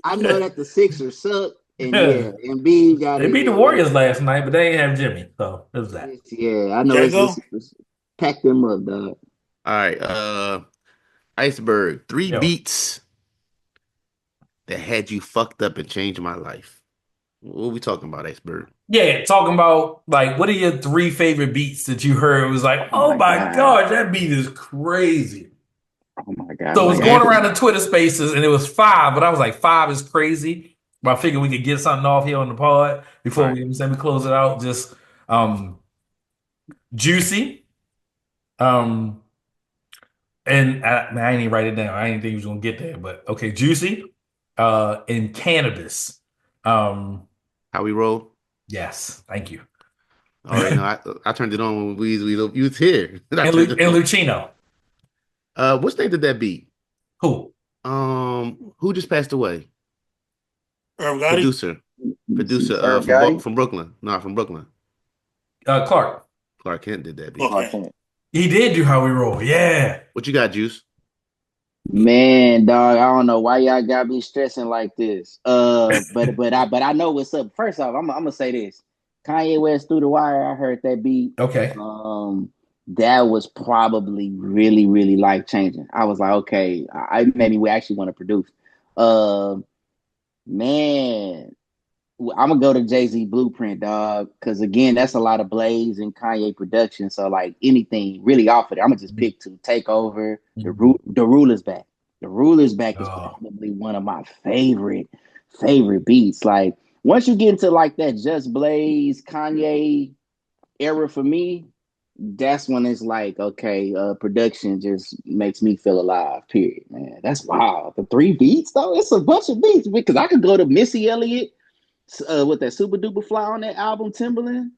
I know that the Sixers suck, and Embiid got. They beat the Warriors last night, but they didn't have Jimmy, so it was that. Yeah, I know. It's pack them up, dog. All right, Iceberg. 3 beats that had you fucked up and changed my life. What are we talking about, Iceberg? Yeah, talking about like what are your 3 favorite beats that you heard? It was like, oh my gosh, that beat is crazy. Oh my god! So it was going around the Twitter Spaces, and it was 5, but I was like, 5 is crazy. But I figured we could get something off here on the pod before we close it out. Just Juicy. And I didn't even write it down. I didn't think he was gonna get there, but okay, Juicy. And Cannabis. How we roll? Yes, thank you. All right, no, I turned it on when we was here. And Lucino. What's name did that beat? Who? Who just passed away? Producer from Brooklyn. No, from Brooklyn. Clark Kent did that beat. Okay. He did do How We Roll. Yeah. What you got, Juice? Man, dog, I don't know why y'all got me stressing like this. But I know what's up. First off, I'm gonna say this. Kanye West Through the Wire, I heard that beat. Okay. That was probably really, really life changing. I was like, okay, I made me actually want to produce. Uh, man, I'm gonna go to Jay-Z Blueprint, dog, because again, that's a lot of Blaze and Kanye production. So like anything really off of it, I'm gonna just pick two. Take Over, the Ruler's Back. The Ruler's Back is Oh. probably one of my favorite beats. Like once you get into like that Just Blaze Kanye era for me, that's when it's like, okay, production just makes me feel alive, period, man. That's wild. The three beats, though, it's a bunch of beats because I could go to Missy Elliott with that Super Duper Fly on that album, Timberland.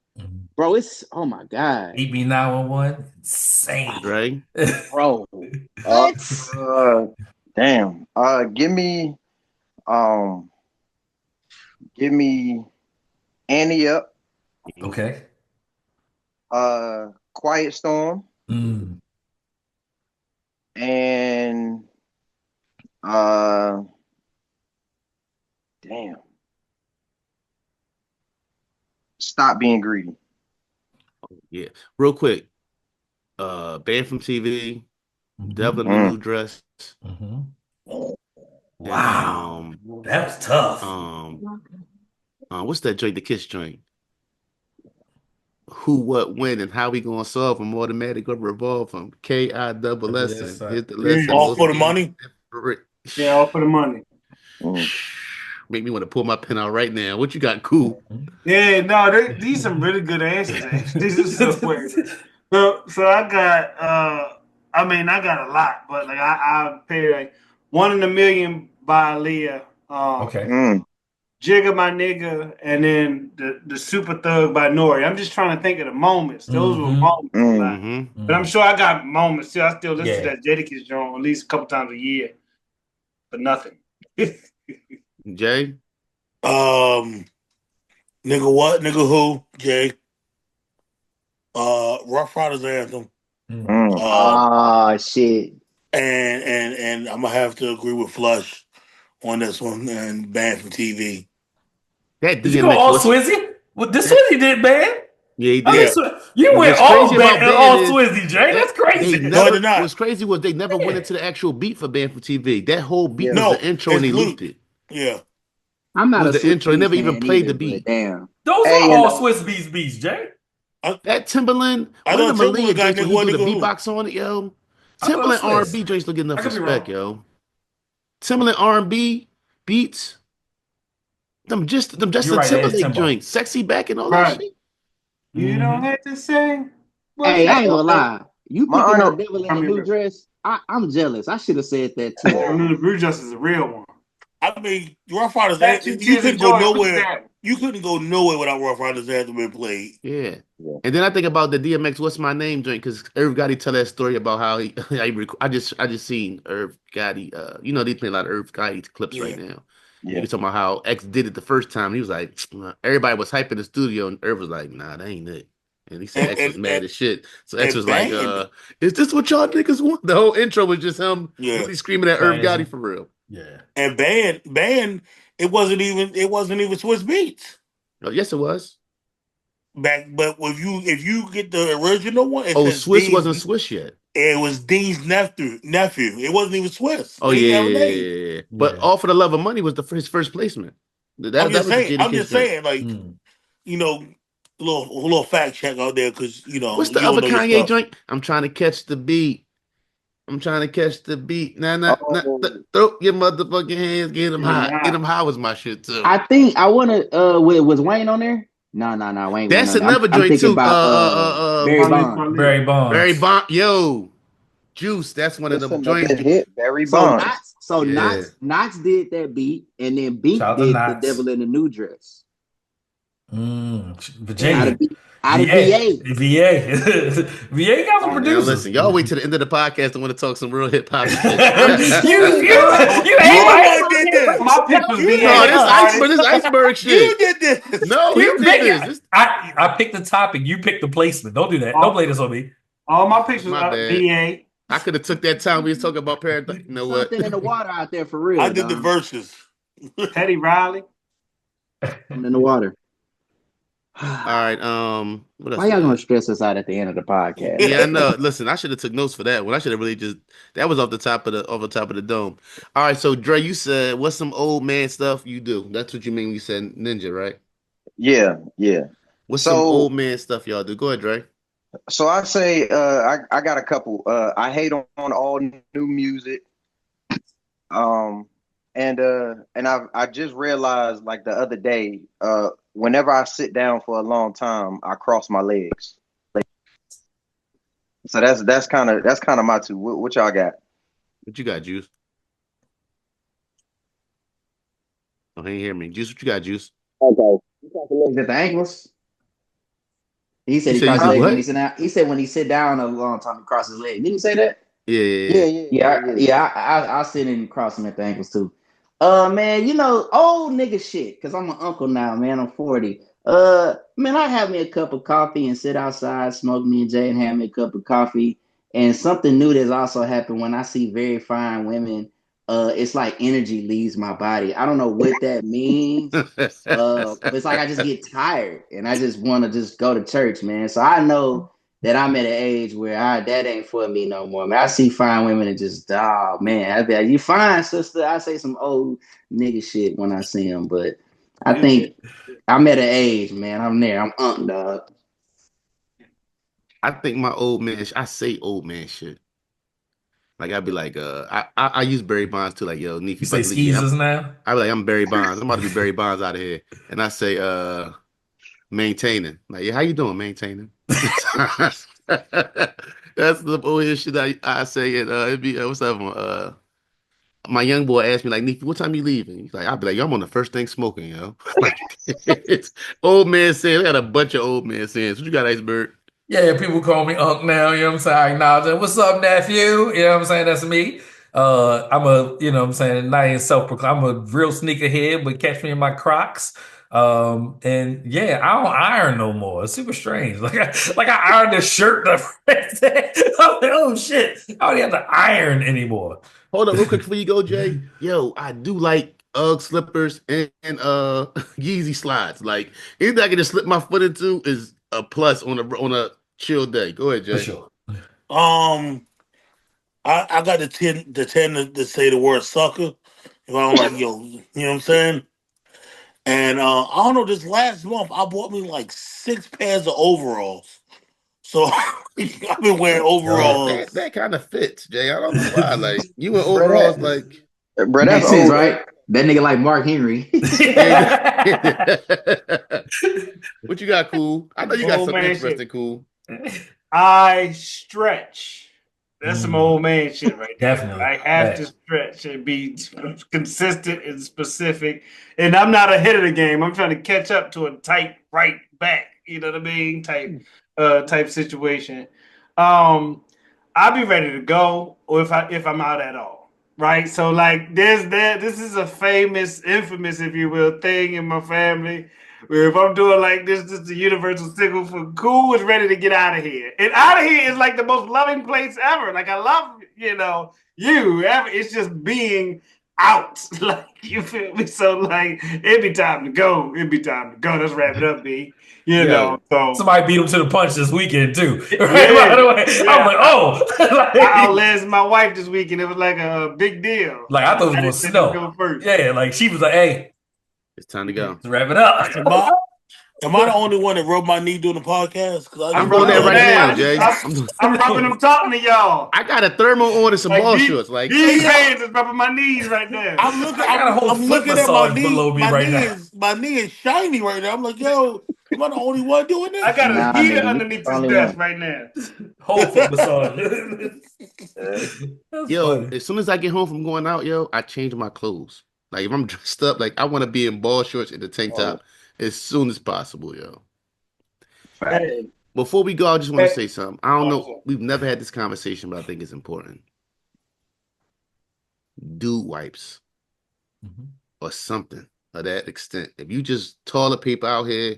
Bro, it's, oh my God. Beat Me 911. Insane. Dre? Bro, what? Damn. Give me Annie Up, Okay. Quiet Storm, Mm. and damn. Stop Being Greedy. Yeah. Real quick. Banned from TV, Devil in a New Dress. Mm-hmm. Wow. That was tough. What's that joint, the Kiss joint? Who, what, when, and how we gonna solve them? Automatic or revolve them? KISS. Here's the lesson. All for the money. Yeah, all for the money. Make me want to pull my pen out right now. What you got, cool? Yeah, no, these some really good answers. These are so weird. So I got I got a lot, but like I paid like 1 in a Million by Aaliyah. Okay. Jigga My Nigga, and then the Super Thug by Nori. I'm just trying to think of the moments. Those were moments. But I'm sure I got moments too. I still listen to that Jadakiss joint at least a couple times a year. But nothing. Jay? Nigga what? Nigga who? Jay. Rough Riders Anthem. Shit. And I'm gonna have to agree with Flush on this one and Banned from TV. That did you go all Swizzy? Well, the Swizzy did ban. Yeah, he did. You went all Swizzy, Jay. That's crazy. What's crazy was they never went into the actual beat for Banned from TV. That whole beat was the intro and they looped it. Yeah. I'm not the intro. They never even played the beat. Damn. Those are all Swiss beats, Jay. That Timberland, one of the Melyssa joints when he do the beatbox on it, yo. Timberland R&B joints don't get enough respect, yo. Timberland R&B beats, them Justin Timberlake joints, Sexy Back and all that shit. You don't have to say. Hey, I ain't gonna lie. You picking up Devil in a New Dress? I'm jealous. I should have said that too. The Blue Dress is a real one. I mean, Rough Riders Anthem, you couldn't go nowhere. You couldn't go nowhere without Rough Riders Anthem being played. Yeah. And then I think about the DMX What's My Name joint, because Irv Gotti tell that story about how I just seen Irv Gotti. They play a lot of Irv Gotti clips right now. Yeah. He was talking about how X did it the first time. He was like, everybody was hyping the studio, and Irv was like, nah, that ain't it. And he said X was mad as shit. So X was like, is this what y'all niggas want? The whole intro was just him really screaming at Irv Gotti for real. Yeah. And band, it wasn't even Swiss beats. Oh, yes, it was. But if you get the original one, Swiss wasn't Swiss yet. It was Dean's nephew. It wasn't even Swiss. Oh yeah. But All for the Love of Money was his first placement. I'm just saying, like, little fact check out there because what's the other Kanye joint? I'm trying to catch the beat. Nah, throw your motherfucking hands, get them high. Get them high was my shit too. I think I want to. Was Wayne on there? No, Wayne. That's another joint too. Barry Bonds. Yo, Juice. That's one of them joints. Barry Bonds. Knox did that beat, and then Beat did the Devil in a New Dress. Virginia. Out of VA. VA got some producers. Listen, y'all wait till the end of the podcast and want to talk some real hip hop shit. You did this. My pick was this iceberg shit. You did this. No, he did this. I picked the topic. You picked the placement. Don't do that. Don't play this on me. All my pictures My are bad. BA. I could have took that time we was talking about paradise. You know what? Something in the water out there for real, I did the Don. verses. Teddy Riley. Something in the water. All right. What else Why we y'all gonna got? stress us out at the end of the podcast? Yeah, I know. Listen, I should have took notes for that one. I should have really just that was off the top of the dome. All right, so Dre, you said what's some old man stuff you do? That's what you mean when you said ninja, right? Yeah, yeah. What's some So old man stuff y'all do? Go ahead, Dre. so I say I got a couple. I hate on all new music. Um and I just realized like the other day, whenever I sit down for a long time, I cross my legs. So that's kind of my two. What y'all got? What you got, Juice? Oh, he ain't hear me. Juice, what you got, Juice? Okay. You cross your legs at the ankles. He You said he said you crossed his do Huh? legs when he what? sit down. He said when he sit down a long time, he crosses his legs. Didn't he say that? Yeah, yeah, Yeah, yeah. yeah, yeah, Yeah, yeah. I sit and cross him at the ankles too. Man, old nigga shit, because I'm an uncle now, man. I'm 40. Man, I have me a cup of coffee and sit outside, smoke me and Jay and have me a cup of coffee. And something new that's also happened when I see very fine women, it's like energy leaves my body. I don't know what that means. But it's like I just get tired and I just want to just go to church, man. So I know that I'm at an age where that ain't for me no more. Man, I see fine women and just, oh man, I be like, you fine, sister. I say some old nigga shit when I see them, but I think I'm at an age, man. I'm there. I'm dog. I think my old man. I say old man shit. Like I'd be like, I use Barry Bonds too. Like, yo, Neef, You you say about to leave me? skeezers now? I be like, I'm Barry Bonds. I'm about to be Barry Bonds out of here. And I say, maintaining. Like, yeah, how you doing, maintaining? That's the bullshit shit I say. And it'd be what's up? My young boy asked me like, Neef, what time you leaving? He's like, I'll be like, yo, I'm on the first thing smoking, yo. Like, it's old man saying. I got a bunch of old man sayings. What you got, Iceberg? Yeah, people call me Unc now, you know what I'm saying? I acknowledge it. What's up, nephew? You know what I'm saying? That's me. I'm a, you know what I'm saying, not even self-proclaimed. I'm a real sneakerhead, but catch me in my Crocs. And yeah, I don't iron no more. It's super strange. Like I ironed the shirt the first day. I'm like, oh shit. I don't even have to iron anymore. Hold up, real quick before you go, Jay. Yo, I do like UGG slippers and Yeezy slides. Like anything I can just slip my foot into is a plus on a chill day. Go ahead, For Jay. sure. um, I got the tend to say the word sucker if I don't like you know what I'm saying. And I don't know. This last month, I bought me like 6 pairs of overalls. So I've been wearing Yo. overalls. That kind of fits, Jay. I don't know why. Like you in Bro, overalls, like bro, that's Makes sense, old. right? That nigga like Mark Henry. yeah. What you got, cool? I know you got Old something man shit. interesting, cool. I stretch. That's some Mm, old man shit right there. definitely. I have to Facts. stretch and be consistent and specific. And I'm not ahead of the game. I'm trying to catch up to a tight right back. You know what I mean? Type situation. Um, I'll be ready to go, or if I'm out at all. Right. So like this is a famous, infamous, if you will, thing in my family. Where if I'm doing like this is the universal signal for cool is ready to get out of here. And out of here is like the most loving place ever. Like I love, it's just being out. Like you feel me? So like it'd be time to go. It'd be time to go. Let's wrap it up, B. Yo, So Somebody beat him to the punch this weekend too. Right? By yeah, the way, I'm yeah. like, oh, I outlasted my wife this weekend. It was like a big deal. like I thought it was I gonna didn't snow. go first. Yeah, like she was like, hey, it's time to go. let's wrap it up. Am I am I the only one that rubbed my knee during the podcast? Because I I'm I'm just be doing that rubbing right loving now, man. Jay. I'm, I'm rubbing them talking to y'all. I got a thermal on and some Like ball shorts. Like Hey these yo, hands is rubbing my knees right there. I'm looking. I got a I'm whole I'm foot looking at my massage knee. below me right now. My knee is shiny right now. I'm like, yo, am I the only one doing I this? got a Nah, heater nigga, you underneath the this only desk one. right now. Whole foot massage. That's yo, funny. as soon as I get home from going out, yo, I change my clothes. Like if I'm dressed up, like I want to be in ball shorts and the tank Oh, top as soon as possible, yo. Right. Hey, Before we go, I just want to hey. say something. I don't know. Oh, We've never had this conversation, but I think it's important. Dude wipes Mhm. or something of that extent. If you just toilet paper out here,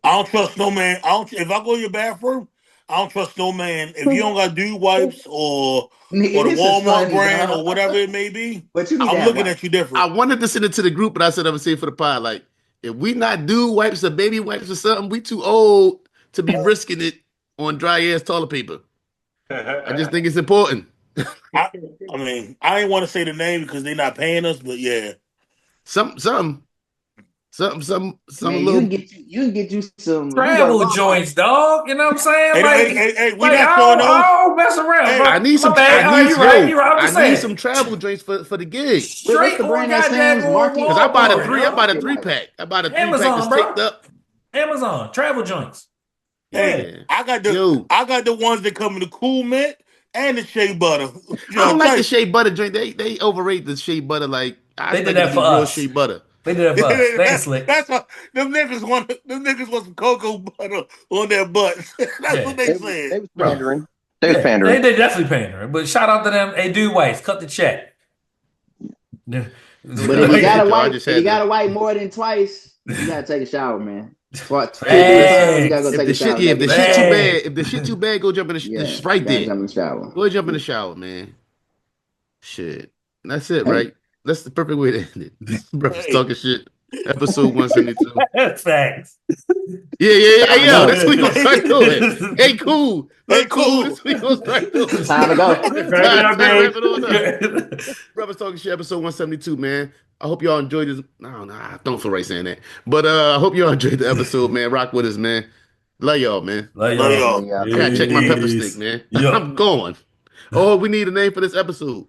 I don't trust no man. I don't. If I go to your bathroom, I don't trust no man. If you don't got dude wipes or Nigga, the this is Walmart funny, brand dog. or whatever it may be, But you need I'm that looking wipe. at you I different. wanted to send it to the group, but I said I would say it for the pod. Like, if we not do wipes or baby wipes or something, we too old to be risking it on dry ass toilet paper. I just think it's important. I, I mean, I ain't want to say the name because they're not paying us, but yeah. Some, some Man, you can little. get you can get you some. You can go to Travel Walmart. joints, dog. You know what I'm saying? Hey, hey, hey, hey, we not showing those. I don't mess around, Hey, bro. I need My some. bad. I Oh, need you right. yo. You right. I'm I just need some saying. travel drinks for the gig. What's Straight the on brand that goddamn Sam's Cause I bought a Walmart, Market three. I bought yo. a Market three White? pack. I bought a 3 pack that's Amazon, taped bro. up. Amazon. Travel joints. hey, Yeah. Man, I got yo, the ones that come in the cool mint and the shea butter. You I know, don't like the type. shea butter drink. They overrate the shea butter. Like I They did expect it to that be for real shea us. butter. They did that for us. They ain't slick. That's how them niggas want some cocoa butter on their butts. That's what Yeah. they They was said. they was Bro. pandering. They was Yeah. They pandering. definitely paying her. But shout out to them. Hey, dude, whites, cut the check. Yeah. No But if doubt. you Appreciate gotta y'all. I wipe, just had to. more than twice, you gotta take a shower, man. Twice, 50 times, you gotta go Thanks. If take the a shit, shower. yeah, Gotta if the get your shit too soul. bad, Thanks. if the shit too bad, go jump in the Yeah, right gotta there. jump in the shower. Go jump in the Yeah. shower, man. Shit. And that's it, Hey, right? That's the perfect way to end it. Brothers Hey, talking shit. Episode 172. Thanks. Yeah. time Hey, to yo, go. this we gonna start doing. Hey, cool. hey, Look cool. cool. This we gonna start doing. Time to go. Wrap it up, Time to wrap Dave. it on up. Brothers talking shit, episode 172, man. I hope y'all enjoyed this. No, I don't feel right saying that. But I hope y'all enjoyed the episode, man. Rock with us, man. Love y'all, man. Love Love y'all. Love y'all. y'all. I gotta check my pepper steak, Peace. man. Yo. I'm going. Oh, we need a name for this episode.